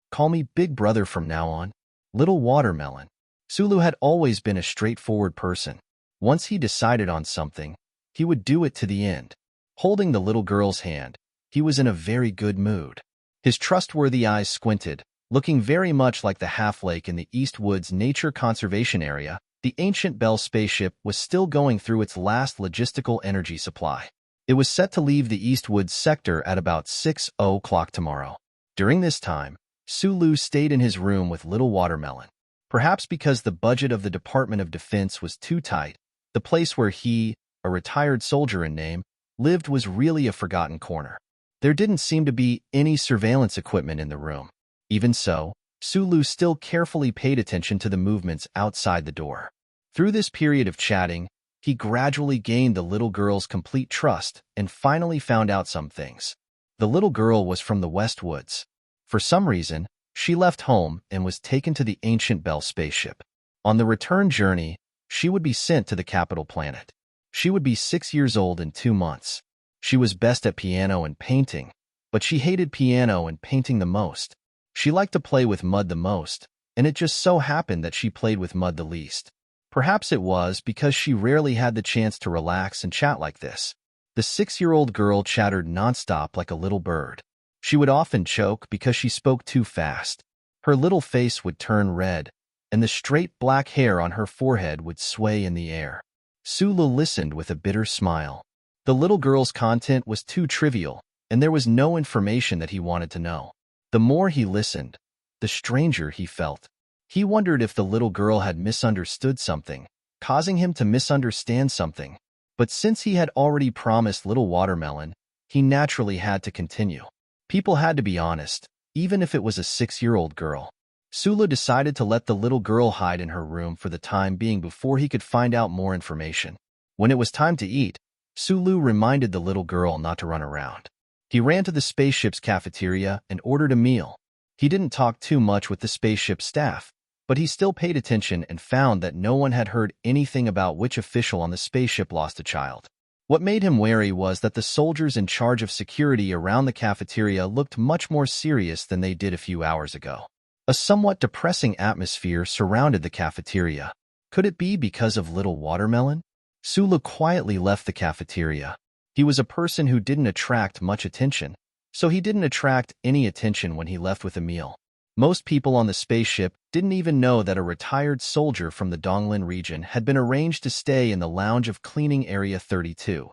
Call me Big Brother from now on." Little Watermelon. Su Lu had always been a straightforward person. Once he decided on something, he would do it to the end. Holding the little girl's hand, he was in a very good mood. His trustworthy eyes squinted, looking very much like the half-lake in the East Woods Nature Conservation Area. The Ancient Bell spaceship was still going through its last logistical energy supply. It was set to leave the East Woods sector at about 6:00 tomorrow. During this time, Su Lu stayed in his room with Little Watermelon. Perhaps because the budget of the Department of Defense was too tight, the place where he, a retired soldier in name, lived was really a forgotten corner. There didn't seem to be any surveillance equipment in the room. Even so, Sulu still carefully paid attention to the movements outside the door. Through this period of chatting, he gradually gained the little girl's complete trust and finally found out some things. The little girl was from the West Woods. For some reason, she left home and was taken to the Ancient Bell spaceship. On the return journey, she would be sent to the capital planet. She would be 6 years old in 2 months. She was best at piano and painting, but she hated piano and painting the most. She liked to play with mud the most, and it just so happened that she played with mud the least. Perhaps it was because she rarely had the chance to relax and chat like this. The 6-year-old girl chattered nonstop like a little bird. She would often choke because she spoke too fast. Her little face would turn red, and the straight black hair on her forehead would sway in the air. Sulu listened with a bitter smile. The little girl's content was too trivial, and there was no information that he wanted to know. The more he listened, the stranger he felt. He wondered if the little girl had misunderstood something, causing him to misunderstand something. But since he had already promised Little Watermelon, he naturally had to continue. People had to be honest, even if it was a 6-year-old girl. Sulu decided to let the little girl hide in her room for the time being before he could find out more information. When it was time to eat, Sulu reminded the little girl not to run around. He ran to the spaceship's cafeteria and ordered a meal. He didn't talk too much with the spaceship staff, but he still paid attention and found that no one had heard anything about which official on the spaceship lost a child. What made him wary was that the soldiers in charge of security around the cafeteria looked much more serious than they did a few hours ago. A somewhat depressing atmosphere surrounded the cafeteria. Could it be because of Little Watermelon? Sulu quietly left the cafeteria. He was a person who didn't attract much attention, so he didn't attract any attention when he left with a meal. Most people on the spaceship didn't even know that a retired soldier from the Donglin region had been arranged to stay in the lounge of Cleaning Area 32.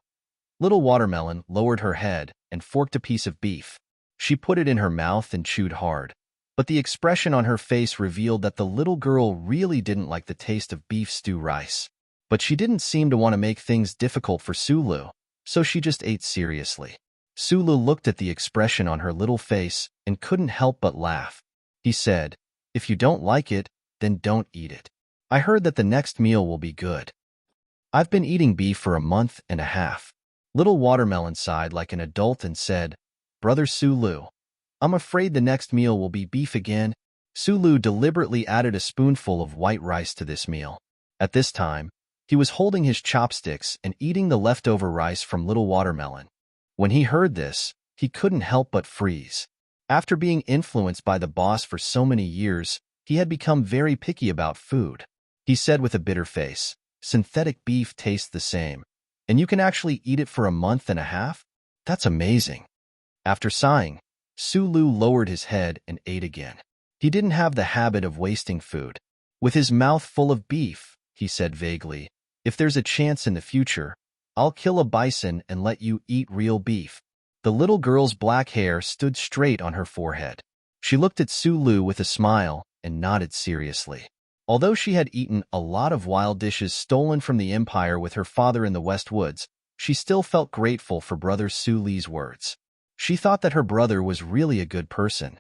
Little Watermelon lowered her head and forked a piece of beef. She put it in her mouth and chewed hard, but the expression on her face revealed that the little girl really didn't like the taste of beef stew rice. But she didn't seem to want to make things difficult for Sulu, so she just ate seriously. Sulu looked at the expression on her little face and couldn't help but laugh. He said, "If you don't like it, then don't eat it. I heard that the next meal will be good. I've been eating beef for a month and a half." Little Watermelon sighed like an adult and said, "Brother Sulu, I'm afraid the next meal will be beef again." Sulu deliberately added a spoonful of white rice to this meal. At this time, he was holding his chopsticks and eating the leftover rice from Little Watermelon. When he heard this, he couldn't help but freeze. After being influenced by the boss for so many years, he had become very picky about food. He said with a bitter face, "Synthetic beef tastes the same, and you can actually eat it for a month and a half? That's amazing." After sighing, Sulu lowered his head and ate again. He didn't have the habit of wasting food. With his mouth full of beef, he said vaguely, "If there's a chance in the future, I'll kill a bison and let you eat real beef." The little girl's black hair stood straight on her forehead. She looked at Sulu with a smile and nodded seriously. Although she had eaten a lot of wild dishes stolen from the Empire with her father in the West Woods, she still felt grateful for Brother Sulu's words. She thought that her brother was really a good person.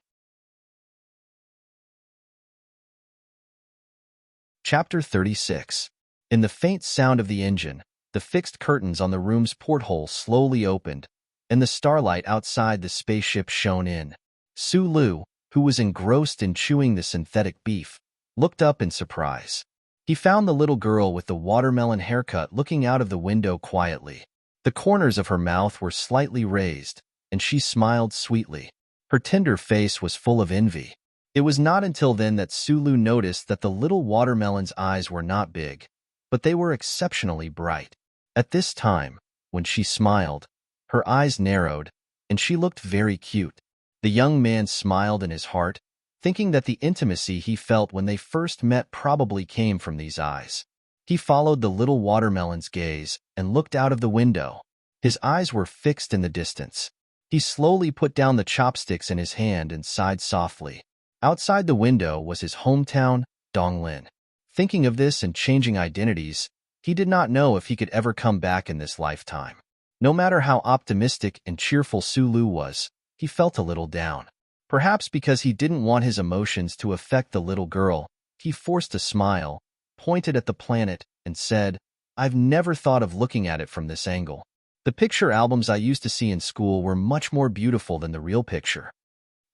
Chapter 36. In the faint sound of the engine, the fixed curtains on the room's porthole slowly opened, and the starlight outside the spaceship shone in. Sulu, who was engrossed in chewing the synthetic beef, looked up in surprise. He found the little girl with the watermelon haircut looking out of the window quietly. The corners of her mouth were slightly raised, and she smiled sweetly. Her tender face was full of envy. It was not until then that Sulu noticed that the little watermelon's eyes were not big, but they were exceptionally bright. At this time, when she smiled, her eyes narrowed, and she looked very cute. The young man smiled in his heart, thinking that the intimacy he felt when they first met probably came from these eyes. He followed the little watermelon's gaze and looked out of the window. His eyes were fixed in the distance. He slowly put down the chopsticks in his hand and sighed softly. Outside the window was his hometown, Donglin. Thinking of this and changing identities, he did not know if he could ever come back in this lifetime. No matter how optimistic and cheerful Sulu was, he felt a little down. Perhaps because he didn't want his emotions to affect the little girl, he forced a smile, pointed at the planet, and said, "I've never thought of looking at it from this angle. The picture albums I used to see in school were much more beautiful than the real picture."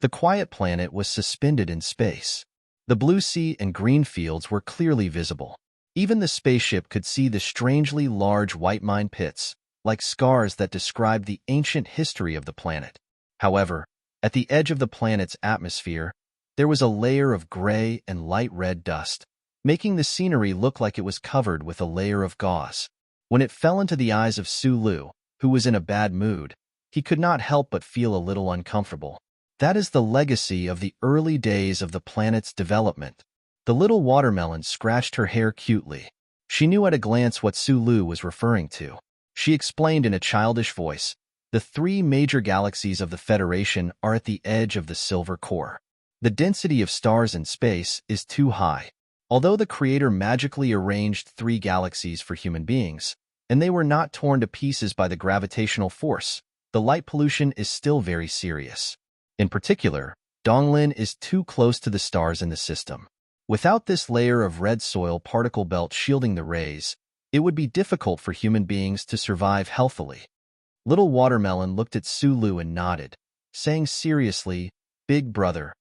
The quiet planet was suspended in space. The blue sea and green fields were clearly visible. Even the spaceship could see the strangely large white mine pits, like scars that described the ancient history of the planet. However, at the edge of the planet's atmosphere, there was a layer of gray and light red dust, making the scenery look like it was covered with a layer of gauze. When it fell into the eyes of Sulu, who was in a bad mood, he could not help but feel a little uncomfortable. That is the legacy of the early days of the planet's development. The little watermelon scratched her hair cutely. She knew at a glance what Sulu was referring to. She explained in a childish voice, "The three major galaxies of the Federation are at the edge of the silver core. The density of stars in space is too high. Although the Creator magically arranged three galaxies for human beings, and they were not torn to pieces by the gravitational force, the light pollution is still very serious. In particular, Donglin is too close to the stars in the system. Without this layer of red soil particle belt shielding the rays, it would be difficult for human beings to survive healthily." Little Watermelon looked at Sulu and nodded, saying seriously, "Big brother,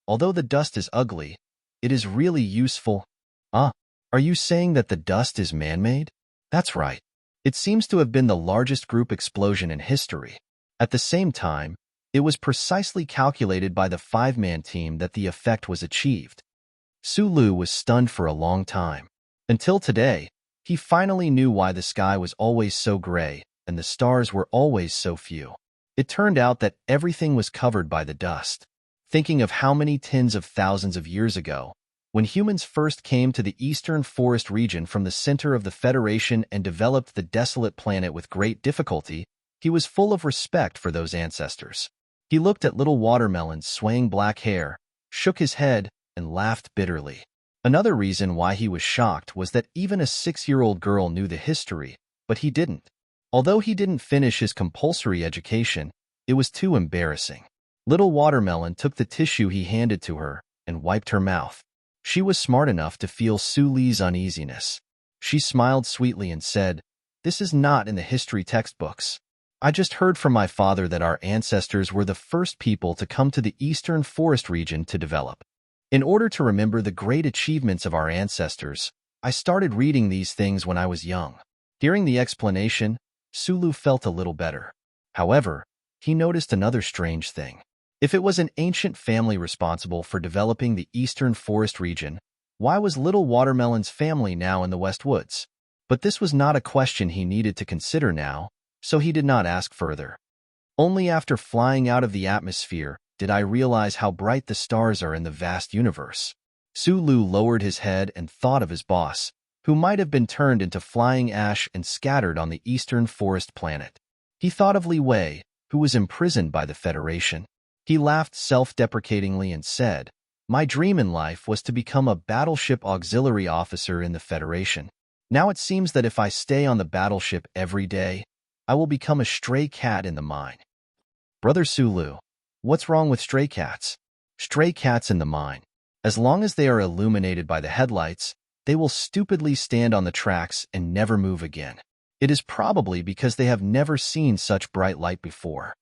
although the dust is ugly, it is really useful." "Ah, are you saying that the dust is man-made?" "That's right. It seems to have been the largest group explosion in history. At the same time, it was precisely calculated by the five-man team that the effect was achieved." Sulu was stunned for a long time. Until today, he finally knew why the sky was always so gray and the stars were always so few. It turned out that everything was covered by the dust. Thinking of how many tens of thousands of years ago, when humans first came to the eastern forest region from the center of the Federation and developed the desolate planet with great difficulty, he was full of respect for those ancestors. He looked at Little Watermelon's swaying black hair, shook his head, and laughed bitterly. Another reason why he was shocked was that even a 6-year-old girl knew the history, but he didn't. Although he didn't finish his compulsory education, it was too embarrassing. Little Watermelon took the tissue he handed to her and wiped her mouth. She was smart enough to feel Suli's uneasiness. She smiled sweetly and said, "This is not in the history textbooks. I just heard from my father that our ancestors were the first people to come to the eastern forest region to develop. In order to remember the great achievements of our ancestors, I started reading these things when I was young." Hearing the explanation, Sulu felt a little better. However, he noticed another strange thing. If it was an ancient family responsible for developing the eastern forest region, why was Little Watermelon's family now in the West Woods? But this was not a question he needed to consider now, so he did not ask further. "Only after flying out of the atmosphere did I realize how bright the stars are in the vast universe." Sulu lowered his head and thought of his boss, who might have been turned into flying ash and scattered on the eastern forest planet. He thought of Li Wei, who was imprisoned by the Federation. He laughed self-deprecatingly and said, "My dream in life was to become a battleship auxiliary officer in the Federation. Now it seems that if I stay on the battleship every day, I will become a stray cat in the mine." "Brother Sulu, what's wrong with stray cats?" "Stray cats in the mine. As long as they are illuminated by the headlights, they will stupidly stand on the tracks and never move again. It is probably because they have never seen such bright light before."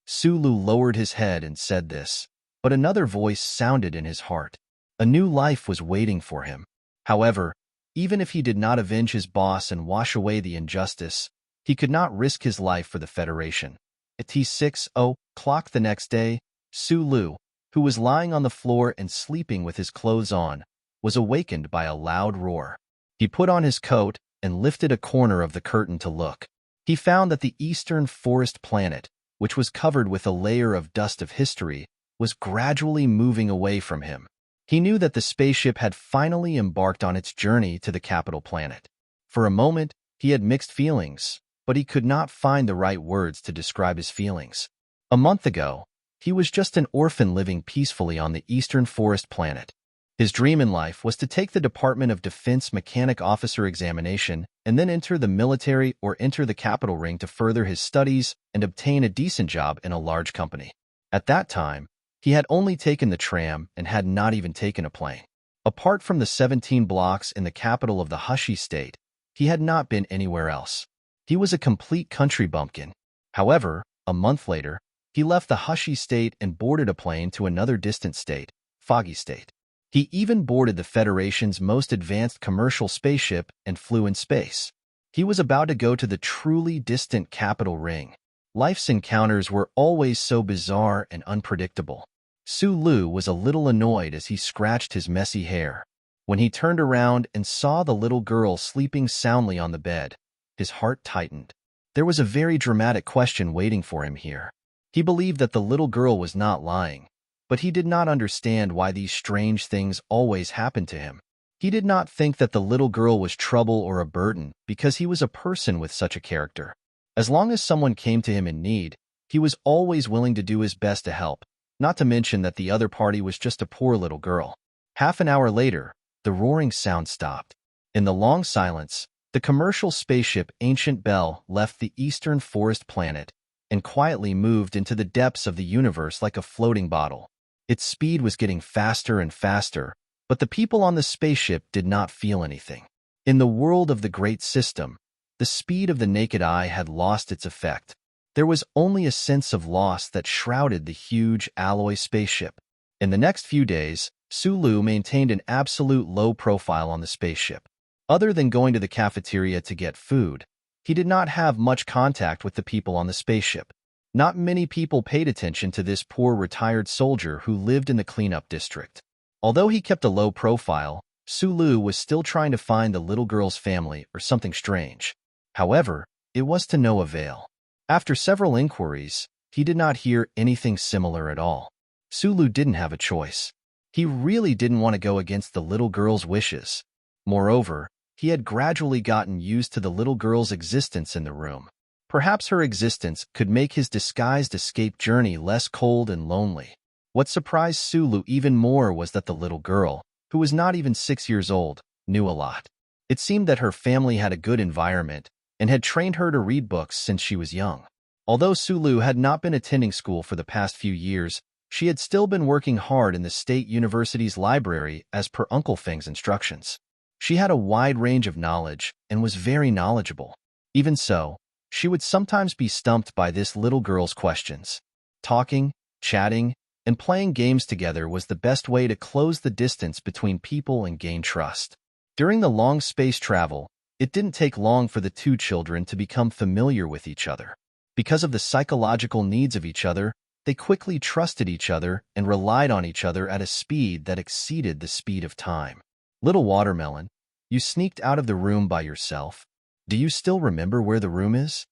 Sulu lowered his head and said this, but another voice sounded in his heart. A new life was waiting for him. However, even if he did not avenge his boss and wash away the injustice, he could not risk his life for the Federation. At 6:00 the next day, Sulu, who was lying on the floor and sleeping with his clothes on, was awakened by a loud roar. He put on his coat and lifted a corner of the curtain to look. He found that the eastern forest planet, which was covered with a layer of dust of history, was gradually moving away from him. He knew that the spaceship had finally embarked on its journey to the capital planet. For a moment, he had mixed feelings, but he could not find the right words to describe his feelings. A month ago, he was just an orphan living peacefully on the eastern forest planet. His dream in life was to take the Department of Defense Mechanic Officer examination and then enter the military or enter the capital ring to further his studies and obtain a decent job in a large company. At that time, he had only taken the tram and had not even taken a plane. Apart from the 17 blocks in the capital of the Hushi state, he had not been anywhere else. He was a complete country bumpkin. However, a month later, he left the Hushi state and boarded a plane to another distant state, Foggy State. He even boarded the Federation's most advanced commercial spaceship and flew in space. He was about to go to the truly distant capital ring. Life's encounters were always so bizarre and unpredictable. Sulu was a little annoyed as he scratched his messy hair. When he turned around and saw the little girl sleeping soundly on the bed, his heart tightened. There was a very dramatic question waiting for him here. He believed that the little girl was not lying, but he did not understand why these strange things always happened to him. He did not think that the little girl was trouble or a burden because he was a person with such a character. As long as someone came to him in need, he was always willing to do his best to help, not to mention that the other party was just a poor little girl. Half an hour later, the roaring sound stopped. In the long silence, the commercial spaceship Ancient Bell left the eastern forest planet and quietly moved into the depths of the universe like a floating bottle. Its speed was getting faster and faster, but the people on the spaceship did not feel anything. In the world of the Great System, the speed of the naked eye had lost its effect. There was only a sense of loss that shrouded the huge alloy spaceship. In the next few days, Sulu maintained an absolute low profile on the spaceship. Other than going to the cafeteria to get food, he did not have much contact with the people on the spaceship. Not many people paid attention to this poor retired soldier who lived in the cleanup district. Although he kept a low profile, Sulu was still trying to find the little girl's family or something strange. However, it was to no avail. After several inquiries, he did not hear anything similar at all. Sulu didn't have a choice. He really didn't want to go against the little girl's wishes. Moreover, he had gradually gotten used to the little girl's existence in the room. Perhaps her existence could make his disguised escape journey less cold and lonely. What surprised Sulu even more was that the little girl, who was not even 6 years old, knew a lot. It seemed that her family had a good environment and had trained her to read books since she was young. Although Sulu had not been attending school for the past few years, she had still been working hard in the state university's library as per Uncle Feng's instructions. She had a wide range of knowledge and was very knowledgeable. Even so, she would sometimes be stumped by this little girl's questions. Talking, chatting, and playing games together was the best way to close the distance between people and gain trust. During the long space travel, it didn't take long for the two children to become familiar with each other. Because of the psychological needs of each other, they quickly trusted each other and relied on each other at a speed that exceeded the speed of time. Little Watermelon, you sneaked out of the room by yourself. Do you still remember where the room is?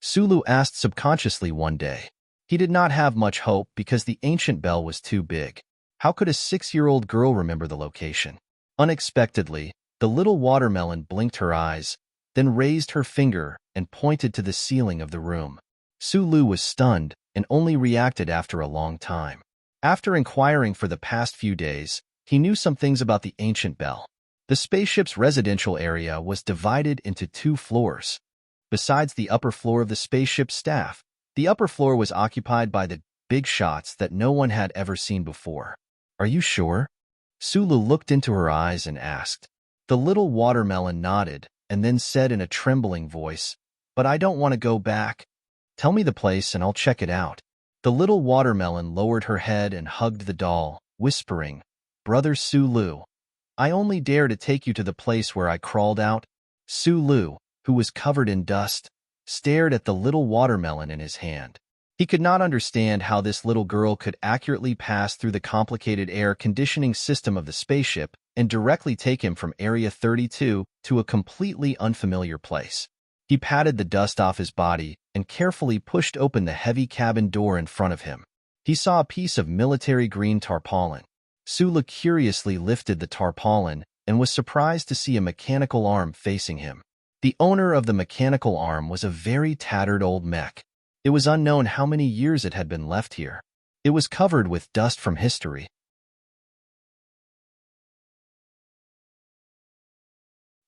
Sulu asked subconsciously one day. He did not have much hope because the ancient bell was too big. How could a 6-year-old girl remember the location? Unexpectedly, the little watermelon blinked her eyes, then raised her finger and pointed to the ceiling of the room. Sulu was stunned and only reacted after a long time. After inquiring for the past few days, he knew some things about the ancient bell. The spaceship's residential area was divided into 2 floors. Besides the upper floor of the spaceship's staff, the upper floor was occupied by the big shots that no one had ever seen before. Are you sure? Sulu looked into her eyes and asked. The little watermelon nodded and then said in a trembling voice, "But I don't want to go back. Tell me the place and I'll check it out." The little watermelon lowered her head and hugged the doll, whispering, "Brother Sulu, I only dare to take you to the place where I crawled out." Sulu, who was covered in dust, stared at the little watermelon in his hand. He could not understand how this little girl could accurately pass through the complicated air conditioning system of the spaceship and directly take him from Area 32 to a completely unfamiliar place. He patted the dust off his body and carefully pushed open the heavy cabin door in front of him. He saw a piece of military green tarpaulin. Sulu curiously lifted the tarpaulin and was surprised to see a mechanical arm facing him. The owner of the mechanical arm was a very tattered old mech. It was unknown how many years it had been left here. It was covered with dust from history.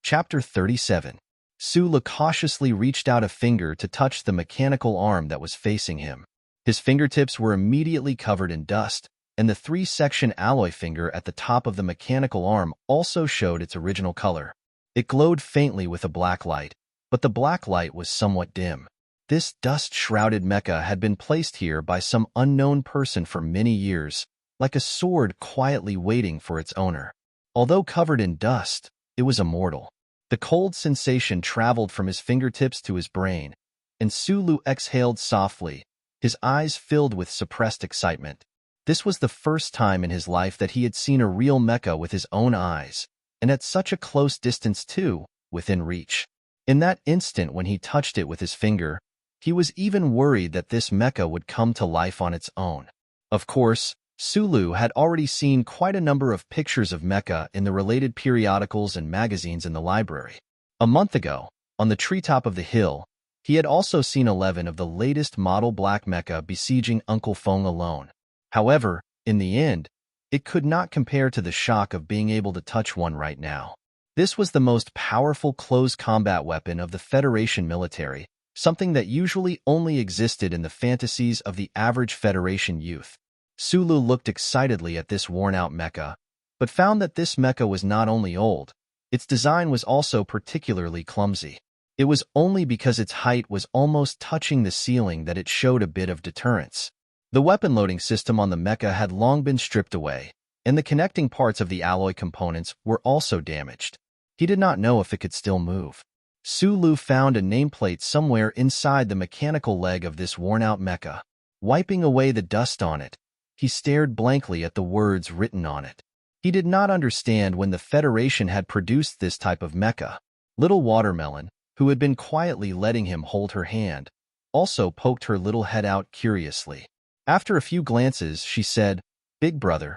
Chapter 37. Sulu cautiously reached out a finger to touch the mechanical arm that was facing him. His fingertips were immediately covered in dust, and the three-section alloy finger at the top of the mechanical arm also showed its original color. It glowed faintly with a black light, but the black light was somewhat dim. This dust-shrouded mecha had been placed here by some unknown person for many years, like a sword quietly waiting for its owner. Although covered in dust, it was immortal. The cold sensation traveled from his fingertips to his brain, and Sulu exhaled softly, his eyes filled with suppressed excitement. This was the first time in his life that he had seen a real mecha with his own eyes, and at such a close distance too, within reach. In that instant when he touched it with his finger, he was even worried that this mecha would come to life on its own. Of course, Sulu had already seen quite a number of pictures of mecha in the related periodicals and magazines in the library. A month ago, on the treetop of the hill, he had also seen 11 of the latest model black mecha besieging Uncle Feng alone. However, in the end, it could not compare to the shock of being able to touch one right now. This was the most powerful close combat weapon of the Federation military, something that usually only existed in the fantasies of the average Federation youth. Sulu looked excitedly at this worn-out mecha, but found that this mecha was not only old, its design was also particularly clumsy. It was only because its height was almost touching the ceiling that it showed a bit of deterrence. The weapon loading system on the mecha had long been stripped away, and the connecting parts of the alloy components were also damaged. He did not know if it could still move. Sulu found a nameplate somewhere inside the mechanical leg of this worn-out mecha. Wiping away the dust on it, he stared blankly at the words written on it. He did not understand when the Federation had produced this type of mecha. Little Watermelon, who had been quietly letting him hold her hand, also poked her little head out curiously. After a few glances, she said, "Big brother,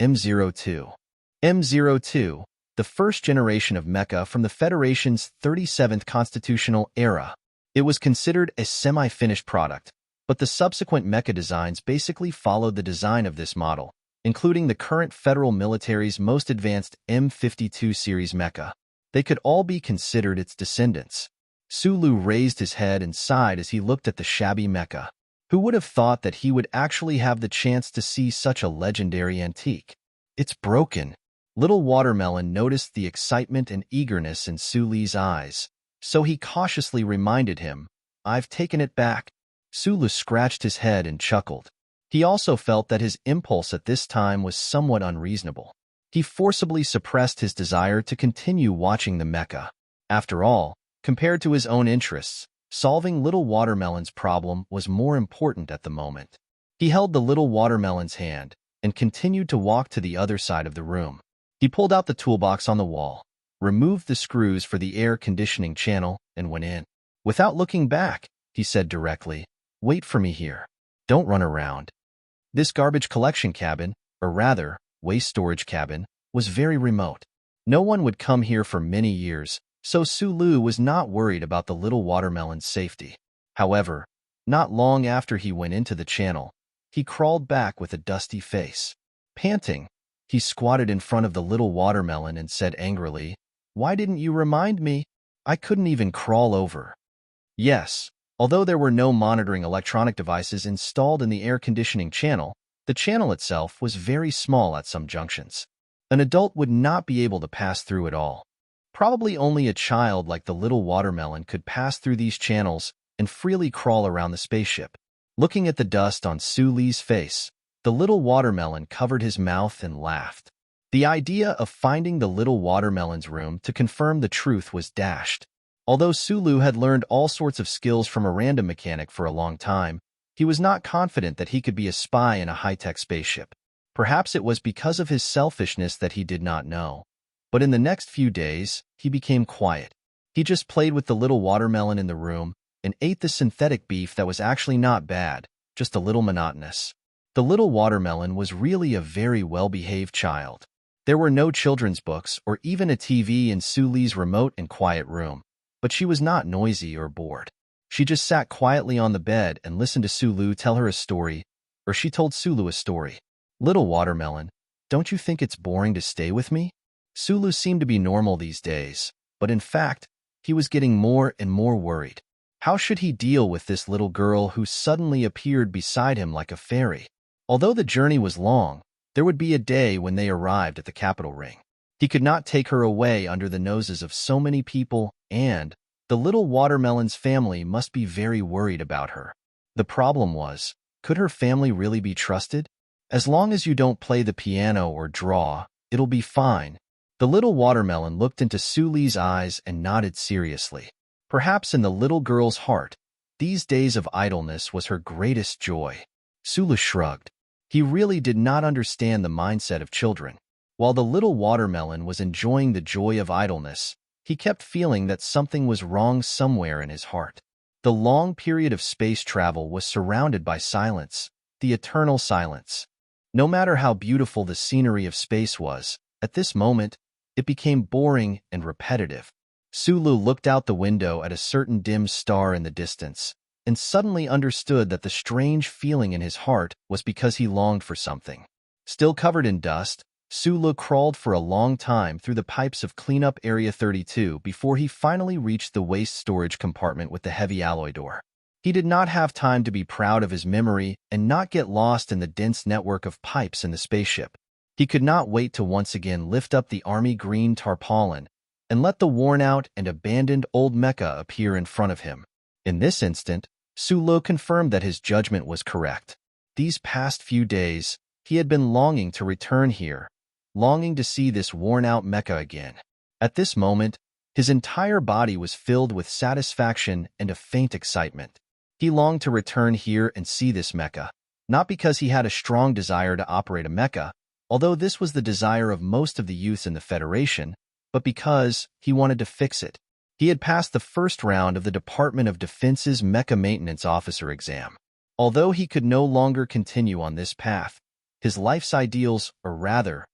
M02. M02, the first generation of mecha from the Federation's 37th constitutional era. It was considered a semi-finished product, but the subsequent mecha designs basically followed the design of this model, including the current federal military's most advanced M52 series mecha. They could all be considered its descendants." Sulu raised his head and sighed as he looked at the shabby mecha. Who would have thought that he would actually have the chance to see such a legendary antique? "It's broken." Little Watermelon noticed the excitement and eagerness in Sulu's eyes, so he cautiously reminded him, "I've taken it back." Sulu scratched his head and chuckled. He also felt that his impulse at this time was somewhat unreasonable. He forcibly suppressed his desire to continue watching the mecha. After all, compared to his own interests, solving Little Watermelon's problem was more important at the moment. He held the Little Watermelon's hand and continued to walk to the other side of the room. He pulled out the toolbox on the wall, removed the screws for the air conditioning channel, and went in. Without looking back, he said directly, "Wait for me here. Don't run around." This garbage collection cabin, or rather, waste storage cabin, was very remote. No one would come here for many years, so Sulu was not worried about the Little Watermelon's safety. However, not long after he went into the channel, he crawled back with a dusty face. Panting, he squatted in front of the Little Watermelon and said angrily, "Why didn't you remind me? I couldn't even crawl over." Yes, although there were no monitoring electronic devices installed in the air conditioning channel, the channel itself was very small at some junctions. An adult would not be able to pass through it all. Probably only a child like the Little Watermelon could pass through these channels and freely crawl around the spaceship. Looking at the dust on Sulu's face, the Little Watermelon covered his mouth and laughed. The idea of finding the Little Watermelon's room to confirm the truth was dashed. Although Sulu had learned all sorts of skills from a random mechanic for a long time, he was not confident that he could be a spy in a high-tech spaceship. Perhaps it was because of his selfishness that he did not know. But in the next few days, he became quiet. He just played with the Little Watermelon in the room and ate the synthetic beef that was actually not bad, just a little monotonous. The Little Watermelon was really a very well-behaved child. There were no children's books or even a TV in Sulu's remote and quiet room, but she was not noisy or bored. She just sat quietly on the bed and listened to Sulu tell her a story, or she told Sulu a story. "Little Watermelon, don't you think it's boring to stay with me?" Sulu seemed to be normal these days, but in fact, he was getting more and more worried. How should he deal with this little girl who suddenly appeared beside him like a fairy? Although the journey was long, there would be a day when they arrived at the capital ring. He could not take her away under the noses of so many people, and the little watermelon's family must be very worried about her. The problem was, could her family really be trusted? As long as you don't play the piano or draw, it'll be fine. The little watermelon looked into Su Li's eyes and nodded seriously. Perhaps in the little girl's heart, these days of idleness was her greatest joy. Su Li shrugged. He really did not understand the mindset of children. While the little watermelon was enjoying the joy of idleness, he kept feeling that something was wrong somewhere in his heart. The long period of space travel was surrounded by silence, the eternal silence. No matter how beautiful the scenery of space was, at this moment, it became boring and repetitive. Su Li looked out the window at a certain dim star in the distance, and suddenly understood that the strange feeling in his heart was because he longed for something. Still covered in dust, Su Li crawled for a long time through the pipes of Cleanup Area 32 before he finally reached the waste storage compartment with the heavy alloy door. He did not have time to be proud of his memory and not get lost in the dense network of pipes in the spaceship. He could not wait to once again lift up the army green tarpaulin and let the worn-out and abandoned old mecha appear in front of him. In this instant, Su Li confirmed that his judgment was correct. These past few days, he had been longing to return here, longing to see this worn-out mecha again. At this moment, his entire body was filled with satisfaction and a faint excitement. He longed to return here and see this mecha, not because he had a strong desire to operate a mecha, although this was the desire of most of the youths in the Federation, but because he wanted to fix it. He had passed the first round of the Department of Defense's Mecha Maintenance Officer exam. Although he could no longer continue on this path, his life's ideals, or rather,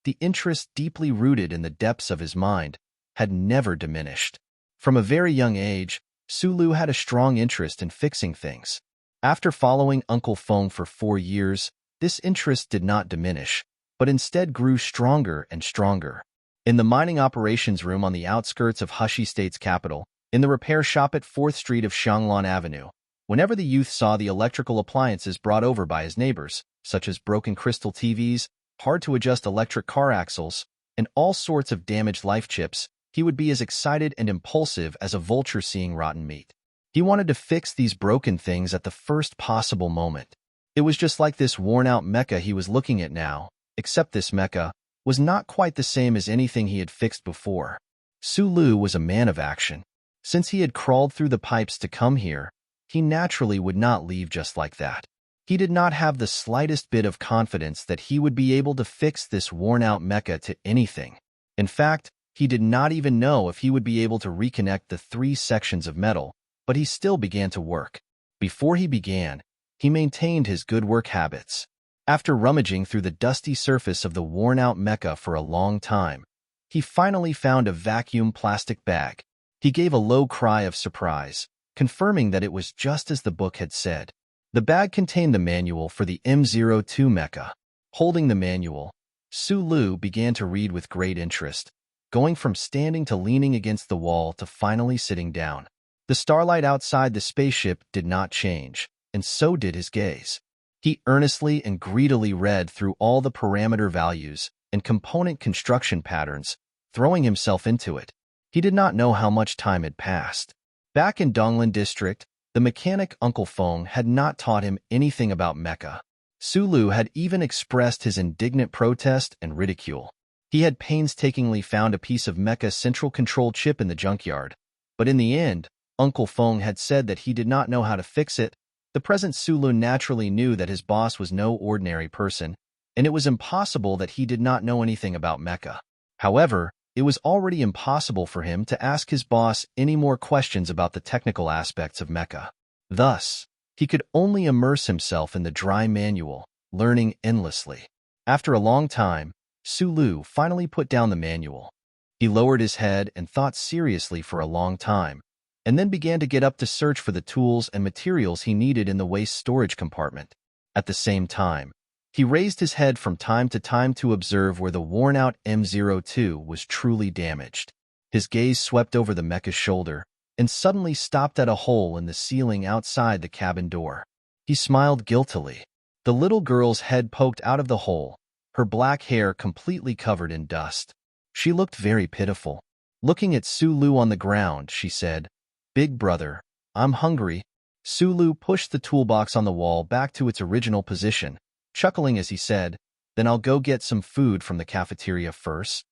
the interest deeply rooted in the depths of his mind, had never diminished. From a very young age, Su Li had a strong interest in fixing things. After following Uncle Feng for 4 years, this interest did not diminish, but instead grew stronger and stronger. In the mining operations room on the outskirts of Hushi State's capital, in the repair shop at 4th Street of Shanglan Avenue, whenever the youth saw the electrical appliances brought over by his neighbors, such as broken crystal TVs, hard-to-adjust electric car axles, and all sorts of damaged life chips, he would be as excited and impulsive as a vulture seeing rotten meat. He wanted to fix these broken things at the first possible moment. It was just like this worn-out mecha he was looking at now, except this mecha was not quite the same as anything he had fixed before. Su Li was a man of action. Since he had crawled through the pipes to come here, he naturally would not leave just like that. He did not have the slightest bit of confidence that he would be able to fix this worn-out mecha to anything. In fact, he did not even know if he would be able to reconnect the 3 sections of metal, but he still began to work. Before he began, he maintained his good work habits. After rummaging through the dusty surface of the worn-out mecha for a long time, he finally found a vacuum plastic bag. He gave a low cry of surprise, confirming that it was just as the book had said. The bag contained the manual for the M02 mecha. Holding the manual, Su Li began to read with great interest, going from standing to leaning against the wall to finally sitting down. The starlight outside the spaceship did not change, and so did his gaze. He earnestly and greedily read through all the parameter values and component construction patterns, throwing himself into it. He did not know how much time had passed. Back in Donglan District, the mechanic Uncle Feng had not taught him anything about mecha. Su Li had even expressed his indignant protest and ridicule. He had painstakingly found a piece of mecha central control chip in the junkyard, but in the end, Uncle Feng had said that he did not know how to fix it. The present Su Li naturally knew that his boss was no ordinary person, and it was impossible that he did not know anything about mecha. However, it was already impossible for him to ask his boss any more questions about the technical aspects of mecha. Thus, he could only immerse himself in the dry manual, learning endlessly. After a long time, Su Li finally put down the manual. He lowered his head and thought seriously for a long time, and then began to get up to search for the tools and materials he needed in the waste storage compartment. At the same time, he raised his head from time to time to observe where the worn-out M02 was truly damaged. His gaze swept over the mecha's shoulder and suddenly stopped at a hole in the ceiling outside the cabin door. He smiled guiltily. The little girl's head poked out of the hole, her black hair completely covered in dust. She looked very pitiful. Looking at Sulu on the ground, she said, "Big brother, I'm hungry." Sulu pushed the toolbox on the wall back to its original position, chuckling as he said, "Then I'll go get some food from the cafeteria first."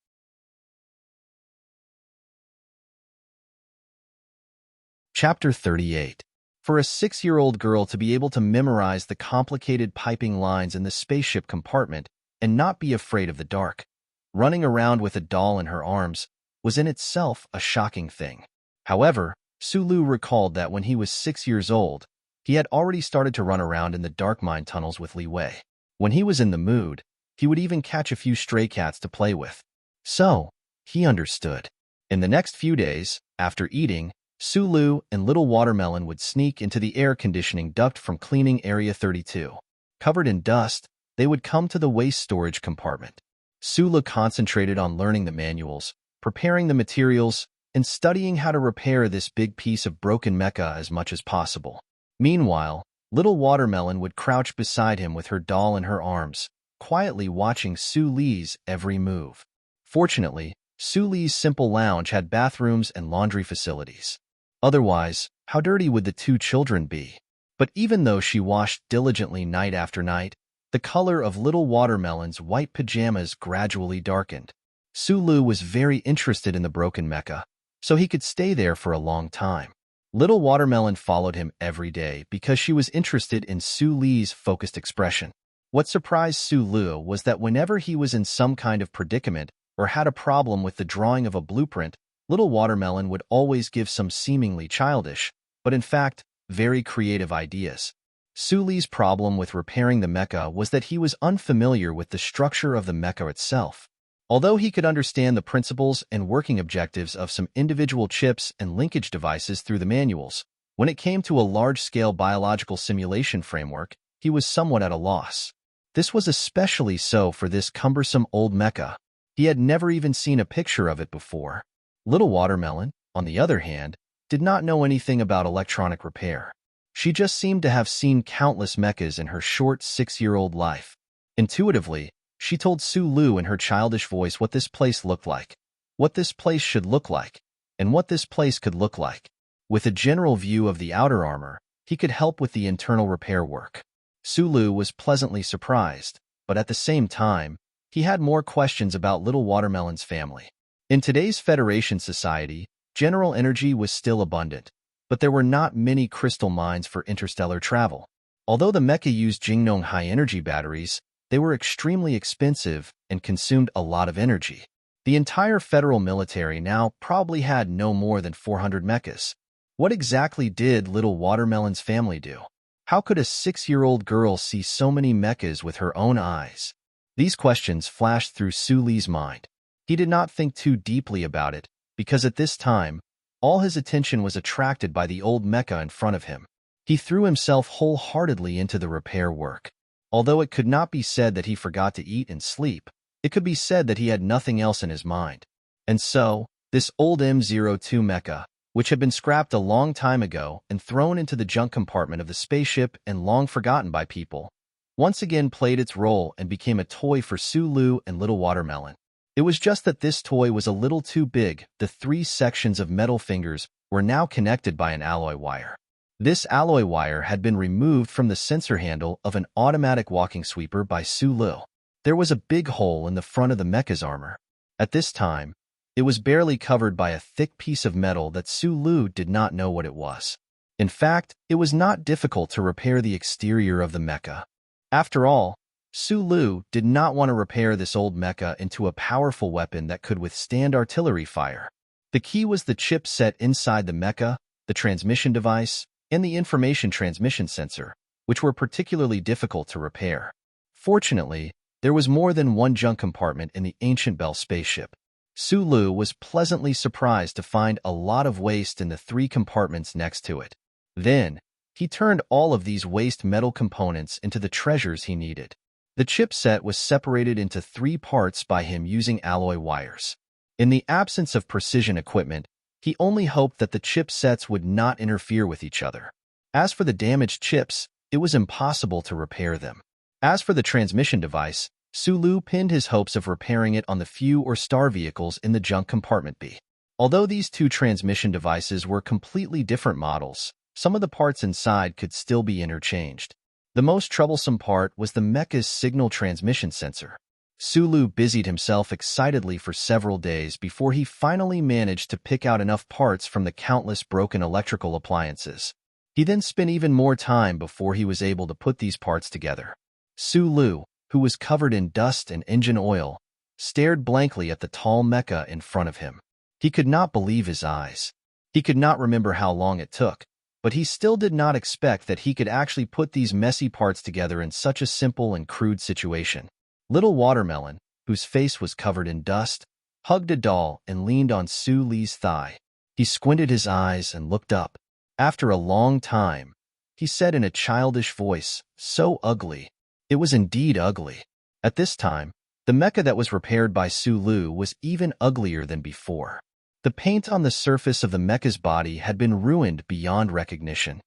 Chapter 38. For a 6-year-old girl to be able to memorize the complicated piping lines in the spaceship compartment and not be afraid of the dark, running around with a doll in her arms, was in itself a shocking thing. However, Sulu recalled that when he was 6 years old, he had already started to run around in the dark mine tunnels with Li Wei. When he was in the mood, he would even catch a few stray cats to play with. So, he understood. In the next few days, after eating, Sulu and Little Watermelon would sneak into the air conditioning duct from cleaning area 32. Covered in dust, they would come to the waste storage compartment. Sulu concentrated on learning the manuals, preparing the materials, and studying how to repair this big piece of broken mecha as much as possible. Meanwhile, Little Watermelon would crouch beside him with her doll in her arms, quietly watching Su Li's every move. Fortunately, Su Li's simple lounge had bathrooms and laundry facilities. Otherwise, how dirty would the two children be? But even though she washed diligently night after night, the color of Little Watermelon's white pajamas gradually darkened. Sulu was very interested in the broken mecha, so he could stay there for a long time. Little Watermelon followed him every day because she was interested in Su Li's focused expression. What surprised Sulu was that whenever he was in some kind of predicament or had a problem with the drawing of a blueprint, Little Watermelon would always give some seemingly childish, but in fact, very creative ideas. Su Li's problem with repairing the mecha was that he was unfamiliar with the structure of the mecha itself. Although he could understand the principles and working objectives of some individual chips and linkage devices through the manuals, when it came to a large-scale biological simulation framework, he was somewhat at a loss. This was especially so for this cumbersome old mecha. He had never even seen a picture of it before. Little Watermelon, on the other hand, did not know anything about electronic repair. She just seemed to have seen countless mechas in her short 6-year-old life. Intuitively, she told Sulu in her childish voice what this place looked like, what this place should look like, and what this place could look like. With a general view of the outer armor, he could help with the internal repair work. Sulu was pleasantly surprised, but at the same time, he had more questions about Little Watermelon's family. In today's Federation society, general energy was still abundant, but there were not many crystal mines for interstellar travel. Although the mecha used Jingnong high-energy batteries, they were extremely expensive and consumed a lot of energy. The entire federal military now probably had no more than 400 mechas. What exactly did Little Watermelon's family do? How could a 6-year-old girl see so many mechas with her own eyes? These questions flashed through Su Li's mind. He did not think too deeply about it, because at this time, all his attention was attracted by the old mecha in front of him. He threw himself wholeheartedly into the repair work. Although it could not be said that he forgot to eat and sleep, it could be said that he had nothing else in his mind. And so, this old M02 mecha, which had been scrapped a long time ago and thrown into the junk compartment of the spaceship and long forgotten by people, once again played its role and became a toy for Sulu and Little Watermelon. It was just that this toy was a little too big. The 3 sections of metal fingers were now connected by an alloy wire. This alloy wire had been removed from the sensor handle of an automatic walking sweeper by Sulu. There was a big hole in the front of the mecha's armor. At this time, it was barely covered by a thick piece of metal that Sulu did not know what it was. In fact, it was not difficult to repair the exterior of the mecha. After all, Sulu did not want to repair this old mecha into a powerful weapon that could withstand artillery fire. The key was the chip set inside the mecha, the transmission device, and the information transmission sensor, which were particularly difficult to repair. Fortunately, there was more than one junk compartment in the Ancient Bell spaceship. Sulu was pleasantly surprised to find a lot of waste in the 3 compartments next to it. Then, he turned all of these waste metal components into the treasures he needed. The chipset was separated into 3 parts by him using alloy wires. In the absence of precision equipment, he only hoped that the chipsets would not interfere with each other. As for the damaged chips, it was impossible to repair them. As for the transmission device, Sulu pinned his hopes of repairing it on the few or star vehicles in the junk compartment B. Although these two transmission devices were completely different models, some of the parts inside could still be interchanged. The most troublesome part was the mecha's signal transmission sensor. Sulu busied himself excitedly for several days before he finally managed to pick out enough parts from the countless broken electrical appliances. He then spent even more time before he was able to put these parts together. Sulu, who was covered in dust and engine oil, stared blankly at the tall mecha in front of him. He could not believe his eyes. He could not remember how long it took, but he still did not expect that he could actually put these messy parts together in such a simple and crude situation. Little Watermelon, whose face was covered in dust, hugged a doll and leaned on Sulu's thigh. He squinted his eyes and looked up. After a long time, he said in a childish voice, "So ugly." It was indeed ugly. At this time, the mecha that was repaired by Sulu was even uglier than before. The paint on the surface of the mecha's body had been ruined beyond recognition.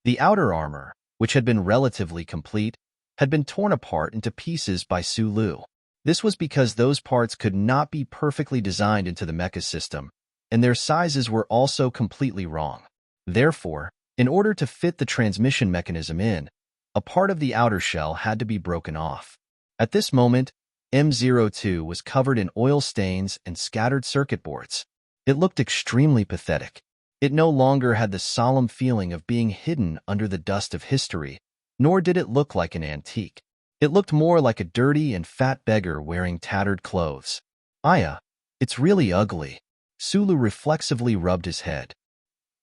The outer armor, which had been relatively complete, had been torn apart into pieces by Sulu. This was because those parts could not be perfectly designed into the mecha system, and their sizes were also completely wrong. Therefore, in order to fit the transmission mechanism in, a part of the outer shell had to be broken off. At this moment, M02 was covered in oil stains and scattered circuit boards. It looked extremely pathetic. It no longer had the solemn feeling of being hidden under the dust of history, nor did it look like an antique. It looked more like a dirty and fat beggar wearing tattered clothes. Aya, it's really ugly. Sulu reflexively rubbed his head.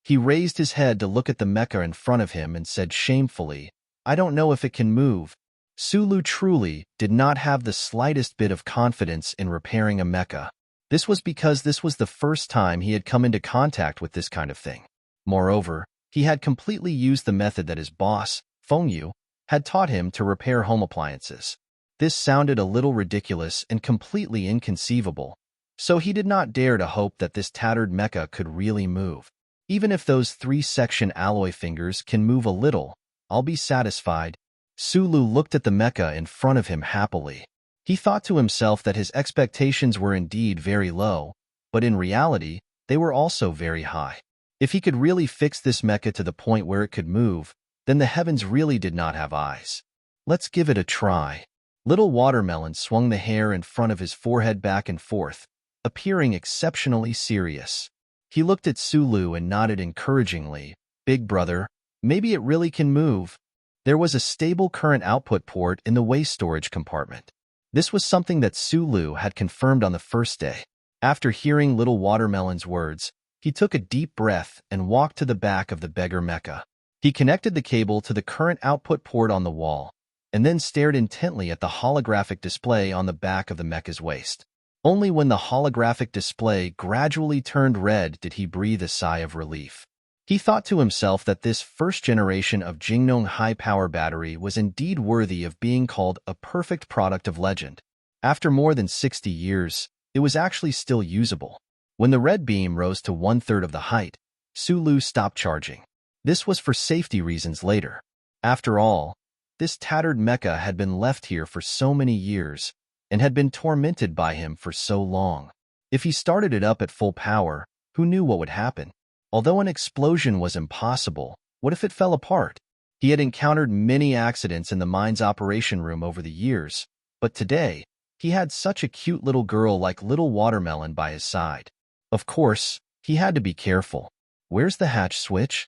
He raised his head to look at the mecha in front of him and said shamefully, "I don't know if it can move." Sulu truly did not have the slightest bit of confidence in repairing a mecha. This was because this was the first time he had come into contact with this kind of thing. Moreover, he had completely used the method that his boss, Fengyu, had taught him to repair home appliances. This sounded a little ridiculous and completely inconceivable, so he did not dare to hope that this tattered mecha could really move. Even if those 3-section alloy fingers can move a little, I'll be satisfied. Sulu looked at the mecha in front of him happily. He thought to himself that his expectations were indeed very low, but in reality, they were also very high. If he could really fix this mecha to the point where it could move, then the heavens really did not have eyes. Let's give it a try. Little Watermelon swung the hair in front of his forehead back and forth, appearing exceptionally serious. He looked at Sulu and nodded encouragingly. "Big brother, maybe it really can move." There was a stable current output port in the waste storage compartment. This was something that Sulu had confirmed on the first day. After hearing Little Watermelon's words, he took a deep breath and walked to the back of the beggar mecha. He connected the cable to the current output port on the wall, and then stared intently at the holographic display on the back of the mecha's waist. Only when the holographic display gradually turned red did he breathe a sigh of relief. He thought to himself that this first generation of Jingnong high-power battery was indeed worthy of being called a perfect product of legend. After more than 60 years, it was actually still usable. When the red beam rose to 1/3 of the height, Sulu stopped charging. This was for safety reasons later. After all, this tattered mecha had been left here for so many years and had been tormented by him for so long. If he started it up at full power, who knew what would happen? Although an explosion was impossible, what if it fell apart? He had encountered many accidents in the mine's operation room over the years, but today, he had such a cute little girl like Little Watermelon by his side. Of course, he had to be careful. Where's the hatch switch?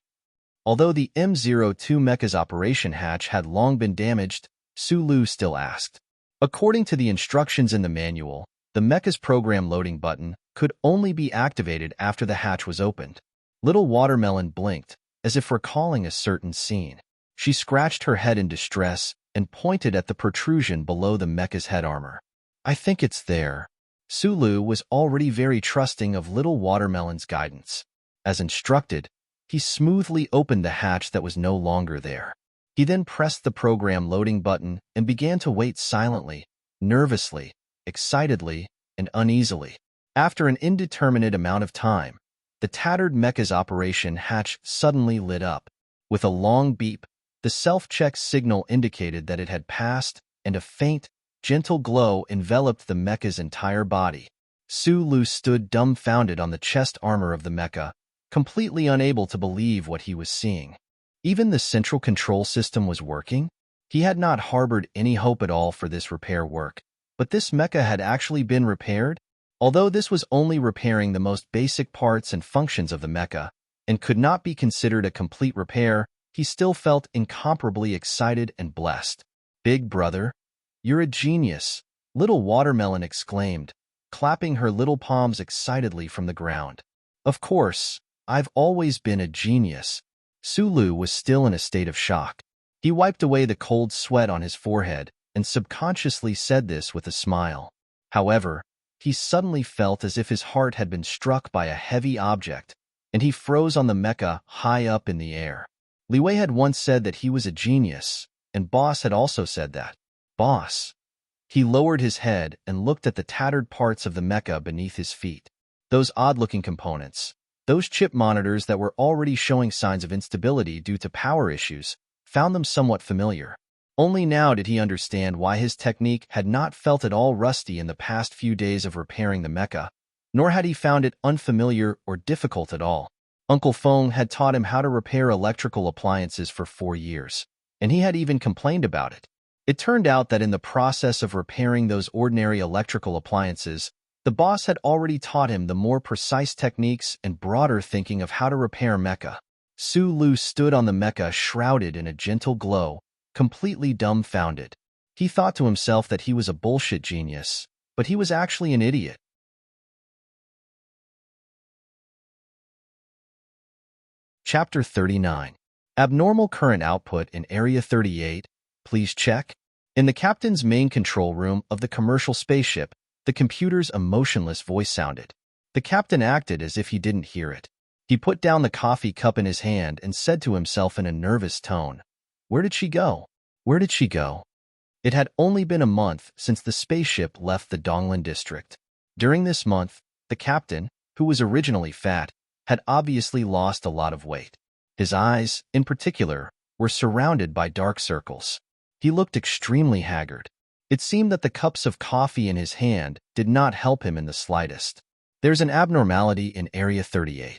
Although the M02 mecha's operation hatch had long been damaged, Sulu still asked. According to the instructions in the manual, the mecha's program loading button could only be activated after the hatch was opened. Little Watermelon blinked, as if recalling a certain scene. She scratched her head in distress and pointed at the protrusion below the mecha's head armor. "I think it's there." Sulu was already very trusting of Little Watermelon's guidance. As instructed, he smoothly opened the hatch that was no longer there. He then pressed the program loading button and began to wait silently, nervously, excitedly, and uneasily. After an indeterminate amount of time, the tattered mecha's operation hatch suddenly lit up. With a long beep, the self-check signal indicated that it had passed, and a faint, gentle glow enveloped the mecha's entire body. Sulu stood dumbfounded on the chest armor of the mecha, completely unable to believe what he was seeing. Even the central control system was working? He had not harbored any hope at all for this repair work, but this mecha had actually been repaired? Although this was only repairing the most basic parts and functions of the mecha, and could not be considered a complete repair, he still felt incomparably excited and blessed. "Big brother, you're a genius," little Watermelon exclaimed, clapping her little palms excitedly from the ground. "Of course, I've always been a genius." Sulu was still in a state of shock. He wiped away the cold sweat on his forehead and subconsciously said this with a smile. However, he suddenly felt as if his heart had been struck by a heavy object, and he froze on the mecha high up in the air. Liwei had once said that he was a genius, and Boss had also said that. Boss. He lowered his head and looked at the tattered parts of the mecha beneath his feet. Those odd-looking components, those chip monitors that were already showing signs of instability due to power issues, found them somewhat familiar. Only now did he understand why his technique had not felt at all rusty in the past few days of repairing the mecha, nor had he found it unfamiliar or difficult at all. Uncle Feng had taught him how to repair electrical appliances for 4 years, and he had even complained about it. It turned out that in the process of repairing those ordinary electrical appliances, the boss had already taught him the more precise techniques and broader thinking of how to repair mecha. Sulu stood on the mecha shrouded in a gentle glow, completely dumbfounded. He thought to himself that he was a bullshit genius, but he was actually an idiot. Chapter 39. Abnormal current output in Area 38. Please check. In the captain's main control room of the commercial spaceship, the computer's emotionless voice sounded. The captain acted as if he didn't hear it. He put down the coffee cup in his hand and said to himself in a nervous tone, "Where did she go? Where did she go?" It had only been a month since the spaceship left the Donglan district. During this month, the captain, who was originally fat, had obviously lost a lot of weight. His eyes, in particular, were surrounded by dark circles. He looked extremely haggard. It seemed that the cups of coffee in his hand did not help him in the slightest. "There's an abnormality in Area 38.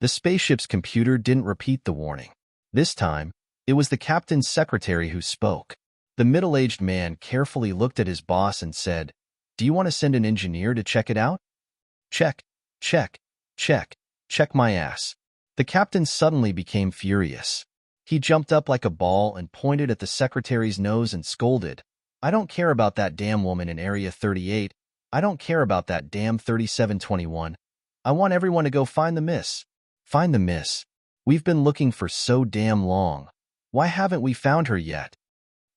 The spaceship's computer didn't repeat the warning. This time, it was the captain's secretary who spoke. The middle-aged man carefully looked at his boss and said, "Do you want to send an engineer to check it out?" "Check, check, check, check my ass." The captain suddenly became furious. He jumped up like a ball and pointed at the secretary's nose and scolded, "I don't care about that damn woman in Area 38. I don't care about that damn 3721. I want everyone to go find the miss." "Find the miss? We've been looking for so damn long. Why haven't we found her yet?"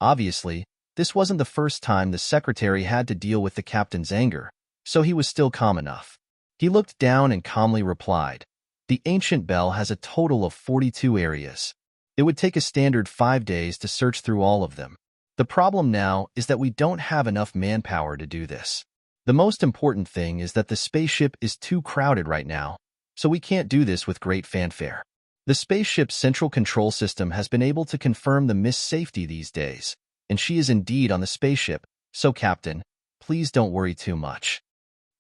Obviously, this wasn't the first time the secretary had to deal with the captain's anger, so he was still calm enough. He looked down and calmly replied, "The ancient bell has a total of 42 areas. It would take a standard 5 days to search through all of them. The problem now is that we don't have enough manpower to do this. The most important thing is that the spaceship is too crowded right now, so we can't do this with great fanfare. The spaceship's central control system has been able to confirm the Miss safety these days, and she is indeed on the spaceship, so Captain, please don't worry too much."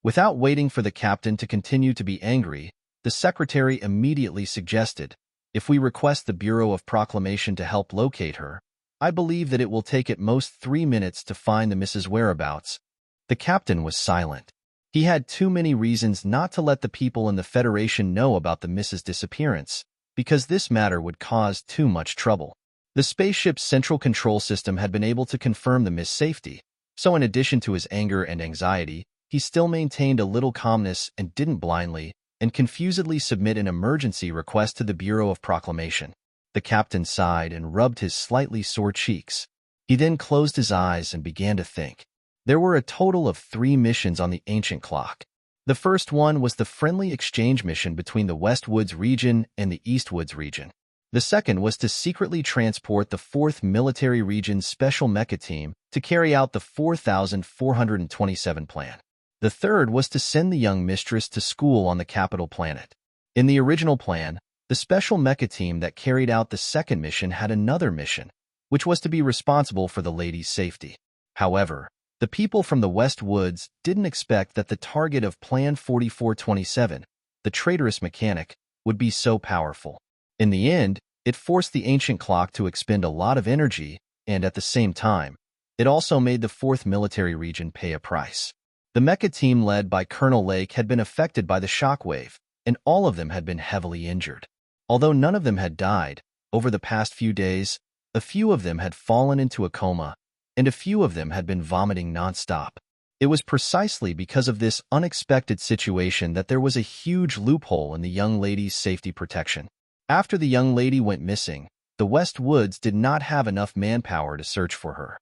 Without waiting for the captain to continue to be angry, the secretary immediately suggested, "If we request the Bureau of Proclamation to help locate her, I believe that it will take at most 3 minutes to find the Miss's whereabouts." The captain was silent. He had too many reasons not to let the people in the Federation know about the Miss's disappearance, because this matter would cause too much trouble. The spaceship's central control system had been able to confirm the Miss safety, so in addition to his anger and anxiety, he still maintained a little calmness and didn't blindly and confusedly submit an emergency request to the Bureau of Proclamation. The captain sighed and rubbed his slightly sore cheeks. He then closed his eyes and began to think. There were a total of 3 missions on the ancient clock. The first one was the friendly exchange mission between the Westwoods region and the Eastwoods region. The second was to secretly transport the 4th Military Region's Special Mecha Team to carry out the 4427 plan. The third was to send the young mistress to school on the capital planet. In the original plan, the special mecha team that carried out the second mission had another mission, which was to be responsible for the lady's safety. However, the people from the West Woods didn't expect that the target of Plan 4427, the traitorous mechanic, would be so powerful. In the end, it forced the ancient clock to expend a lot of energy, and at the same time, it also made the 4th military region pay a price. The mecha team led by Colonel Lake had been affected by the shockwave, and all of them had been heavily injured. Although none of them had died, over the past few days, a few of them had fallen into a coma, and a few of them had been vomiting nonstop. It was precisely because of this unexpected situation that there was a huge loophole in the young lady's safety protection. After the young lady went missing, the West Woods did not have enough manpower to search for her.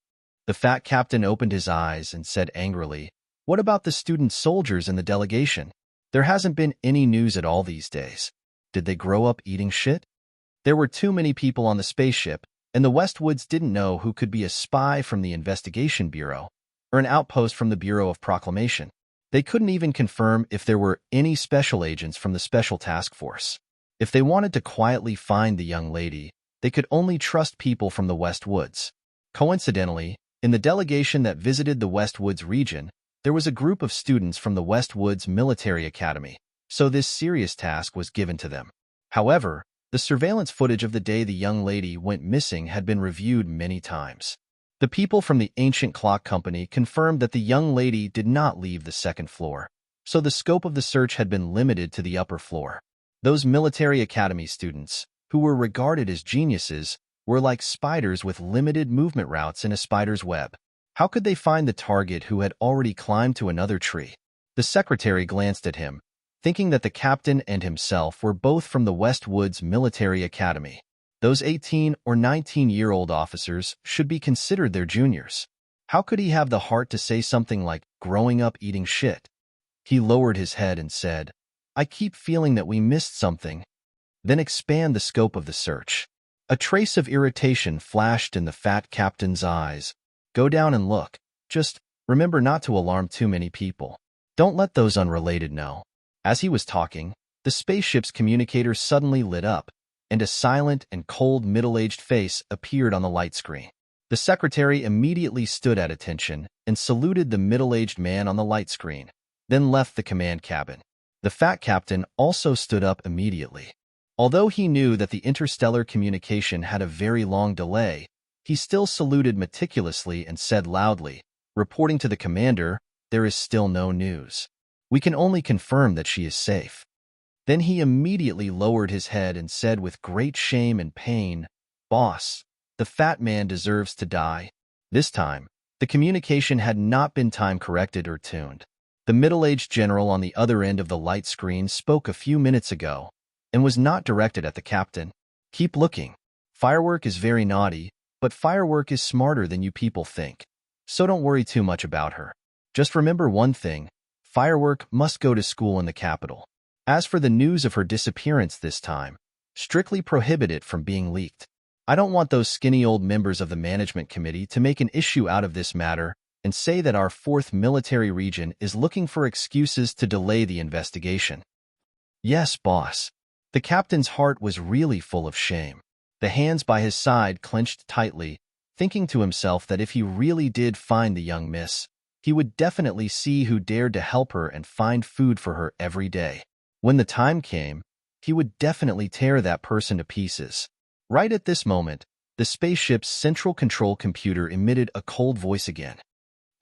The fat captain opened his eyes and said angrily, "What about the student soldiers in the delegation? There hasn't been any news at all these days. Did they grow up eating shit?" There were too many people on the spaceship, and the Westwoods didn't know who could be a spy from the Investigation Bureau or an outpost from the Bureau of Proclamation. They couldn't even confirm if there were any special agents from the Special Task Force. If they wanted to quietly find the young lady, they could only trust people from the Westwoods. Coincidentally, in the delegation that visited the Westwoods region, there was a group of students from the Westwoods Military Academy, so this serious task was given to them. However, the surveillance footage of the day the young lady went missing had been reviewed many times. The people from the Ancient Clock Company confirmed that the young lady did not leave the second floor, so the scope of the search had been limited to the upper floor. Those military academy students, who were regarded as geniuses, were like spiders with limited movement routes in a spider's web. How could they find the target who had already climbed to another tree? The secretary glanced at him, thinking that the captain and himself were both from the Westwoods Military Academy. Those 18 or 19-year-old officers should be considered their juniors. How could he have the heart to say something like, "growing up eating shit"? He lowered his head and said, "I keep feeling that we missed something." Then expand the scope of the search. A trace of irritation flashed in the fat captain's eyes. "Go down and look. Just remember not to alarm too many people. Don't let those unrelated know." As he was talking, the spaceship's communicator suddenly lit up, and a silent and cold middle-aged face appeared on the light screen. The secretary immediately stood at attention and saluted the middle-aged man on the light screen, then left the command cabin. The fat captain also stood up immediately. Although he knew that the interstellar communication had a very long delay, he still saluted meticulously and said loudly, "Reporting to the commander, there is still no news. We can only confirm that she is safe." Then he immediately lowered his head and said with great shame and pain, "Boss, the fat man deserves to die." This time, the communication had not been time-corrected or tuned. The middle-aged general on the other end of the light screen spoke a few minutes ago and was not directed at the captain. "Keep looking. Firework is very naughty, but Firework is smarter than you people think, so don't worry too much about her. Just remember one thing, Firework must go to school in the capital. As for the news of her disappearance this time, strictly prohibit it from being leaked. I don't want those skinny old members of the management committee to make an issue out of this matter and say that our 4th military region is looking for excuses to delay the investigation." "Yes, boss." The captain's heart was really full of shame. The hands by his side clenched tightly, thinking to himself that if he really did find the young miss, he would definitely see who dared to help her and find food for her every day. When the time came, he would definitely tear that person to pieces. Right at this moment, the spaceship's central control computer emitted a cold voice again.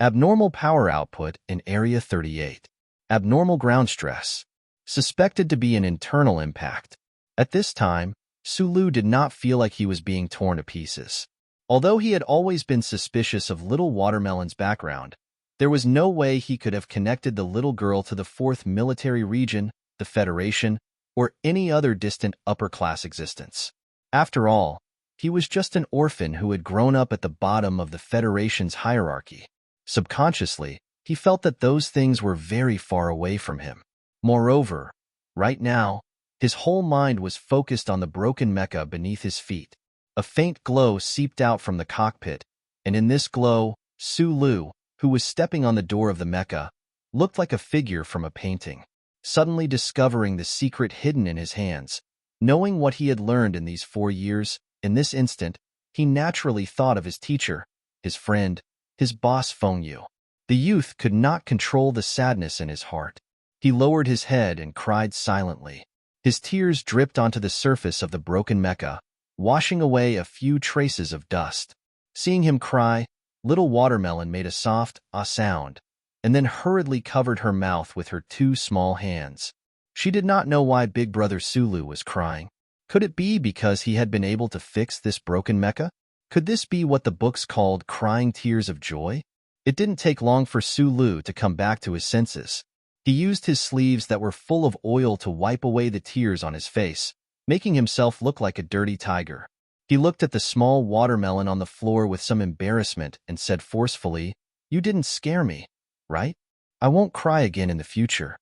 "Abnormal power output in Area 38. Abnormal ground stress. Suspected to be an internal impact." At this time, Sulu did not feel like he was being torn to pieces. Although he had always been suspicious of Little Watermelon's background, there was no way he could have connected the little girl to the 4th military region, the Federation, or any other distant upper-class existence. After all, he was just an orphan who had grown up at the bottom of the Federation's hierarchy. Subconsciously, he felt that those things were very far away from him. Moreover, right now, his whole mind was focused on the broken mecha beneath his feet. A faint glow seeped out from the cockpit, and in this glow, Sulu, who was stepping on the door of the mecha, looked like a figure from a painting. Suddenly discovering the secret hidden in his hands, knowing what he had learned in these 4 years, in this instant, he naturally thought of his teacher, his friend, his boss Feng Yu. The youth could not control the sadness in his heart. He lowered his head and cried silently. His tears dripped onto the surface of the broken mecha, washing away a few traces of dust. Seeing him cry, little Watermelon made a soft "ah" sound, and then hurriedly covered her mouth with her 2 small hands. She did not know why Big Brother Sulu was crying. Could it be because he had been able to fix this broken mecha? Could this be what the books called crying tears of joy? It didn't take long for Sulu to come back to his senses. He used his sleeves that were full of oil to wipe away the tears on his face, making himself look like a dirty tiger. He looked at the small watermelon on the floor with some embarrassment and said forcefully, "You didn't scare me, right? I won't cry again in the future."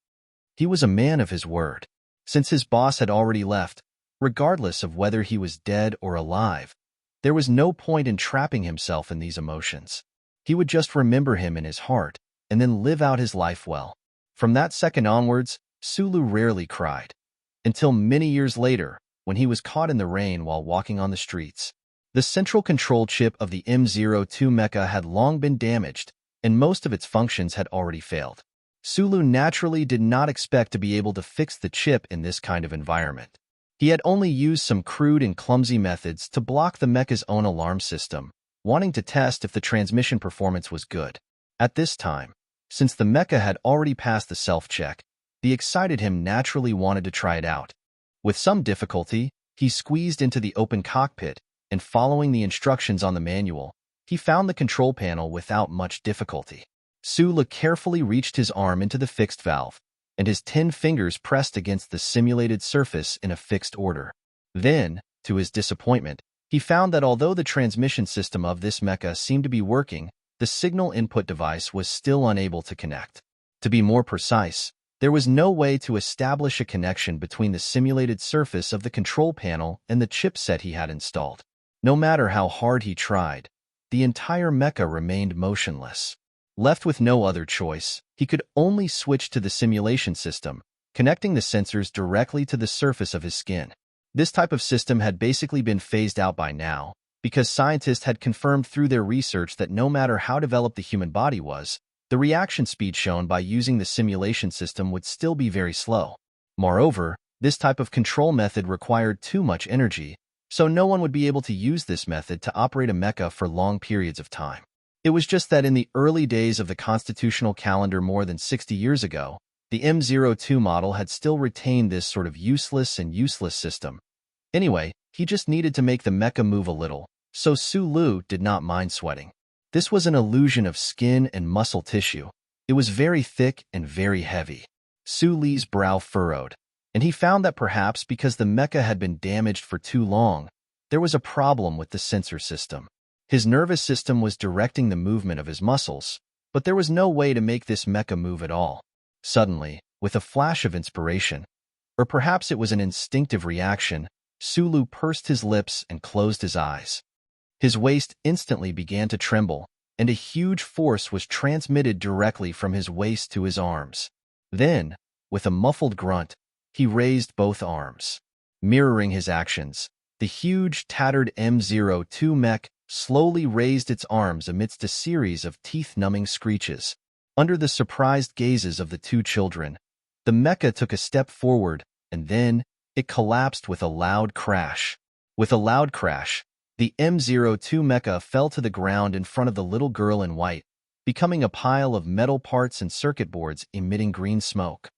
He was a man of his word. Since his boss had already left, regardless of whether he was dead or alive, there was no point in trapping himself in these emotions. He would just remember him in his heart and then live out his life well. From that second onwards, Sulu rarely cried, until many years later, when he was caught in the rain while walking on the streets. The central control chip of the M02 mecha had long been damaged, and most of its functions had already failed. Sulu naturally did not expect to be able to fix the chip in this kind of environment. He had only used some crude and clumsy methods to block the mecha's own alarm system, wanting to test if the transmission performance was good. At this time, since the mecha had already passed the self-check, the excited him naturally wanted to try it out. With some difficulty, he squeezed into the open cockpit, and following the instructions on the manual, he found the control panel without much difficulty. Sulu carefully reached his arm into the fixed valve, and his 10 fingers pressed against the simulated surface in a fixed order. Then, to his disappointment, he found that although the transmission system of this mecha seemed to be working, the signal input device was still unable to connect. To be more precise, there was no way to establish a connection between the simulated surface of the control panel and the chipset he had installed. No matter how hard he tried, the entire mecha remained motionless. Left with no other choice, he could only switch to the simulation system, connecting the sensors directly to the surface of his skin. This type of system had basically been phased out by now, because scientists had confirmed through their research that no matter how developed the human body was, the reaction speed shown by using the simulation system would still be very slow. Moreover, this type of control method required too much energy, so no one would be able to use this method to operate a mecha for long periods of time. It was just that in the early days of the constitutional calendar more than 60 years ago, the M02 model had still retained this sort of useless system. Anyway, he just needed to make the mecha move a little, so Sulu did not mind sweating. This was an illusion of skin and muscle tissue. It was very thick and very heavy. Sulu's brow furrowed, and he found that perhaps because the mecha had been damaged for too long, there was a problem with the sensor system. His nervous system was directing the movement of his muscles, but there was no way to make this mecha move at all. Suddenly, with a flash of inspiration, or perhaps it was an instinctive reaction, Sulu pursed his lips and closed his eyes. His waist instantly began to tremble, and a huge force was transmitted directly from his waist to his arms. Then, with a muffled grunt, he raised both arms. Mirroring his actions, the huge, tattered M02 mech slowly raised its arms amidst a series of teeth-numbing screeches. Under the surprised gazes of the 2 children, the mecha took a step forward, and then it collapsed with a loud crash. With a loud crash, the M02 mecha fell to the ground in front of the little girl in white, becoming a pile of metal parts and circuit boards emitting green smoke.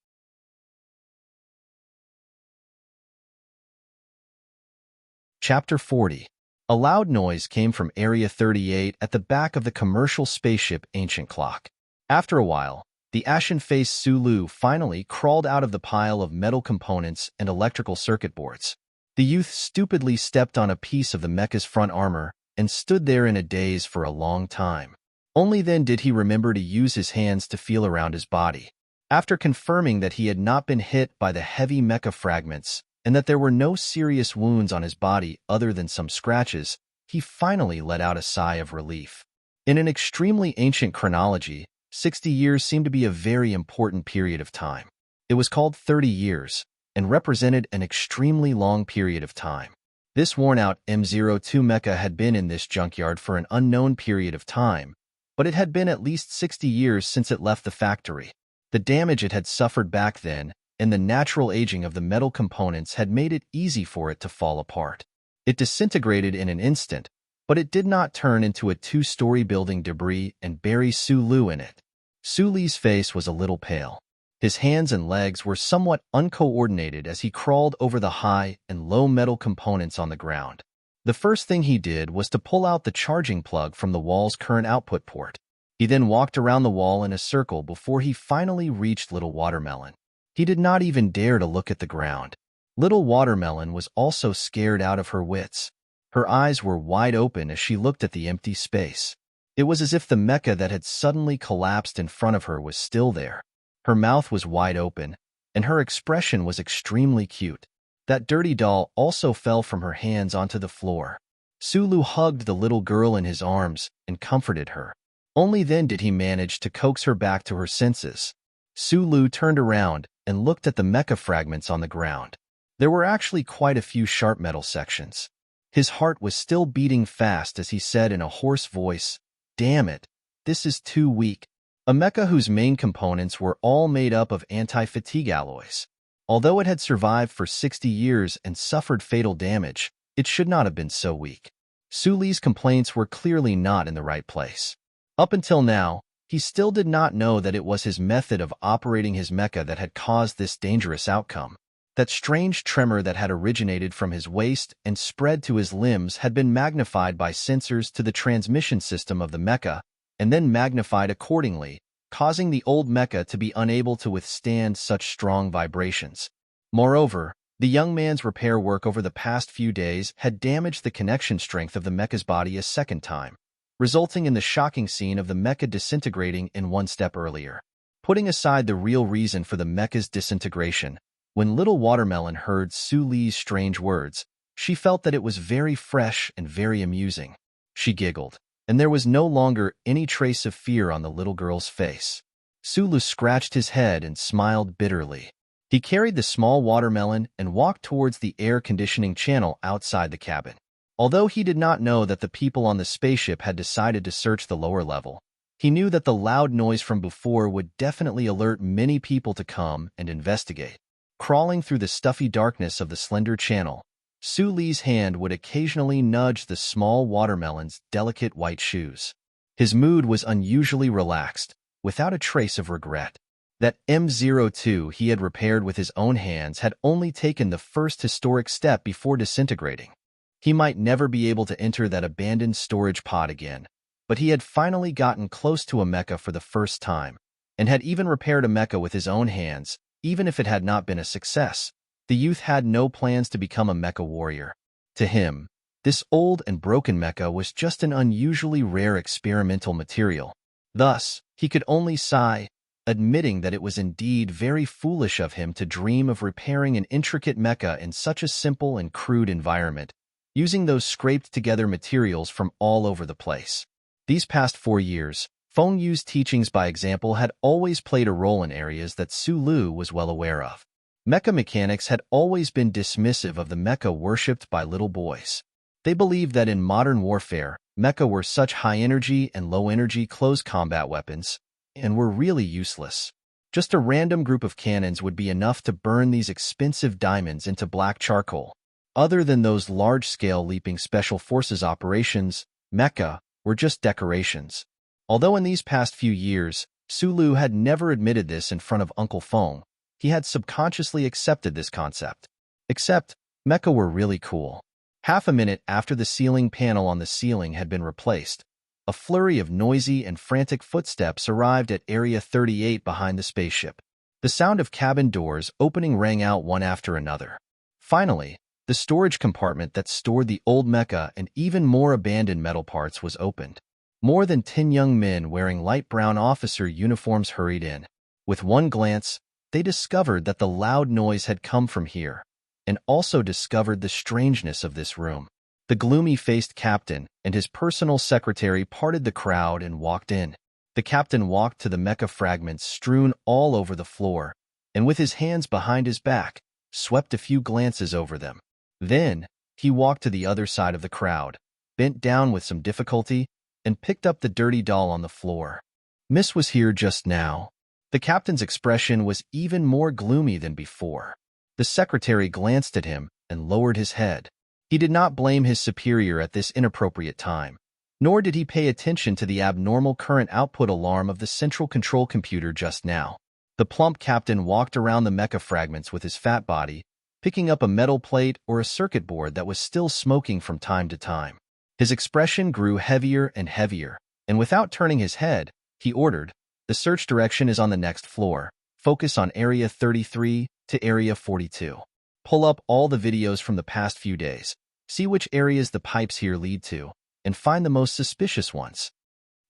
Chapter 40. A loud noise came from Area 38 at the back of the commercial spaceship Ancient Clock. After a while, the ashen-faced Sulu finally crawled out of the pile of metal components and electrical circuit boards. The youth stupidly stepped on a piece of the mecha's front armor and stood there in a daze for a long time. Only then did he remember to use his hands to feel around his body. After confirming that he had not been hit by the heavy mecha fragments and that there were no serious wounds on his body other than some scratches, he finally let out a sigh of relief. In an extremely ancient chronology, 60 years seemed to be a very important period of time. It was called 30 years and represented an extremely long period of time. This worn-out M02 mecha had been in this junkyard for an unknown period of time, but it had been at least 60 years since it left the factory. The damage it had suffered back then and the natural aging of the metal components had made it easy for it to fall apart. It disintegrated in an instant, but it did not turn into a two-story building debris and bury Su Lu in it. Su Li's face was a little pale. His hands and legs were somewhat uncoordinated as he crawled over the high and low metal components on the ground. The first thing he did was to pull out the charging plug from the wall's current output port. He then walked around the wall in a circle before he finally reached Little Watermelon. He did not even dare to look at the ground. Little Watermelon was also scared out of her wits. Her eyes were wide open as she looked at the empty space. It was as if the mecha that had suddenly collapsed in front of her was still there. Her mouth was wide open, and her expression was extremely cute. That dirty doll also fell from her hands onto the floor. Su Lu hugged the little girl in his arms and comforted her. Only then did he manage to coax her back to her senses. Su Lu turned around and looked at the mecha fragments on the ground. There were actually quite a few sharp metal sections. His heart was still beating fast as he said in a hoarse voice, "Damn it, this is too weak." A mecha whose main components were all made up of anti-fatigue alloys. Although it had survived for 60 years and suffered fatal damage, it should not have been so weak. Su Li's complaints were clearly not in the right place. Up until now, he still did not know that it was his method of operating his mecha that had caused this dangerous outcome. That strange tremor that had originated from his waist and spread to his limbs had been magnified by sensors to the transmission system of the mecha, and then magnified accordingly, causing the old mecha to be unable to withstand such strong vibrations. Moreover, the young man's repair work over the past few days had damaged the connection strength of the mecha's body a second time, resulting in the shocking scene of the mecha disintegrating in one step earlier. Putting aside the real reason for the mecha's disintegration, when Little Watermelon heard Su Li's strange words, she felt that it was very fresh and very amusing. She giggled, and there was no longer any trace of fear on the little girl's face. Su Lu scratched his head and smiled bitterly. He carried the small watermelon and walked towards the air conditioning channel outside the cabin. Although he did not know that the people on the spaceship had decided to search the lower level, he knew that the loud noise from before would definitely alert many people to come and investigate. Crawling through the stuffy darkness of the slender channel, Su Li's hand would occasionally nudge the small watermelon's delicate white shoes. His mood was unusually relaxed, without a trace of regret. That M02 he had repaired with his own hands had only taken the first historic step before disintegrating. He might never be able to enter that abandoned storage pod again, but he had finally gotten close to a mecha for the first time, and had even repaired a mecha with his own hands, even if it had not been a success. The youth had no plans to become a mecha warrior. To him, this old and broken mecha was just an unusually rare experimental material. Thus, he could only sigh, admitting that it was indeed very foolish of him to dream of repairing an intricate mecha in such a simple and crude environment, using those scraped-together materials from all over the place. These past 4 years, Feng Yu's teachings by example had always played a role in areas that Su Lu was well aware of. Mecha mechanics had always been dismissive of the mecha worshipped by little boys. They believed that in modern warfare, mecha were such high-energy and low-energy close combat weapons, and were really useless. Just a random group of cannons would be enough to burn these expensive diamonds into black charcoal. Other than those large-scale leaping special forces operations, mecha were just decorations. Although in these past few years, Su Lu had never admitted this in front of Uncle Feng, he had subconsciously accepted this concept. Except, mecha were really cool. Half a minute after the ceiling panel on the ceiling had been replaced, a flurry of noisy and frantic footsteps arrived at Area 38 behind the spaceship. The sound of cabin doors opening rang out one after another. Finally, the storage compartment that stored the old mecha and even more abandoned metal parts was opened. More than 10 young men wearing light brown officer uniforms hurried in. With one glance, they discovered that the loud noise had come from here, and also discovered the strangeness of this room. The gloomy-faced captain and his personal secretary parted the crowd and walked in. The captain walked to the mecha fragments strewn all over the floor, and with his hands behind his back, swept a few glances over them. Then, he walked to the other side of the crowd, bent down with some difficulty, and picked up the dirty doll on the floor. Miss was here just now. The captain's expression was even more gloomy than before. The secretary glanced at him and lowered his head. He did not blame his superior at this inappropriate time, nor did he pay attention to the abnormal current output alarm of the central control computer just now. The plump captain walked around the mecha fragments with his fat body, picking up a metal plate or a circuit board that was still smoking from time to time. His expression grew heavier and heavier, and without turning his head, he ordered, "The search direction is on the next floor. Focus on Area 33 to Area 42. Pull up all the videos from the past few days. See which areas the pipes here lead to, and find the most suspicious ones."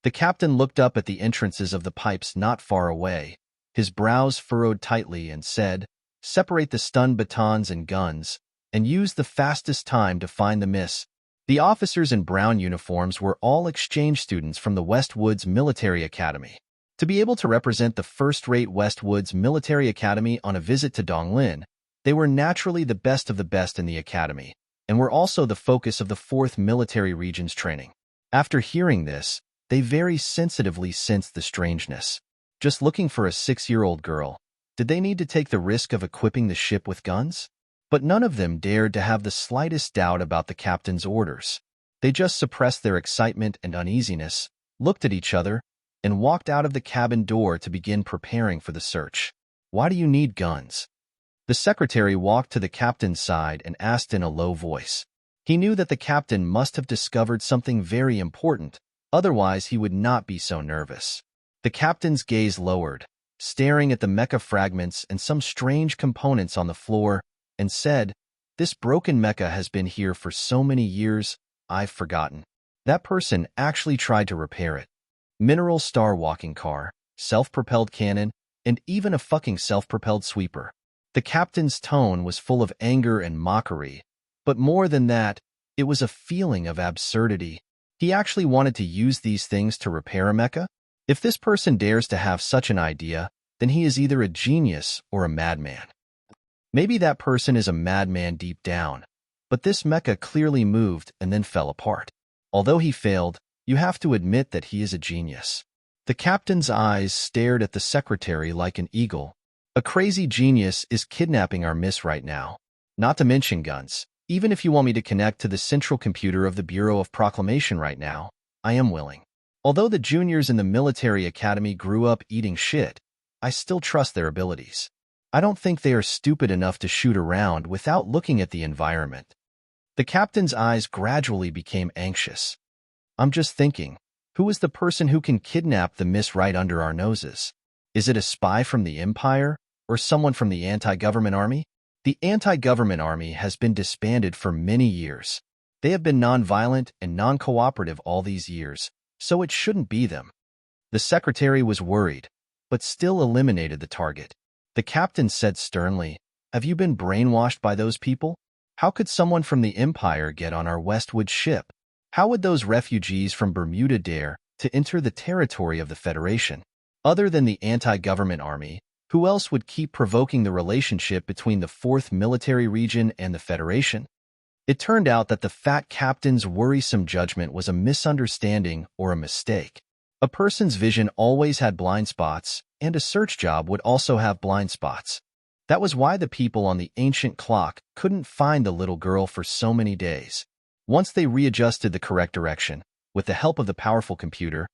The captain looked up at the entrances of the pipes not far away. His brows furrowed tightly and said, "Separate the stun batons and guns, and use the fastest time to find the miss." The officers in brown uniforms were all exchange students from the Westwoods Military Academy. To be able to represent the first-rate Westwoods Military Academy on a visit to Donglin, they were naturally the best of the best in the academy, and were also the focus of the 4th Military Region's training. After hearing this, they very sensitively sensed the strangeness. Just looking for a 6-year-old girl, did they need to take the risk of equipping the ship with guns? But none of them dared to have the slightest doubt about the captain's orders. They just suppressed their excitement and uneasiness, looked at each other, and walked out of the cabin door to begin preparing for the search. "Why do you need guns?" The secretary walked to the captain's side and asked in a low voice. He knew that the captain must have discovered something very important, otherwise he would not be so nervous. The captain's gaze lowered, staring at the mecha fragments and some strange components on the floor, and said, "This broken mecha has been here for so many years, I've forgotten. That person actually tried to repair it. Mineral star walking car, self-propelled cannon, and even a fucking self-propelled sweeper." The captain's tone was full of anger and mockery, but more than that, it was a feeling of absurdity. He actually wanted to use these things to repair a mecha? If this person dares to have such an idea, then he is either a genius or a madman. Maybe that person is a madman deep down, but this mecha clearly moved and then fell apart. Although he failed, you have to admit that he is a genius. The captain's eyes stared at the secretary like an eagle. "A crazy genius is kidnapping our miss right now. Not to mention guns. Even if you want me to connect to the central computer of the Bureau of Proclamation right now, I am willing. Although the juniors in the military academy grew up eating shit, I still trust their abilities. I don't think they are stupid enough to shoot around without looking at the environment." The captain's eyes gradually became anxious. "I'm just thinking, who is the person who can kidnap the miss right under our noses? Is it a spy from the Empire, or someone from the anti-government army?" The anti-government army has been disbanded for many years. They have been non-violent and non-cooperative all these years, so it shouldn't be them. The secretary was worried, but still eliminated the target. The captain said sternly, "Have you been brainwashed by those people? How could someone from the Empire get on our Westwood ship? How would those refugees from Bermuda dare to enter the territory of the Federation? Other than the anti-government army, who else would keep provoking the relationship between the 4th Military Region and the Federation?" It turned out that the fat captain's worrisome judgment was a misunderstanding or a mistake. A person's vision always had blind spots, and a search job would also have blind spots. That was why the people on the ancient clock couldn't find the little girl for so many days. Once they readjusted the correct direction, with the help of the powerful computer,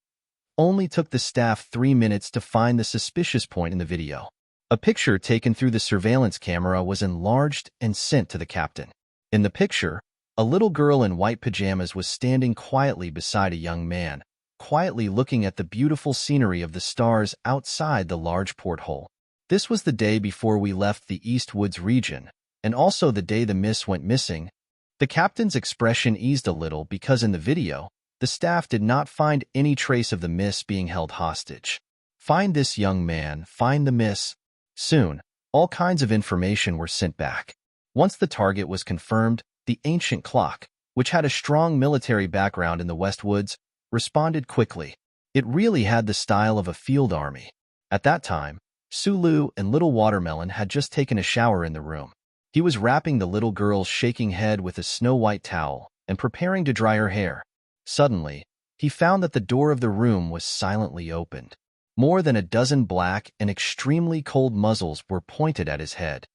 only took the staff 3 minutes to find the suspicious point in the video. A picture taken through the surveillance camera was enlarged and sent to the captain. In the picture, a little girl in white pajamas was standing quietly beside a young man, quietly looking at the beautiful scenery of the stars outside the large porthole. This was the day before we left the Eastwoods region, and also the day the miss went missing. The captain's expression eased a little because in the video, the staff did not find any trace of the miss being held hostage. "Find this young man, find the miss." Soon, all kinds of information were sent back. Once the target was confirmed, the ancient clock, which had a strong military background in the Westwoods, responded quickly. It really had the style of a field army. At that time, Sulu and Little Watermelon had just taken a shower in the room. He was wrapping the little girl's shaking head with a snow-white towel and preparing to dry her hair. Suddenly, he found that the door of the room was silently opened. More than a dozen black and extremely cold muzzles were pointed at his head.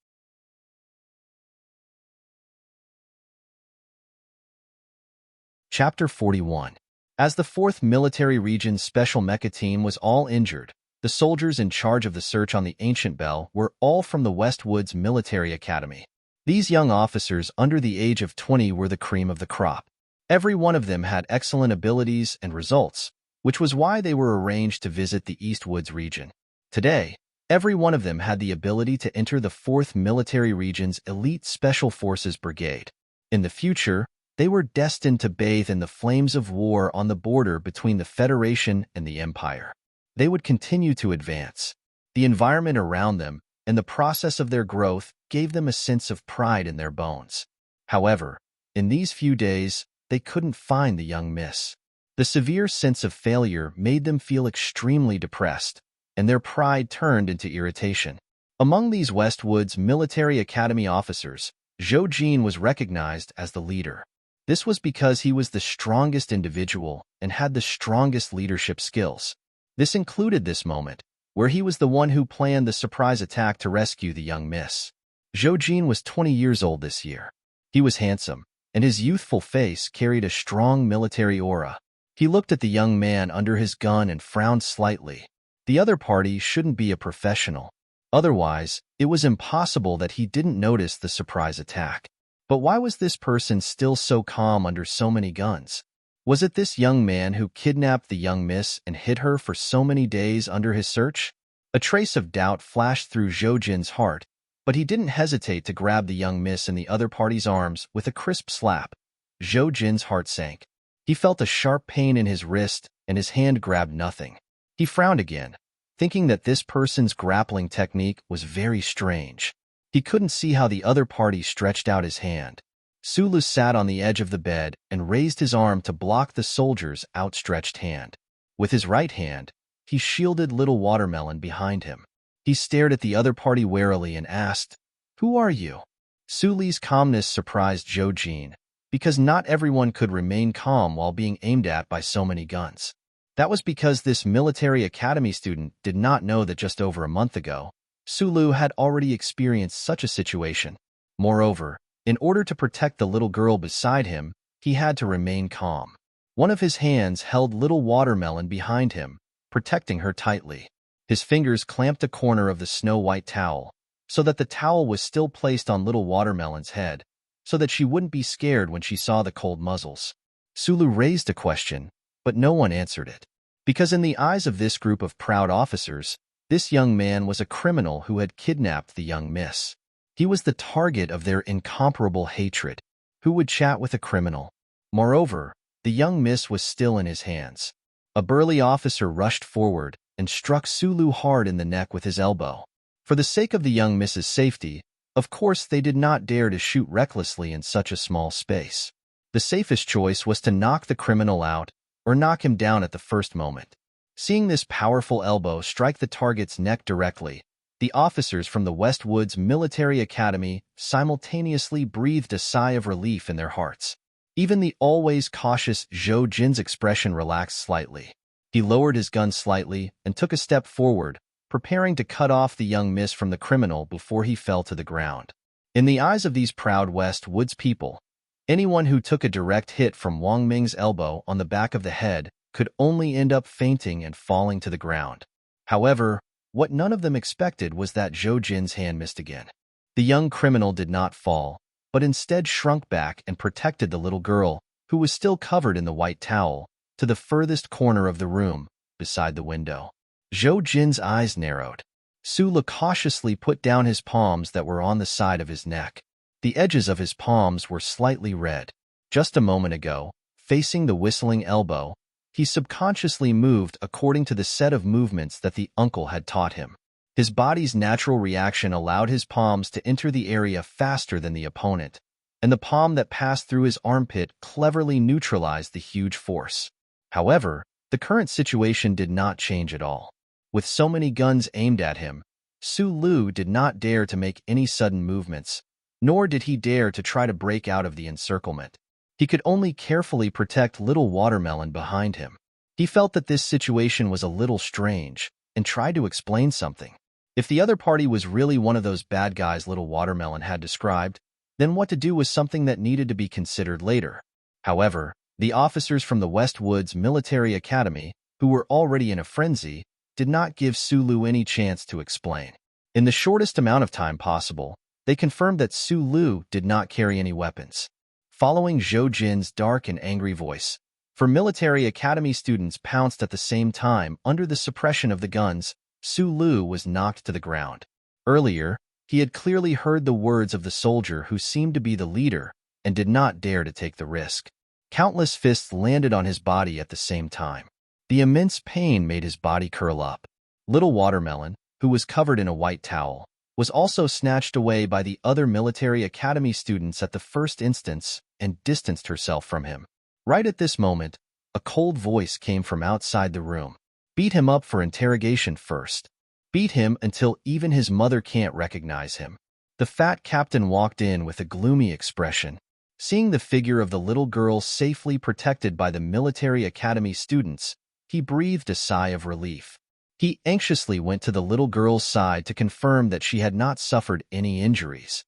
Chapter 41. As the 4th Military Region's Special Mecha Team was all injured, the soldiers in charge of the search on the Ancient Bell were all from the Westwoods Military Academy. These young officers under the age of 20 were the cream of the crop. Every one of them had excellent abilities and results, which was why they were arranged to visit the Eastwoods region. Today, every one of them had the ability to enter the 4th Military Region's Elite Special Forces Brigade. In the future, they were destined to bathe in the flames of war on the border between the Federation and the Empire. They would continue to advance. The environment around them and the process of their growth gave them a sense of pride in their bones. However, in these few days, they couldn't find the young miss. The severe sense of failure made them feel extremely depressed, and their pride turned into irritation. Among these Westwoods Military Academy officers, Zhou Jin was recognized as the leader. This was because he was the strongest individual and had the strongest leadership skills. This included this moment, where he was the one who planned the surprise attack to rescue the young miss. Zhou Jin was 20 years old this year. He was handsome, and his youthful face carried a strong military aura. He looked at the young man under his gun and frowned slightly. The other party shouldn't be a professional. Otherwise, it was impossible that he didn't notice the surprise attack. But why was this person still so calm under so many guns? Was it this young man who kidnapped the young miss and hid her for so many days under his search? A trace of doubt flashed through Zhou Jin's heart, but he didn't hesitate to grab the young miss in the other party's arms with a crisp slap. Zhou Jin's heart sank. He felt a sharp pain in his wrist, and his hand grabbed nothing. He frowned again, thinking that this person's grappling technique was very strange. He couldn't see how the other party stretched out his hand. Sulu sat on the edge of the bed and raised his arm to block the soldier's outstretched hand. With his right hand, he shielded Little Watermelon behind him. He stared at the other party warily and asked, "Who are you?" Sulu's calmness surprised Zhou Jin, because not everyone could remain calm while being aimed at by so many guns. That was because this military academy student did not know that just over a month ago, Sulu had already experienced such a situation. Moreover, in order to protect the little girl beside him, he had to remain calm. One of his hands held Little Watermelon behind him, protecting her tightly. His fingers clamped a corner of the snow-white towel, so that the towel was still placed on Little Watermelon's head, so that she wouldn't be scared when she saw the cold muzzles. Sulu raised a question, but no one answered it. Because in the eyes of this group of proud officers, this young man was a criminal who had kidnapped the young miss. He was the target of their incomparable hatred. Who would chat with a criminal? Moreover, the young miss was still in his hands. A burly officer rushed forward and struck Sulu hard in the neck with his elbow. For the sake of the young miss's safety, of course they did not dare to shoot recklessly in such a small space. The safest choice was to knock the criminal out or knock him down at the first moment. Seeing this powerful elbow strike the target's neck directly, the officers from the Westwoods Military Academy simultaneously breathed a sigh of relief in their hearts. Even the always cautious Zhou Jin's expression relaxed slightly. He lowered his gun slightly and took a step forward, preparing to cut off the young miss from the criminal before he fell to the ground. In the eyes of these proud Westwoods people, anyone who took a direct hit from Wang Ming's elbow on the back of the head could only end up fainting and falling to the ground. However, what none of them expected was that Zhou Jin's hand missed again. The young criminal did not fall, but instead shrunk back and protected the little girl, who was still covered in the white towel, to the furthest corner of the room, beside the window. Zhou Jin's eyes narrowed. Sulu cautiously put down his palms that were on the side of his neck. The edges of his palms were slightly red. Just a moment ago, facing the whistling elbow, he subconsciously moved according to the set of movements that the uncle had taught him. His body's natural reaction allowed his palms to enter the area faster than the opponent, and the palm that passed through his armpit cleverly neutralized the huge force. However, The current situation did not change at all. With so many guns aimed at him, Su Lu did not dare to make any sudden movements, nor did he dare to try to break out of the encirclement. He could only carefully protect little Watermelon behind him. He felt that this situation was a little strange and tried to explain something. If the other party was really one of those bad guys little Watermelon had described, then what to do was something that needed to be considered later. However, the officers from the Westwoods Military Academy, who were already in a frenzy, did not give Su Lu any chance to explain. In the shortest amount of time possible, they confirmed that Su Lu did not carry any weapons. Following Zhou Jin's dark and angry voice, for military academy students pounced at the same time under the suppression of the guns, Su Lu was knocked to the ground. Earlier, he had clearly heard the words of the soldier who seemed to be the leader and did not dare to take the risk. Countless fists landed on his body at the same time. The immense pain made his body curl up. Little Watermelon, who was covered in a white towel, was also snatched away by the other military academy students at the first instance and distanced herself from him. Right at this moment, a cold voice came from outside the room. Beat him up for interrogation first. Beat him until even his mother can't recognize him. The fat captain walked in with a gloomy expression. Seeing the figure of the little girl safely protected by the military academy students, he breathed a sigh of relief. He anxiously went to the little girl's side to confirm that she had not suffered any injuries.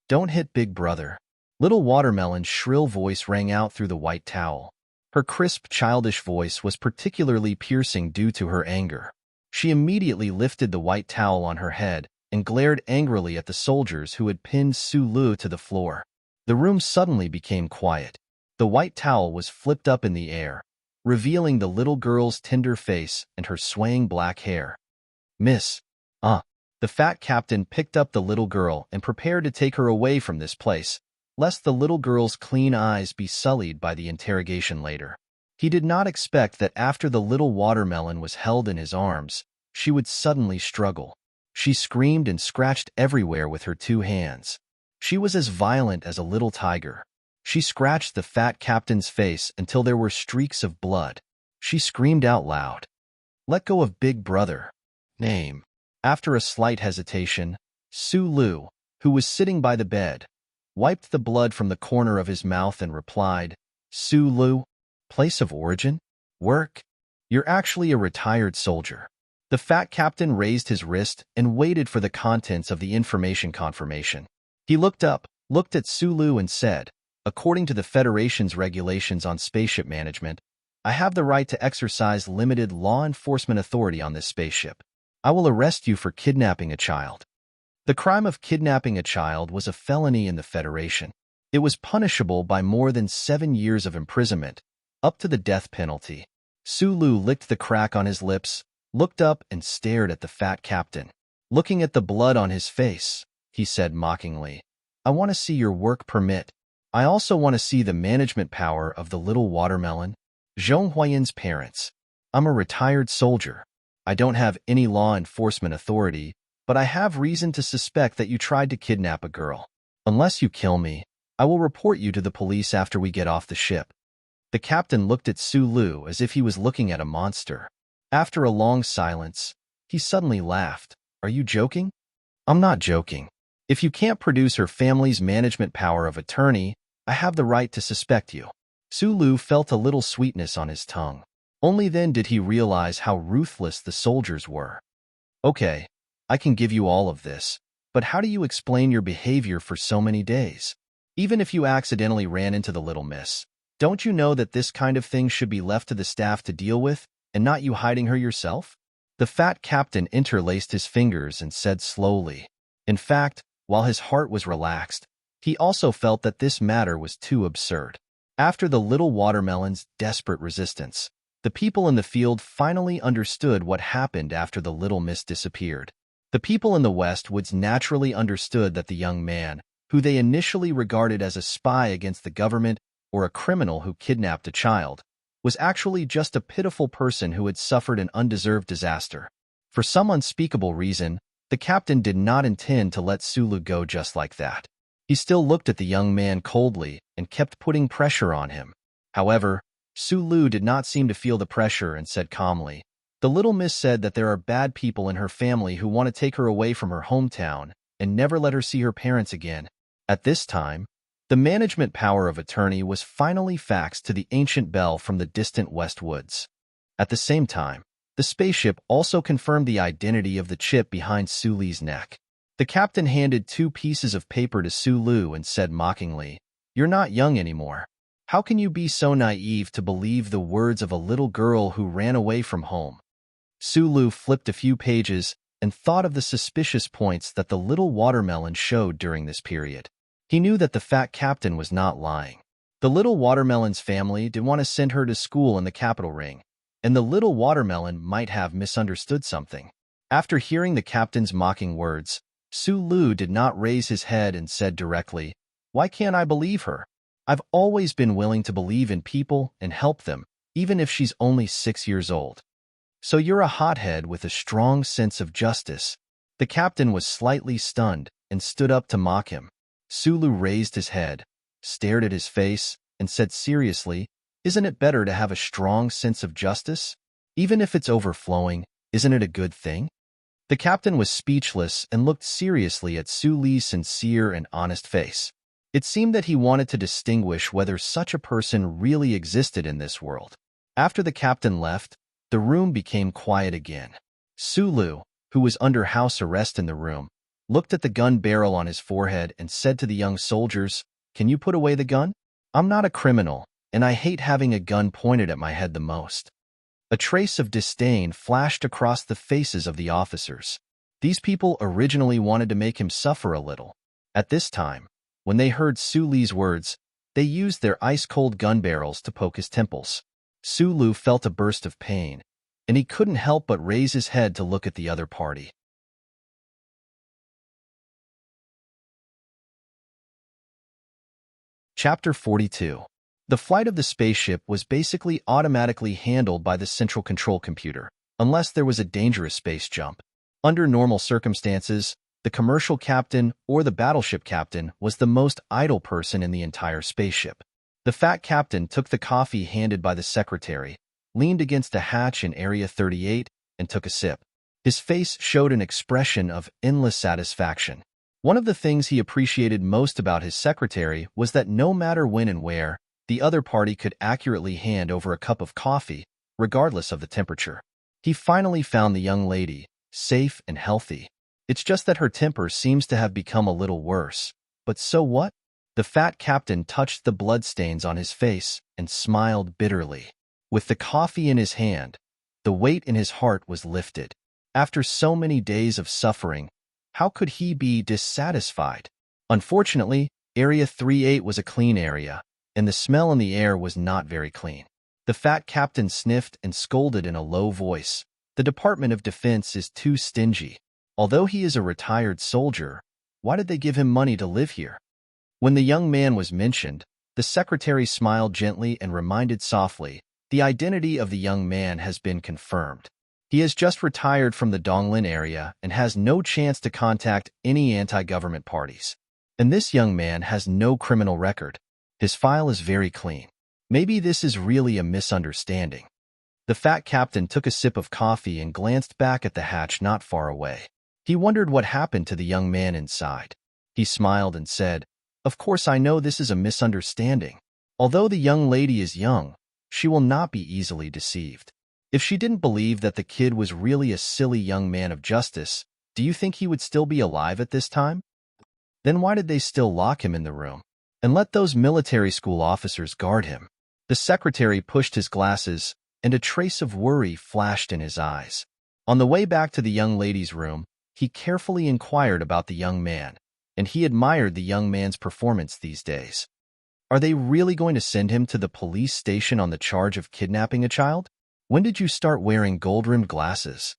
"Don't hit Big Brother." Little Watermelon's shrill voice rang out through the white towel. Her crisp, childish voice was particularly piercing due to her anger. She immediately lifted the white towel on her head and glared angrily at the soldiers who had pinned Su Lu to the floor. The room suddenly became quiet. The white towel was flipped up in the air, revealing the little girl's tender face and her swaying black hair. "Miss, The fat captain picked up the little girl and prepared to take her away from this place, lest the little girl's clean eyes be sullied by the interrogation later. He did not expect that after the little Watermelon was held in his arms, she would suddenly struggle. She screamed and scratched everywhere with her 2 hands. She was as violent as a little tiger. She scratched the fat captain's face until there were streaks of blood. She screamed out loud, "Let go of Big Brother." Name. After a slight hesitation, Su Lu, who was sitting by the bed, wiped the blood from the corner of his mouth and replied, "Su Lu, place of origin? Work? You're actually a retired soldier." The fat captain raised his wrist and waited for the contents of the information confirmation. He looked up, looked at Su Lu and said, "According to the Federation's regulations on spaceship management, I have the right to exercise limited law enforcement authority on this spaceship. I will arrest you for kidnapping a child." The crime of kidnapping a child was a felony in the Federation. It was punishable by more than 7 years of imprisonment, up to the death penalty. Su Lu licked the crack on his lips, looked up and stared at the fat captain. Looking at the blood on his face, he said mockingly, "I want to see your work permit. I also want to see the management power of the little Watermelon." Zhong Huayan's parents. "I'm a retired soldier. I don't have any law enforcement authority, but I have reason to suspect that you tried to kidnap a girl. Unless you kill me, I will report you to the police after we get off the ship." The captain looked at Su Lu as if he was looking at a monster. After a long silence, he suddenly laughed. "Are you joking?" "I'm not joking. If you can't produce her family's management power of attorney, I have the right to suspect you." Su Lu felt a little sweetness on his tongue. Only then did he realize how ruthless the soldiers were. "Okay, I can give you all of this, but how do you explain your behavior for so many days? Even if you accidentally ran into the little miss, don't you know that this kind of thing should be left to the staff to deal with, and not you hiding her yourself?" The fat captain interlaced his fingers and said slowly. In fact, while his heart was relaxed, he also felt that this matter was too absurd. After the little Watermelon's desperate resistance, the people in the field finally understood what happened after the little miss disappeared. The people in the Westwoods naturally understood that the young man, who they initially regarded as a spy against the government or a criminal who kidnapped a child, was actually just a pitiful person who had suffered an undeserved disaster. For some unspeakable reason, the captain did not intend to let Su Lu go just like that. He still looked at the young man coldly and kept putting pressure on him. However, Sulu did not seem to feel the pressure and said calmly, "The little miss said that there are bad people in her family who want to take her away from her hometown and never let her see her parents again." At this time, the management power of attorney was finally faxed to the ancient belle from the distant West Woods. At the same time, the spaceship also confirmed the identity of the chip behind Suli's neck. The captain handed 2 pieces of paper to Sulu and said mockingly, "You're not young anymore. How can you be so naive to believe the words of a little girl who ran away from home?" Sulu flipped a few pages and thought of the suspicious points that the little watermelon showed during this period. He knew that the fat captain was not lying. The little watermelon's family did want to send her to school in the capital ring, and the little watermelon might have misunderstood something. After hearing the captain's mocking words, Sulu did not raise his head and said directly, "Why can't I believe her? I've always been willing to believe in people and help them, even if she's only 6 years old." "So you're a hothead with a strong sense of justice." The captain was slightly stunned and stood up to mock him. Sulu raised his head, stared at his face, and said seriously, "Isn't it better to have a strong sense of justice? Even if it's overflowing, isn't it a good thing?" The captain was speechless and looked seriously at Sulu's sincere and honest face. It seemed that he wanted to distinguish whether such a person really existed in this world. After the captain left, the room became quiet again. Sulu, who was under house arrest in the room, looked at the gun barrel on his forehead and said to the young soldiers, "Can you put away the gun? I'm not a criminal, and I hate having a gun pointed at my head the most." A trace of disdain flashed across the faces of the officers. These people originally wanted to make him suffer a little. At this time, when they heard Sulu's words, they used their ice-cold gun barrels to poke his temples. Sulu felt a burst of pain, and he couldn't help but raise his head to look at the other party. Chapter 42. The flight of the spaceship was basically automatically handled by the central control computer, unless there was a dangerous space jump. Under normal circumstances, the commercial captain or the battleship captain was the most idle person in the entire spaceship. The fat captain took the coffee handed by the secretary, leaned against a hatch in Area 38, and took a sip. His face showed an expression of endless satisfaction. One of the things he appreciated most about his secretary was that no matter when and where, the other party could accurately hand over a cup of coffee, regardless of the temperature. He finally found the young lady, safe and healthy. It's just that her temper seems to have become a little worse. But so what? The fat captain touched the bloodstains on his face and smiled bitterly. With the coffee in his hand, the weight in his heart was lifted. After so many days of suffering, how could he be dissatisfied? Unfortunately, Area 38 was a clean area, and the smell in the air was not very clean. The fat captain sniffed and scolded in a low voice. "The Department of Defense is too stingy. Although he is a retired soldier, why did they give him money to live here?" When the young man was mentioned, the secretary smiled gently and reminded softly, "The identity of the young man has been confirmed. He has just retired from the Donglin area and has no chance to contact any anti-government parties. And this young man has no criminal record. His file is very clean. Maybe this is really a misunderstanding." The fat captain took a sip of coffee and glanced back at the hatch not far away. He wondered what happened to the young man inside. He smiled and said, "Of course I know this is a misunderstanding. Although the young lady is young, she will not be easily deceived. If she didn't believe that the kid was really a silly young man of justice, do you think he would still be alive at this time? Then why did they still lock him in the room and let those military school officers guard him?" The secretary pushed his glasses, and a trace of worry flashed in his eyes. On the way back to the young lady's room, he carefully inquired about the young man, and he admired the young man's performance these days. Are they really going to send him to the police station on the charge of kidnapping a child? When did you start wearing gold-rimmed glasses?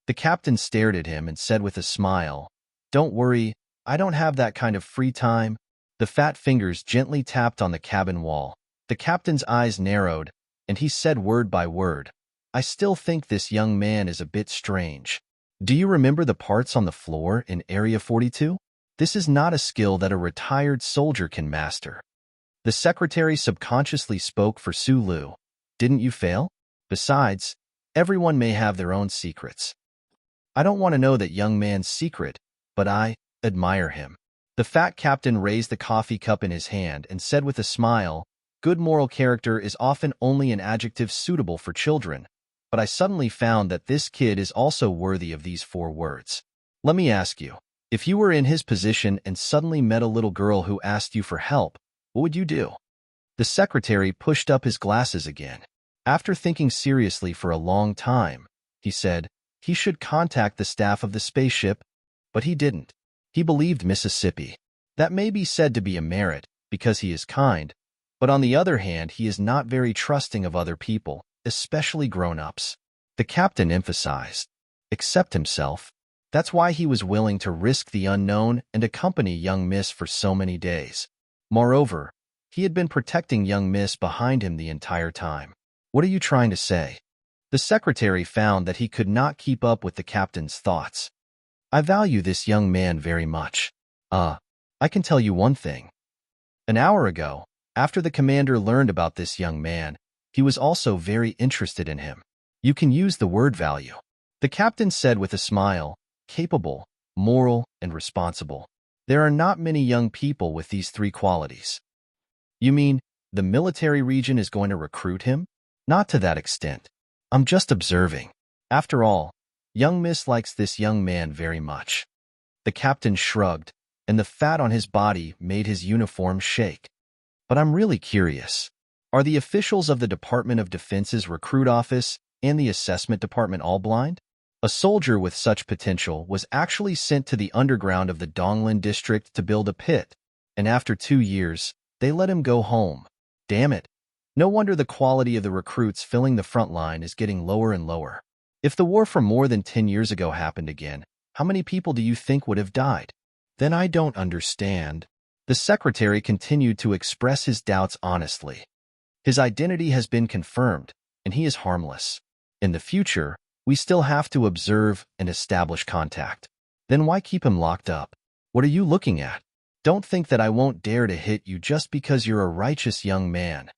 The captain stared at him and said with a smile, "Don't worry, I don't have that kind of free time." The fat fingers gently tapped on the cabin wall. The captain's eyes narrowed, and he said word by word, "I still think this young man is a bit strange. Do you remember the parts on the floor in Area 42? This is not a skill that a retired soldier can master." The secretary subconsciously spoke for Sulu, Didn't you fail? Besides, everyone may have their own secrets. I don't want to know that young man's secret, but I admire him. The fat captain raised the coffee cup in his hand and said with a smile, good moral character is often only an adjective suitable for children, but I suddenly found that this kid is also worthy of these 4 words. Let me ask you, if you were in his position and suddenly met a little girl who asked you for help, what would you do? The secretary pushed up his glasses again. After thinking seriously for a long time, he said he should contact the staff of the spaceship, but he didn't. He believed Mississippi. That may be said to be a merit, because he is kind, but on the other hand, he is not very trusting of other people, especially grown-ups. The captain emphasized, except himself. That's why he was willing to risk the unknown and accompany young Miss for so many days. Moreover, he had been protecting young Miss behind him the entire time. What are you trying to say? The secretary found that he could not keep up with the captain's thoughts. I value this young man very much. I can tell you one thing. An hour ago, after the commander learned about this young man, he was also very interested in him. You can use the word value. The captain said with a smile, capable, moral, and responsible. There are not many young people with these 3 qualities. You mean, the military region is going to recruit him? Not to that extent. I'm just observing. After all, young Miss likes this young man very much. The captain shrugged, and the fat on his body made his uniform shake. But I'm really curious. Are the officials of the Department of Defense's recruit office and the assessment department all blind? A soldier with such potential was actually sent to the underground of the Donglan district to build a pit, and after 2 years, they let him go home. Damn it. No wonder the quality of the recruits filling the front line is getting lower and lower. If the war from more than 10 years ago happened again, how many people do you think would have died? Then I don't understand. The secretary continued to express his doubts honestly. His identity has been confirmed, and he is harmless. In the future, we still have to observe and establish contact. Then why keep him locked up? What are you looking at? Don't think that I won't dare to hit you just because you're a righteous young man.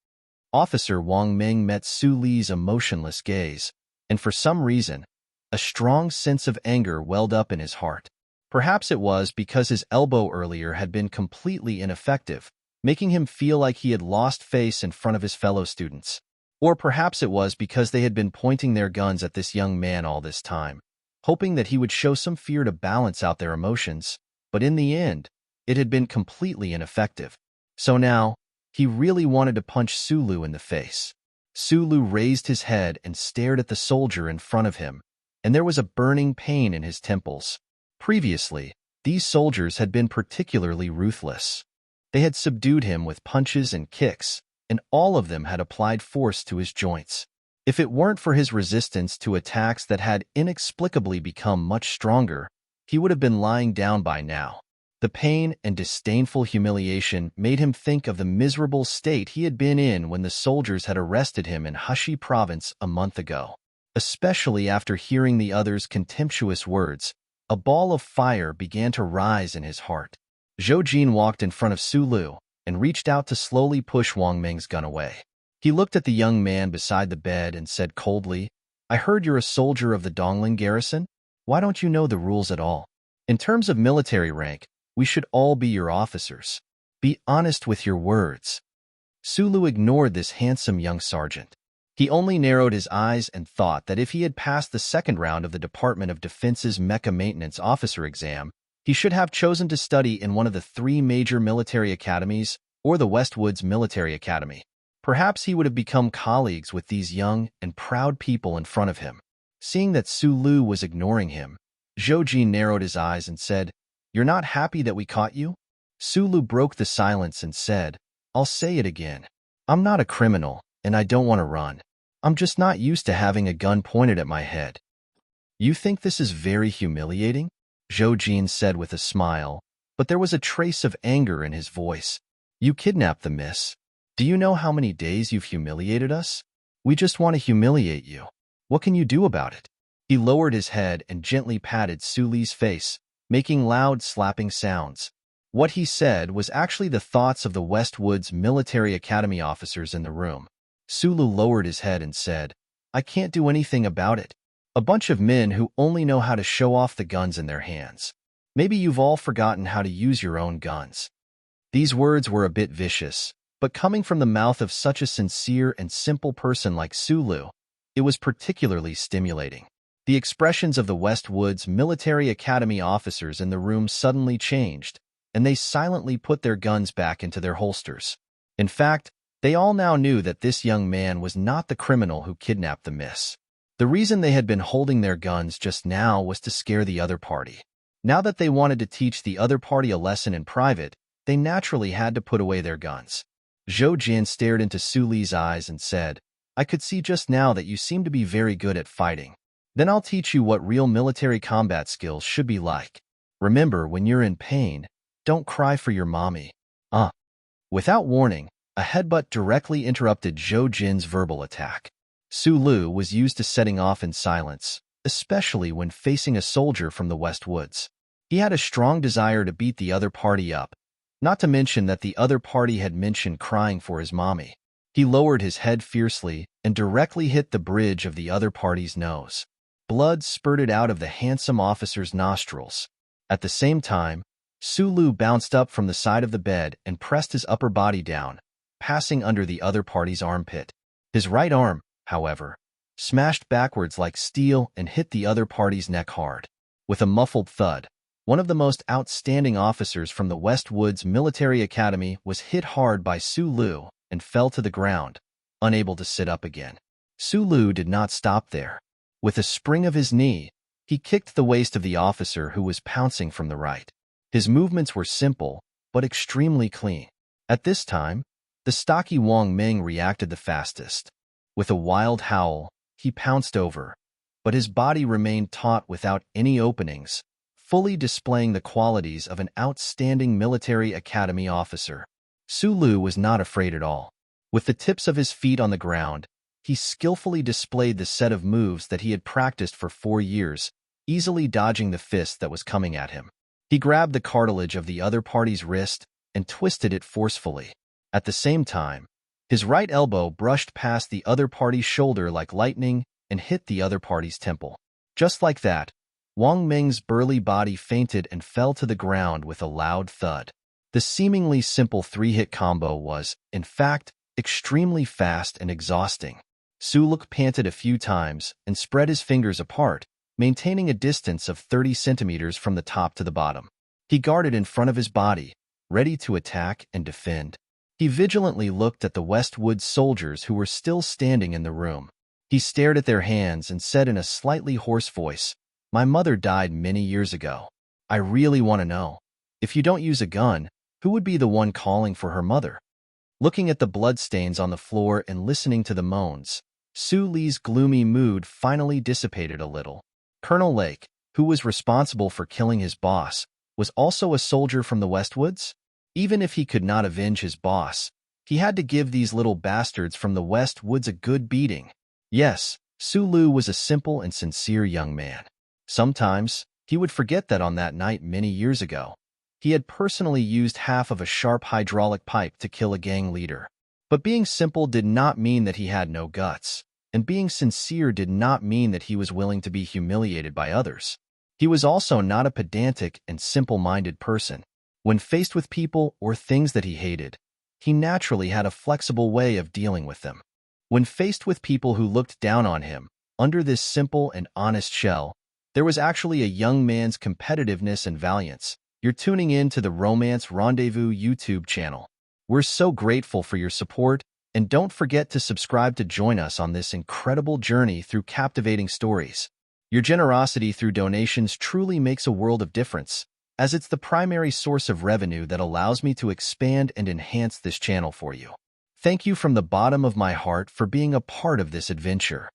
Officer Wang Meng met Su Li's emotionless gaze, and for some reason, a strong sense of anger welled up in his heart. Perhaps it was because his elbow earlier had been completely ineffective, making him feel like he had lost face in front of his fellow students. Or perhaps it was because they had been pointing their guns at this young man all this time, hoping that he would show some fear to balance out their emotions, but in the end, it had been completely ineffective. So now, he really wanted to punch Sulu in the face. Sulu raised his head and stared at the soldier in front of him, and there was a burning pain in his temples. Previously, these soldiers had been particularly ruthless. They had subdued him with punches and kicks, and all of them had applied force to his joints. If it weren't for his resistance to attacks that had inexplicably become much stronger, he would have been lying down by now. The pain and disdainful humiliation made him think of the miserable state he had been in when the soldiers had arrested him in Hushi province a month ago. Especially after hearing the others' contemptuous words, a ball of fire began to rise in his heart. Zhou Jin walked in front of Sulu and reached out to slowly push Wang Meng's gun away. He looked at the young man beside the bed and said coldly, I heard you're a soldier of the Dongling garrison. Why don't you know the rules at all? In terms of military rank, we should all be your officers. Be honest with your words. Sulu ignored this handsome young sergeant. He only narrowed his eyes and thought that if he had passed the second round of the Department of Defense's Mecha Maintenance Officer exam, he should have chosen to study in one of the 3 major military academies or the Westwoods Military Academy. Perhaps he would have become colleagues with these young and proud people in front of him. Seeing that Sulu was ignoring him, Zhou Jin narrowed his eyes and said, You're not happy that we caught you? Sulu broke the silence and said, I'll say it again. I'm not a criminal, and I don't want to run. I'm just not used to having a gun pointed at my head. You think this is very humiliating? Zhou Jin said with a smile, but there was a trace of anger in his voice. You kidnapped the miss. Do you know how many days you've humiliated us? We just want to humiliate you. What can you do about it? He lowered his head and gently patted Suli's face, making loud slapping sounds. What he said was actually the thoughts of the Westwoods Military Academy officers in the room. Sulu lowered his head and said, I can't do anything about it. A bunch of men who only know how to show off the guns in their hands. Maybe you've all forgotten how to use your own guns. These words were a bit vicious, but coming from the mouth of such a sincere and simple person like Sulu, it was particularly stimulating. The expressions of the Westwoods Military Academy officers in the room suddenly changed, and they silently put their guns back into their holsters. In fact, they all now knew that this young man was not the criminal who kidnapped the miss. The reason they had been holding their guns just now was to scare the other party. Now that they wanted to teach the other party a lesson in private, they naturally had to put away their guns. Zhou Jin stared into Su Li's eyes and said, I could see just now that you seem to be very good at fighting. Then I'll teach you what real military combat skills should be like. Remember, when you're in pain, don't cry for your mommy. Without warning, a headbutt directly interrupted Zhou Jin's verbal attack. Su Lu was used to setting off in silence, especially when facing a soldier from the West Woods. He had a strong desire to beat the other party up, not to mention that the other party had mentioned crying for his mommy. He lowered his head fiercely and directly hit the bridge of the other party's nose. Blood spurted out of the handsome officer's nostrils. At the same time, Su Lu bounced up from the side of the bed and pressed his upper body down, passing under the other party's armpit. His right arm, however, smashed backwards like steel and hit the other party's neck hard. With a muffled thud, one of the most outstanding officers from the Westwoods Military Academy was hit hard by Su Lu and fell to the ground, unable to sit up again. Su Lu did not stop there. With a spring of his knee, he kicked the waist of the officer who was pouncing from the right. His movements were simple, but extremely clean. At this time, the stocky Wang Ming reacted the fastest. With a wild howl, he pounced over, but his body remained taut without any openings, fully displaying the qualities of an outstanding military academy officer. Su Lu was not afraid at all. With the tips of his feet on the ground, he skillfully displayed the set of moves that he had practiced for 4 years, easily dodging the fist that was coming at him. He grabbed the cartilage of the other party's wrist and twisted it forcefully. At the same time, his right elbow brushed past the other party's shoulder like lightning and hit the other party's temple. Just like that, Wang Ming's burly body fainted and fell to the ground with a loud thud. The seemingly simple 3-hit combo was, in fact, extremely fast and exhausting. Su Lu panted a few times and spread his fingers apart, maintaining a distance of 30 centimeters from the top to the bottom. He guarded in front of his body, ready to attack and defend. He vigilantly looked at the Westwood soldiers who were still standing in the room. He stared at their hands and said in a slightly hoarse voice, My mother died many years ago. I really want to know, if you don't use a gun, who would be the one calling for her mother? Looking at the bloodstains on the floor and listening to the moans, Su Li's gloomy mood finally dissipated a little. Colonel Lake, who was responsible for killing his boss, was also a soldier from the Westwoods? Even if he could not avenge his boss, he had to give these little bastards from the Westwoods a good beating. Yes, Su Lu was a simple and sincere young man. Sometimes, he would forget that on that night many years ago, he had personally used half of a sharp hydraulic pipe to kill a gang leader. But being simple did not mean that he had no guts, and being sincere did not mean that he was willing to be humiliated by others. He was also not a pedantic and simple-minded person. When faced with people or things that he hated, he naturally had a flexible way of dealing with them. When faced with people who looked down on him, under this simple and honest shell, there was actually a young man's competitiveness and valiance. You're tuning in to the Romance Rendezvous YouTube channel. We're so grateful for your support, and don't forget to subscribe to join us on this incredible journey through captivating stories. Your generosity through donations truly makes a world of difference, as it's the primary source of revenue that allows me to expand and enhance this channel for you. Thank you from the bottom of my heart for being a part of this adventure.